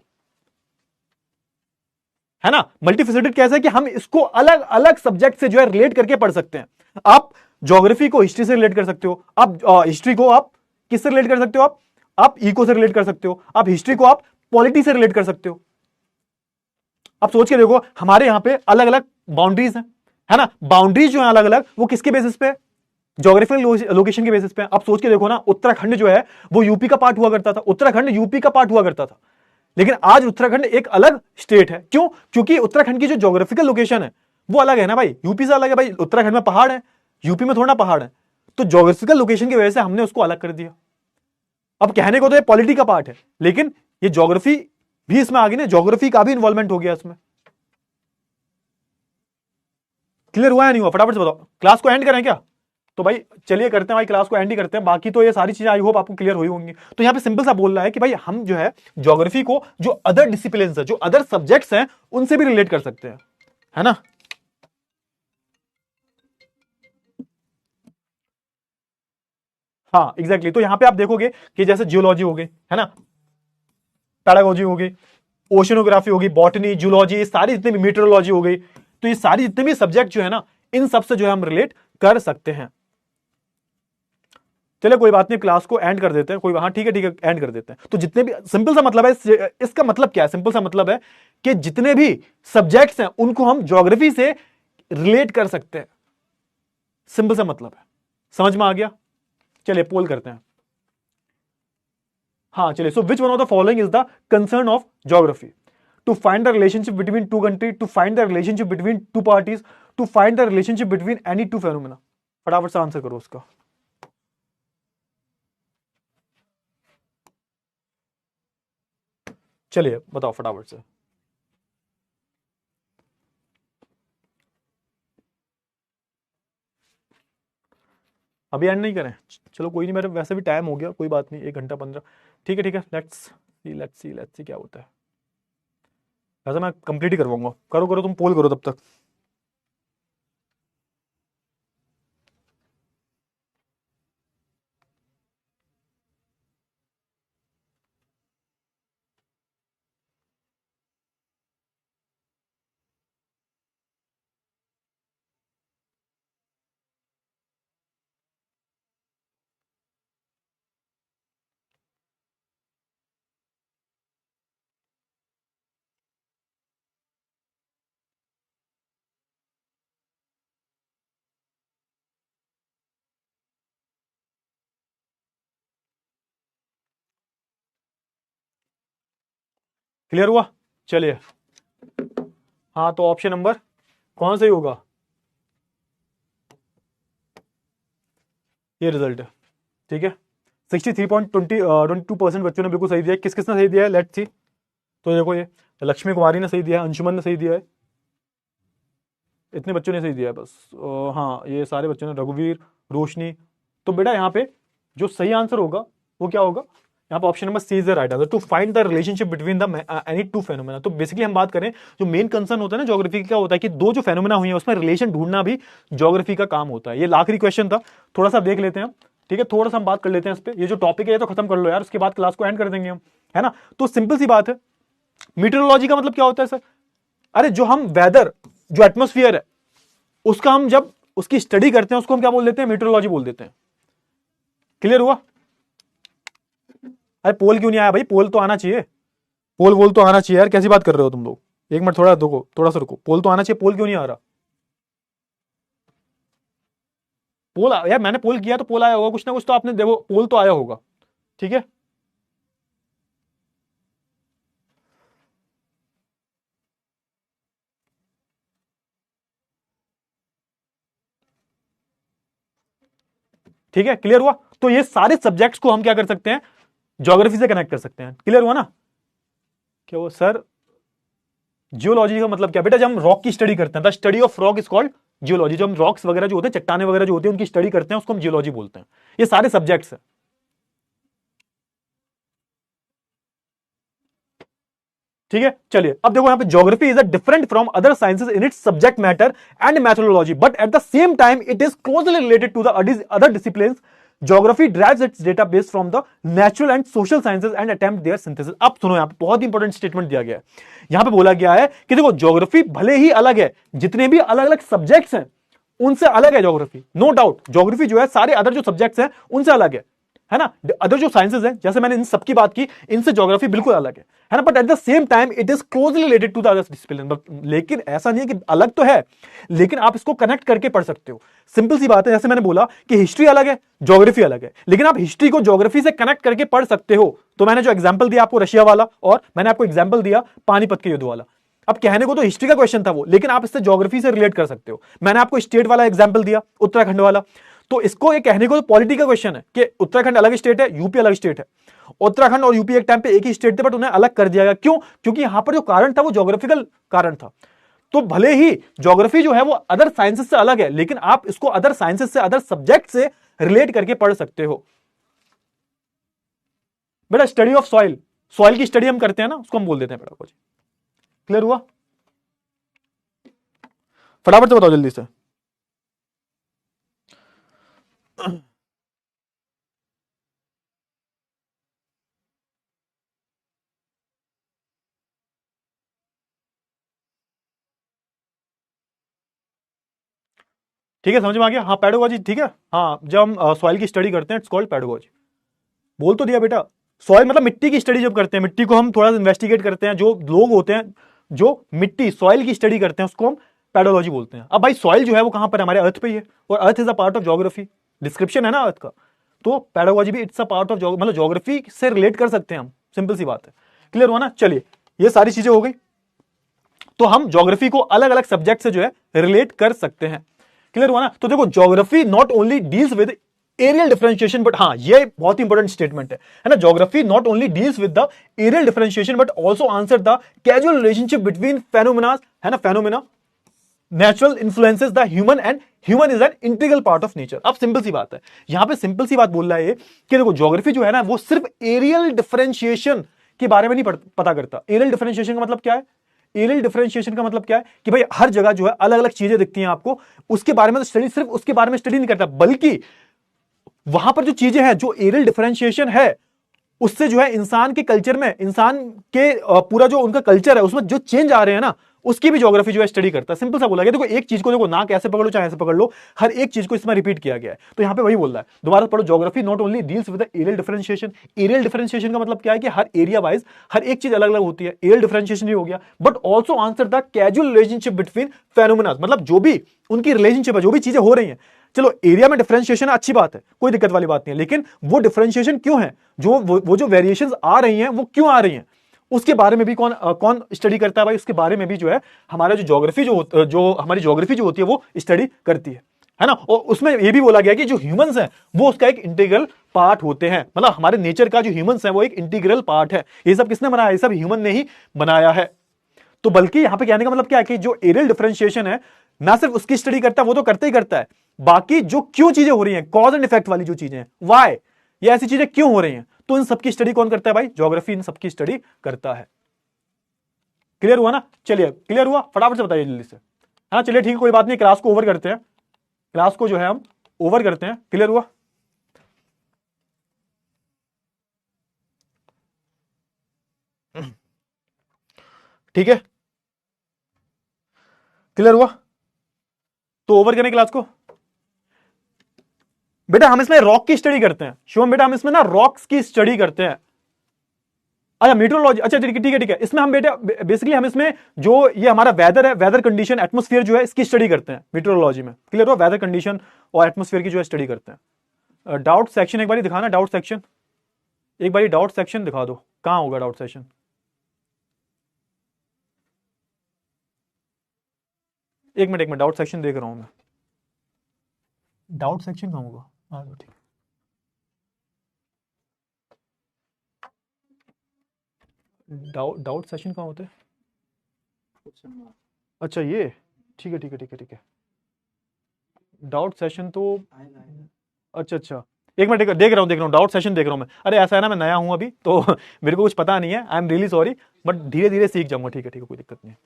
है ना। मल्टीफेसेटेड कैसे है कि हम इसको अलग अलग सब्जेक्ट से जो है रिलेट करके पढ़ सकते हैं। आप ज्योग्राफी को हिस्ट्री से रिलेट कर सकते हो, आप हिस्ट्री को आप किससे रिलेट कर सकते हो, आप इको से रिलेट कर सकते हो, आप हिस्ट्री को आप पॉलिटी से रिलेट कर सकते हो। आप सोच के देखो, हमारे यहां पे अलग अलग बाउंड्रीज हैं, है ना। बाउंड्रीज जो है अलग अलग, वो किसके बेसिस पे? ज्योग्राफिकल लोकेशन के बेसिस पे। आप सोच के देखो ना, उत्तराखंड जो है वो यूपी का पार्ट हुआ करता था, उत्तराखंड यूपी का पार्ट हुआ करता था, लेकिन आज उत्तराखंड एक अलग स्टेट है। क्यों? क्योंकि उत्तराखंड की जो ज्योग्राफिकल लोकेशन है वो अलग है ना भाई, यूपी से अलग है भाई। उत्तराखंड में पहाड़ है, यूपी में थोड़ा पहाड़ है, तो ज्योग्राफिकल लोकेशन की वजह से हमने उसको अलग कर दिया। अब कहने को तो ये पॉलिटी का पार्ट है, लेकिन ये ज्योग्राफी भी इसमें आ गई ना, ज्योग्राफी का भी इन्वॉल्वमेंट हो गया इसमें। क्लियर हुआ या नहीं हुआ, फटाफट से बताओ। क्लास को एंड करें क्या? तो भाई चलिए करते हैं भाई, क्लास को एंड ही करते हैं। बाकी तो ये सारी चीजें आई होप आपको क्लियर हुई होंगी। तो यहाँ पे सिंपल सा बोल रहा है कि भाई हम जो है ज्योग्राफी को जो अदर डिसिप्लिन है, जो अदर सब्जेक्ट्स हैं, उनसे भी रिलेट कर सकते हैं, है ना। हाँ एग्जैक्टली। तो यहां पे आप देखोगे कि जैसे जियोलॉजी हो गई, है ना, पैडागोजी हो गई, ओशनोग्राफी हो गई, बॉटनी, जूलॉजी, ये सारी जितनी भी, मीटरोलॉजी हो गई, तो ये सारी जितने भी सब्जेक्ट जो है ना, इन सब से जो है हम रिलेट कर सकते हैं। चलिए कोई बात नहीं, क्लास को एंड कर देते हैं। कोई, हाँ ठीक है एंड कर देते हैं। तो जितने भी, सिंपल सा मतलब है इसका मतलब क्या है, सिंपल सा मतलब है कि जितने भी सब्जेक्ट्स हैं उनको हम ज्योग्राफी से रिलेट कर सकते हैं, सिंपल सा मतलब है। समझ में आ गया? चलिए पोल करते हैं। हाँ चलिए, so which one of the following is the concern of geography? To find the relationship between two country, to find the relationship between two parties, to find the relationship between any two phenomena. फटाफट से answer करो उसका। चलिए बताओ फटाफट से। अभी and नहीं करें? चलो कोई नहीं, मेरे वैसे भी टाइम हो गया, कोई बात नहीं, 1 घंटा 15। ठीक है, लेट्स सी क्या होता है। वैसे मैं कंप्लीट ही करवाऊंगा। करो करो, तुम पोल करो तब तक। क्लियर हुआ? चलिए, हाँ तो ऑप्शन नंबर कौन सही होगा? ये रिजल्ट है, ठीक है। 63.22% बच्चों ने बिल्कुल सही दिया है। किस किसने सही दिया है, लेट्स सी। तो देखो, ये लक्ष्मी कुमारी ने सही दिया है, अंशुमन ने सही दिया है, इतने बच्चों ने सही दिया है बस। हाँ ये सारे बच्चों ने, रघुवीर, रोशनी। तो बेटा यहाँ पे जो सही आंसर होगा वो क्या होगा? यहाँ पे option number C is the right answer, to find the relationship between the any two phenomena. तो बेसिकली हम बात करें, जो मेन कंसर्न होता है ना ज्योग्राफी का, होता है कि दो जो फेनोमेना हुई है उसमें रिलेशन ढूंढना भी ज्योग्राफी का काम होता है। ये आखिरी क्वेश्चन था, थोड़ा सा देख लेते हैं हम, ठीक है, थोड़ा सा हम बात कर लेते हैं इस पे। ये जो टॉपिक है ये तो खत्म कर लो यार, उसके बाद क्लास को एंड कर देंगे हम, है ना। तो सिंपल सी बात है, मीटरोलॉजी का मतलब क्या होता है सर? अरे जो हम वेदर, जो एटमोस्फियर है उसका हम जब उसकी स्टडी करते हैं उसको हम क्या बोल देते हैं? मीटरोलॉजी बोल देते हैं। क्लियर हुआ? अरे पोल क्यों नहीं आया भाई? पोल तो आना चाहिए, पोल वोल तो आना चाहिए यार, कैसी बात कर रहे हो तुम लोग? एक मिनट थोड़ा रुको, थोड़ा सा रुको, पोल तो आना चाहिए, पोल क्यों नहीं आ रहा? पोल यार मैंने पोल किया तो पोल आया होगा, कुछ ना कुछ तो आपने देखो, पोल तो आया होगा, ठीक है। ठीक है, क्लियर हुआ? तो ये सारे सब्जेक्ट्स को हम क्या कर सकते हैं? ज्योग्राफी से कनेक्ट कर सकते हैं। क्लियर हुआ ना? क्या वो सर, जियोलॉजी का मतलब क्या बेटा? जब हम रॉक की स्टडी करते हैं, the study of rock is called geology. जब हम रॉक्स वगैरह जो होते हैं, चट्टाने वगैरह जो होती है, उनकी स्टडी करते हैं, उसको हम जियोलॉजी बोलते हैं। ये सारे सब्जेक्ट्स हैं, ठीक है। चलिए अब देखो, यहां पे geography is a different from other sciences in its subject matter and methodology, but at the same time it is closely related to the other disciplines. Geography derives its data base from the natural and social sciences and attempt their synthesis। अब सुनो, यहां पे बहुत important statement दिया गया है। यहां पे बोला गया है कि देखो, ज्योग्राफी भले ही अलग है, जितने भी अलग अलग सब्जेक्ट्स हैं उनसे अलग है ज्योग्राफी, नो डाउट। ज्योग्राफी जो है सारे अदर जो सब्जेक्ट्स हैं उनसे अलग है ना। अदर जो साइंसेज हैं, जैसे मैंने इन सबकी बात की, इनसे ज्योग्राफी बिल्कुल अलग है ना। But at the same time it is closely related to the other discipline. लेकिन ऐसा नहीं है कि अलग तो है, लेकिन आप इसको कनेक्ट करके पढ़ सकते हो। सिंपल सी बात है, जैसे मैंने बोला कि हिस्ट्री अलग है, ज्योग्राफी अलग है, लेकिन आप हिस्ट्री को ज्योग्राफी से कनेक्ट करके पढ़ सकते हो। तो मैंने जो एग्जाम्पल दिया आपको रशिया वाला, और मैंने आपको एग्जाम्पल दिया पानीपत के युद्ध वाला। अब कहने को तो हिस्ट्री का क्वेश्चन था वो, लेकिन आप इससे ज्योग्राफी से रिलेट कर सकते हो। मैंने आपको स्टेट वाला एग्जाम्पल दिया, उत्तराखंड वाला, तो इसको ये कहने को तो पॉलिटी का क्वेश्चन है कि उत्तराखंड अलग स्टेट है, यूपी अलग स्टेट है। उत्तराखंड और यूपी एक टाइम पे एक ही स्टेट थे, बट उन्हें अलग कर दिया गया। क्यों? क्योंकि यहां पर जो कारण था वो ज्योग्राफिकल कारण था। तो भले ही ज्योग्राफी जो है वो अदर साइंसेस से अलग है, लेकिन आप इसको अदर साइंसेस से, अदर सब्जेक्ट से रिलेट करके पढ़ सकते हो। बेटा स्टडी ऑफ सॉइल, सॉइल की स्टडी हम करते हैं ना, उसको हम बोल देते हैं पेडागोजी। क्लियर हुआ? फटाफट से बताओ जल्दी से। ठीक है, समझ में आ गया? हाँ पेडागोजी, ठीक है। हाँ, जब हम सॉइल की स्टडी करते हैं इट्स कॉल्ड पेडागोजी। बोल तो दिया बेटा, सॉइल मतलब मिट्टी की स्टडी जब करते हैं, मिट्टी को हम थोड़ा सा इन्वेस्टिगेट करते हैं, जो लोग होते हैं जो मिट्टी सॉइल की स्टडी करते हैं उसको हम पेडोलॉजी बोलते हैं। अब भाई सॉइल जो है वो कहां पर है? हमारे अर्थ पे ही है, और earth is a part of geography, description है ना अर्थ का। तो पेडोलॉजी भी इट्स अ पार्ट ऑफ मतलब ज्योग्राफी से रिलेट कर सकते हैं हम, सिंपल सी बात है। क्लियर हुआ ना? चलिए, ये सारी चीजें हो गई, तो हम ज्योग्राफी को अलग अलग सब्जेक्ट से जो है रिलेट कर सकते हैं। क्लियर हुआ ना? तो देखो, geography not only deals with areal differentiation, but हाँ ये बहुत इंपॉर्टेंट स्टेटमेंट है ना। Geography not only deals with the areal differentiation but also answer the casual relationship between phenomena, है ना, phenomena, natural influences the human and human is an integral part of nature. अब simple सी बात है, यहां पे सिंपल सी बात बोल रहा है ये कि देखो, ज्योग्राफी जो है ना वो सिर्फ एरियल डिफरेंशिएशन के बारे में नहीं पता करता। एरियल डिफरेंशिएशन का मतलब क्या है? एरियल डिफरेंशिएशन का मतलब क्या है कि भाई हर जगह जो है अलग अलग चीजें दिखती हैं आपको, उसके बारे में तो स्टडी, सिर्फ उसके बारे में स्टडी नहीं करता, बल्कि वहां पर जो चीजें हैं, जो एरियल डिफरेंशिएशन है, उससे जो है इंसान के कल्चर में, इंसान के पूरा जो उनका कल्चर है उसमें जो चेंज आ रहे हैं ना, उसकी भी ज्योग्राफी जो है स्टडी करता है। सिंपल सा बोला गया, देखो एक चीज को देखो, नाक ऐसे पकड़ लो चाहे ऐसे पकड़ लो, हर एक चीज को इसमें रिपीट किया गया है। तो यहां पे वही बोल रहा है, दोबारा पढ़ो, geography not only deals with the areal differentiation. Areal differentiation का मतलब क्या है कि हर एरिया वाइज हर एक चीज अलग अलग होती है, एरियल डिफरेंशिएशन ही हो गया। But also answer the casual relationship between phenomena, मतलब जो भी उनकी रिलेशनशिप है, जो भी चीजें हो रही हैं। चलो एरिया में डिफरेंशिएशन अच्छी बात है, कोई दिक्कत वाली बात नहीं है, लेकिन वो डिफरेंशिएशन क्यों है, जो वो जो वेरिएशंस आ रही हैं वो क्यों आ रही हैं, उसके बारे में भी कौन स्टडी करता है भाई? उसके बारे में भी जो है हमारा जो ज्योग्राफी जो हमारी ज्योग्राफी जो होती है वो स्टडी करती है ना। और उसमें ये भी बोला गया कि जो ह्यूमंस हैं वो उसका एक इंटीग्रल पार्ट होते हैं, मतलब हमारे नेचर का जो ह्यूमंस है वो एक इंटीग्रल पार्ट है। ये सब किसने बनाया? ये सब ह्यूमन ने ही बनाया है। तो बल्कि यहां पे कहने का मतलब क्या है कि जो एरियल डिफरेंशिएशन है, ना सिर्फ उसकी स्टडी करता है, वो तो करता ही करता है, बाकी जो क्यों चीजें हो रही हैं, कॉज एंड इफेक्ट वाली जो चीजें हैं, वाई, ये ऐसी चीजें क्यों हो रही हैं, तो इन सबकी स्टडी कौन करता है भाई? ज्योग्राफी इन सबकी स्टडी करता है। क्लियर हुआ ना? चलिए, क्लियर हुआ? फटाफट से बताइए जल्दी से। हाँ चलिए ठीक है, कोई बात नहीं, क्लास को ओवर करते हैं, क्लास को जो है हम ओवर करते हैं। क्लियर हुआ? ठीक है, क्लियर हुआ? तो ओवर करें क्लास को। बेटा हम इसमें रॉक की स्टडी करते हैं शिवम, बेटा हम इसमें ना रॉक्स की स्टडी करते हैं। अच्छा मीटरोलॉजी, अच्छा ठीक है ठीक है ठीक है, इसमें हम बेटा बेसिकली हम इसमें जो ये हमारा वेदर है, वेदर कंडीशन, एटमोस्फियर जो है, इसकी स्टडी करते हैं मीटरोलॉजी में। क्लियर हुआ? वेदर कंडीशन और एटमोस्फियर की जो है स्टडी करते हैं। डाउट सेक्शन एक बार दिखाना, डाउट सेक्शन एक बार डाउट सेक्शन दिखा दो, कहां होगा डाउट सेक्शन? एक मिनट डाउट सेक्शन देख रहा हूं मैं, डाउट सेक्शन कहां होगा? हाँ ठीक, डाउट सेशन कहाँ होते हैं? अच्छा ये, ठीक है ठीक है ठीक है ठीक है, डाउट सेशन तो अच्छा अच्छा, एक मिनट देख रहा हूँ डाउट सेशन देख रहा हूँ मैं। अरे ऐसा है ना, मैं नया हूँ अभी तो मेरे को कुछ पता नहीं है, I am really sorry, but धीरे धीरे सीख जाऊंगा। ठीक है कोई दिक्कत नहीं है,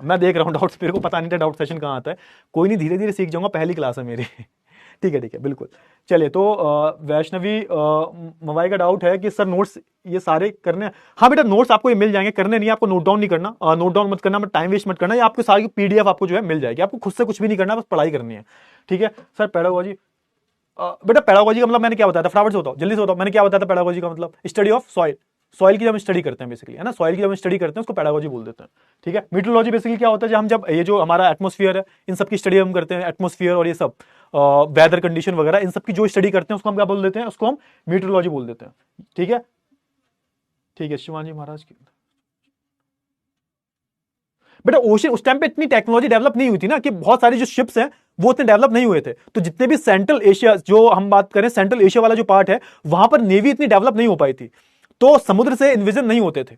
मैं देख रहा हूँ डाउट्स, मेरे को पता नहीं था डाउट सेशन कहाँ आता है, कोई नहीं, धीरे धीरे सीख जाऊंगा, पहली क्लास है मेरी ठीक है बिल्कुल। चलिए तो वैष्णवी मवाई का डाउट है कि सर नोट्स ये सारे करने हैं। हाँ बेटा नोट्स आपको ये मिल जाएंगे, करने नहीं, आपको नोट डाउन नहीं करना, नोट डाउन मत करना, टाइम वेस्ट मत करना, ये आपको सारी पीडीएफ आपको जो है मिल जाएगी, आपको खुद से कुछ भी नहीं करना, बस पढ़ाई करनी है। ठीक है सर, पेडागोजी बेटा पेडागोजी का मतलब मैंने क्या बताया था, फटाफट से बताओ, जल्दी से बताओ, मैंने क्या बताया था पेडागोजी का मतलब? स्टडी ऑफ सॉइल, सॉइल की जब हम स्टडी करते हैं बेसिकली, है ना, सॉइल की जब हम स्टडी करते हैं उसको पेडागोजी बोल देते हैं। ठीक है, मीटरोलॉजी बेसिकली क्या होता है, जब ये जो हमारा एटमोस्फियर है इन सब की स्टडी हम करते हैं, एटमोस्फियर और ये सब वेदर कंडीशन वगैरह इन सब की जो स्टडी करते हैं उसको हम क्या बोल देते हैं, उसको हम मीटरोलॉजी बोल देते हैं। ठीक है शिवानी महाराज की बेटा ओशन उस टाइम पे इतनी टेक्नोलॉजी डेवलप नहीं हुई थी ना, कि बहुत सारी जो शिप्स हैं वो उतने डेवलप नहीं हुए थे, तो जितने भी सेंट्रल एशिया, जो हम बात करें सेंट्रल एशिया वाला जो पार्ट है, वहां पर नेवी इतनी डेवलप नहीं हो पाई थी, तो समुद्र से इन्विजन नहीं होते थे,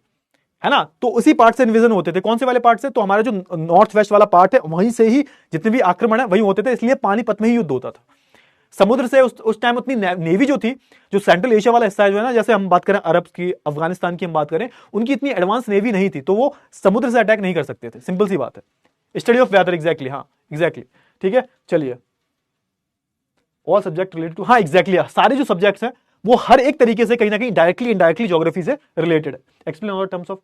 है ना, तो उसी पार्ट से इन्विजन होते थे। कौन से वाले पार्ट से? तो हमारा जो नॉर्थ वेस्ट वाला पार्ट है वहीं से ही जितने भी आक्रमण है वहीं होते थे, इसलिए पानीपत में ही युद्ध होता था। समुद्र से उस टाइम उतनी नेवी जो थी, जो सेंट्रल एशिया वाला हिस्सा है जो है ना, जैसे हम बात करें अरब की, अफगानिस्तान की हम बात करें, उनकी इतनी एडवांस नेवी नहीं थी, तो वो समुद्र से अटैक नहीं कर सकते थे, सिंपल सी बात है। स्टडी ऑफ वेदर, एग्जैक्टली, हाँ एग्जैक्टली, ठीक है। चलिए ऑल सब्जेक्ट रिलेटेड टू, हाँ एग्जैक्टली, सारे जो सब्जेक्ट्स हैं वो हर एक तरीके से कहीं ना कहीं डायरेक्टली इनडायरेक्टली ज्योग्राफी से रिलेटेड है। एक्सप्लेन ऑल टर्म्स ऑफ,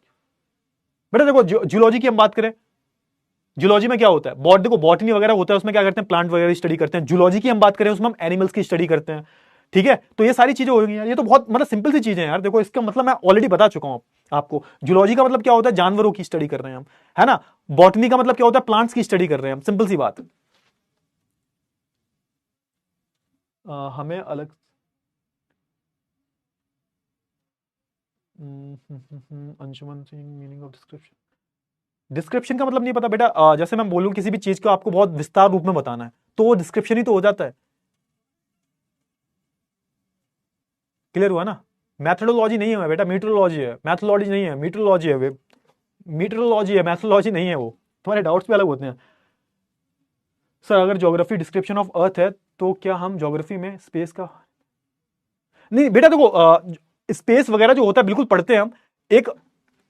बेटा देखो जियोलॉजी की हम बात करें, जियोलॉजी में क्या होता है, देखो बॉटनी वगैरह होता है, उसमें क्या करते हैं, प्लांट वगैरह स्टडी करते हैं। जियोलॉजी की हम बात करें उसमें हम एनिमल्स की स्टडी करते हैं। ठीक है, तो ये सारी चीजें हो गई यार, ये तो बहुत मतलब सिंपल सी चीजें हैं यार। देखो इसका मतलब मैं ऑलरेडी बता चुका हूं आपको। जियोलॉजी का मतलब क्या होता है, जानवरों की स्टडी कर रहे हैं हम, है ना। बॉटनी का मतलब क्या होता है, प्लांट्स की स्टडी कर रहे हैं हम, सिंपल सी बात। हमें अलग Anshuman Singh, meaning of description, description का मतलब नहीं पता बेटा। जैसे मैं बोलूं किसी भी चीज को आपको बहुत विस्तार रूप में बताना है, तो वो डिस्क्रिप्शन ही तो हो जाता है। क्लियर हुआ ना? मैथोडोलॉजी नहीं है बेटा, मीटरोलॉजी है, मैथोलॉजी नहीं है, मीटरोलॉजी है, मीटरोलॉजी है, मैथोलॉजी नहीं है। वो तुम्हारे डाउट्स भी अलग होते हैं। सर अगर ज्योग्राफी डिस्क्रिप्शन ऑफ अर्थ है तो क्या हम ज्योग्राफी में स्पेस का, नहीं बेटा देखो स्पेस वगैरह जो होता है बिल्कुल पढ़ते हैं हम, एक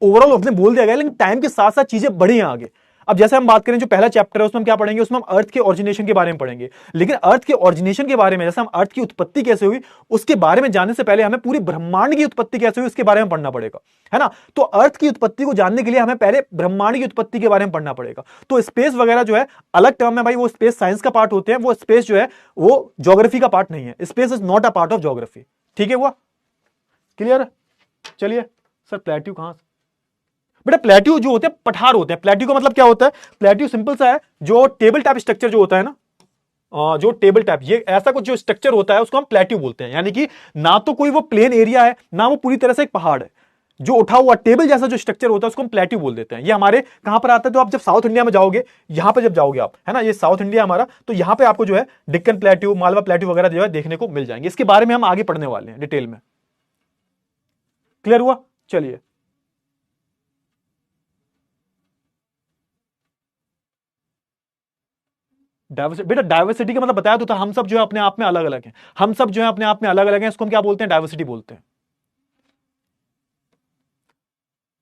ओवरऑल अपने बोल दिया गया, लेकिन टाइम के साथ साथ चीजें बढ़ी हैं आगे। अब जैसे हम बात करें जो पहला चैप्टर है उसमें हम क्या पढ़ेंगे, उसमें हम अर्थ के ओरिजिनेशन के बारे में पढ़ेंगे, लेकिन अर्थ के ओरिजिनेशन के बारे में, जैसे हम अर्थ की उत्पत्ति कैसे हुई उसके बारे में जानने से पहले हमें पूरी ब्रह्मांड की उत्पत्ति कैसे हुई उसके बारे में पढ़ना पड़ेगा, है ना। तो अर्थ की उत्पत्ति को जानने के लिए हमें पहले ब्रह्मांड की उत्पत्ति के बारे में पढ़ना पड़ेगा। तो स्पेस वगैरह जो है अलग टर्म है भाई, वो स्पेस साइंस का पार्ट होते हैं, वो स्पेस जो है वो ज्योग्राफी का पार्ट नहीं है। Space is not a part of geography. ठीक है, हुआ क्लियर? चलिए सर प्लेट्यू कहां से, बेटा प्लेट्यू जो होते हैं पठार होते हैं। प्लेट्यू का मतलब क्या होता है, प्लेट्यू सिंपल सा है, जो टेबल टॉप स्ट्रक्चर जो होता है ना, जो टेबल टॉप, ये ऐसा कुछ जो स्ट्रक्चर होता है उसको हम प्लेट्यू बोलते हैं। यानी कि ना तो कोई वो प्लेन एरिया है, ना वो पूरी तरह से एक पहाड़ है, जो उठा हुआ टेबल जैसा जो स्ट्रक्चर होता है उसको हम प्लेट्यू बोल देते हैं। ये हमारे कहां पर आता है, तो आप जब साउथ इंडिया में जाओगे, यहां पर जब जाओगे आप, है ना, ये साउथ इंडिया हमारा, तो यहां पे आपको जो है डिक्कन प्लेट्यू, मालवा प्लेट्यू वगैरह जो है देखने को मिल जाएंगे। इसके बारे में हम आगे पढ़ने वाले हैं डिटेल में। क्लियर हुआ? चलिए डाइवर्सिटी, बेटा डाइवर्सिटी का मतलब बताया तो था, हम सब जो है अपने आप में अलग अलग हैं, हम सब जो है अपने आप में अलग अलग हैं, इसको हम क्या बोलते हैं, डाइवर्सिटी बोलते हैं।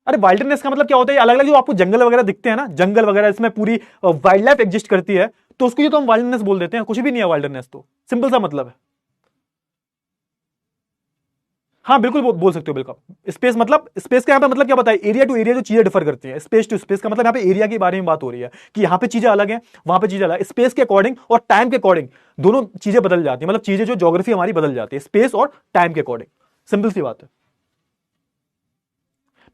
अरे वाइल्डनेस का मतलब क्या होता है, अलग अलग जो आपको जंगल वगैरह दिखते हैं ना, जंगल वगैरह, इसमें पूरी वाइल्ड लाइफ एग्जिस्ट करती है, तो उसको ये तो हम वाइल्डनेस बोल देते हैं, कुछ भी नहीं है वाइल्डनेस, तो सिंपल सा मतलब है। हाँ बिल्कुल बोल सकते हो बिल्कुल। स्पेस मतलब, स्पेस का यहाँ पे मतलब क्या बताया, एरिया टू एरिया जो चीजें डिफर करती हैं, स्पेस टू स्पेस का मतलब यहाँ पे एरिया के बारे में बात हो रही है कि यहाँ पे चीजें अलग हैं, वहां पे चीजें अलग, स्पेस के अकॉर्डिंग और टाइम के अकॉर्डिंग दोनों चीजें बदल जाती है, मतलब चीजें जो ज्योग्राफी हमारी बदल जाती है स्पेस और टाइम के अकॉर्डिंग, सिंपल सी बात है।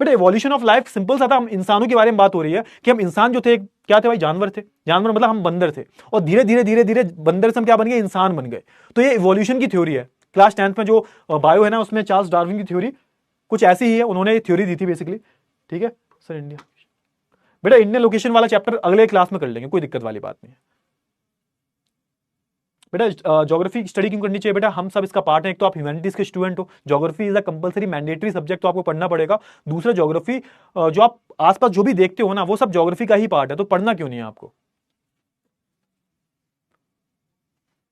But evolution of life simple सा था, हम इंसानों के बारे में बात हो रही है कि हम इंसान जो थे क्या थे भाई, जानवर थे, जानवर मतलब हम बंदर थे, और धीरे धीरे धीरे धीरे बंदर से हम क्या बन गए, इंसान बन गए। तो ये इवोल्यूशन की थ्योरी है। क्लास 10th में जो बायो है ना, उसमें चार्ल्स डार्विन की थ्योरी कुछ ऐसी ही है, उन्होंने थ्योरी दी थी बेसिकली। ठीक है सर, इंडिया बेटा, इंडियन लोकेशन वाला चैप्टर अगले क्लास में कर लेंगे, कोई दिक्कत वाली बात नहीं है बेटा। ज्योग्राफी स्टडी क्यों करनी चाहिए बेटा, हम सब इसका पार्ट है, एक तो आप ह्यूमैनिटीज के स्टूडेंट हो, geography is a compulsory mandatory subject, तो आपको पढ़ना पड़ेगा। दूसरा ज्योग्राफी जो आप आसपास जो भी देखते हो ना, वो सब ज्योग्राफी का ही पार्ट है, तो पढ़ना क्यों नहीं है आपको।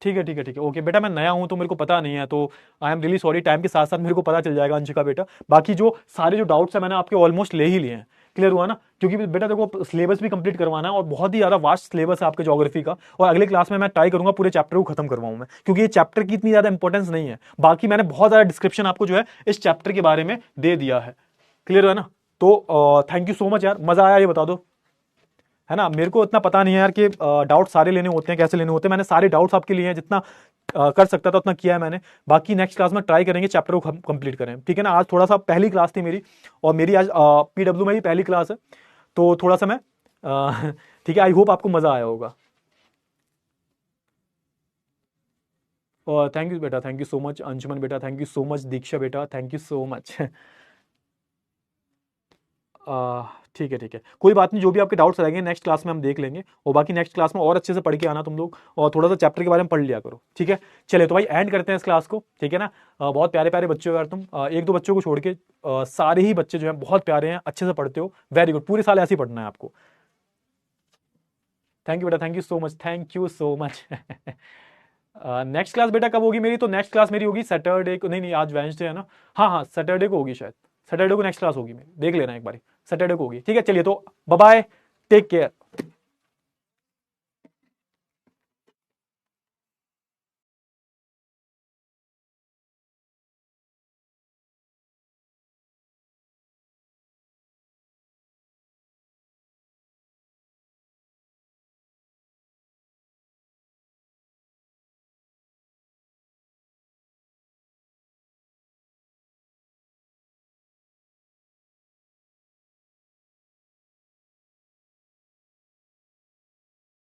ठीक है ठीक है ठीक है, ओके बेटा, मैं नया हूं तो मेरे को पता नहीं है, तो I am really sorry, time के साथ साथ मेरे को पता चल जाएगा अंशिका बेटा। बाकी जो सारे जो डाउट्स है मैंने आपके ऑलमोस्ट ले ही लिए हैं, क्लियर हुआ ना, क्योंकि बेटा देखो सिलेबस भी कंप्लीट करवाना है, और बहुत ही ज्यादा वास्ट सिलेबस है आपके ज्योग्राफी का, और अगले क्लास में मैं ट्राई करूंगा पूरे चैप्टर को खत्म करवाऊं मैं, क्योंकि ये चैप्टर की इतनी ज्यादा इंपॉर्टेंस नहीं है। बाकी मैंने बहुत ज्यादा डिस्क्रिप्शन आपको जो है इस चैप्टर के बारे में दे दिया है, क्लियर है ना। तो थैंक यू सो मच यार, मजा आया ये बता दो, है ना। मेरे को इतना पता नहीं है यार कि डाउट सारे लेने होते हैं, कैसे लेने होते हैं, मैंने सारे डाउट्स आपके लिए हैं, जितना कर सकता था उतना किया है मैंने। बाकी नेक्स्ट क्लास में ट्राई करेंगे चैप्टर को कंप्लीट करें, ठीक है ना। आज थोड़ा सा पहली क्लास थी मेरी, और मेरी आज पीडब्ल्यू में भी पहली क्लास है, तो थोड़ा सा मैं ठीक है, आई होप आपको मजा आया होगा। और थैंक यू बेटा, thank you so much Anshuman बेटा, थैंक यू सो मच दीक्षा बेटा, थैंक यू सो मच। ठीक है ठीक है, कोई बात नहीं, जो भी आपके डाउट्स रहेंगे नेक्स्ट क्लास में हम देख लेंगे, और बाकी नेक्स्ट क्लास में और अच्छे से पढ़ के आना तुम लोग, और थोड़ा सा चैप्टर के बारे में पढ़ लिया करो, ठीक है। चलिए तो भाई एंड करते हैं इस क्लास को, ठीक है ना। बहुत प्यारे प्यारे बच्चे हो यार तुम, एक दो बच्चों को छोड़ के सारे ही बच्चे जो हैं बहुत प्यारे हैं, अच्छे से पढ़ते हो, वेरी गुड, पूरे साल ऐसे ही पढ़ना है आपको। थैंक यू बेटा, thank you so much, thank you so much. Next class बेटा कब होगी मेरी, तो नेक्स्ट क्लास मेरी होगी सैटरडे को, नहीं नहीं आज वेडनेसडे है ना, हाँ हाँ सैटरडे को होगी शायद, सैटरडे को नेक्स्ट क्लास होगी मेरी, देख लेना एक बार, सैटरडे को होगी, ठीक है। चलिए तो बाय बाय, टेक केयर।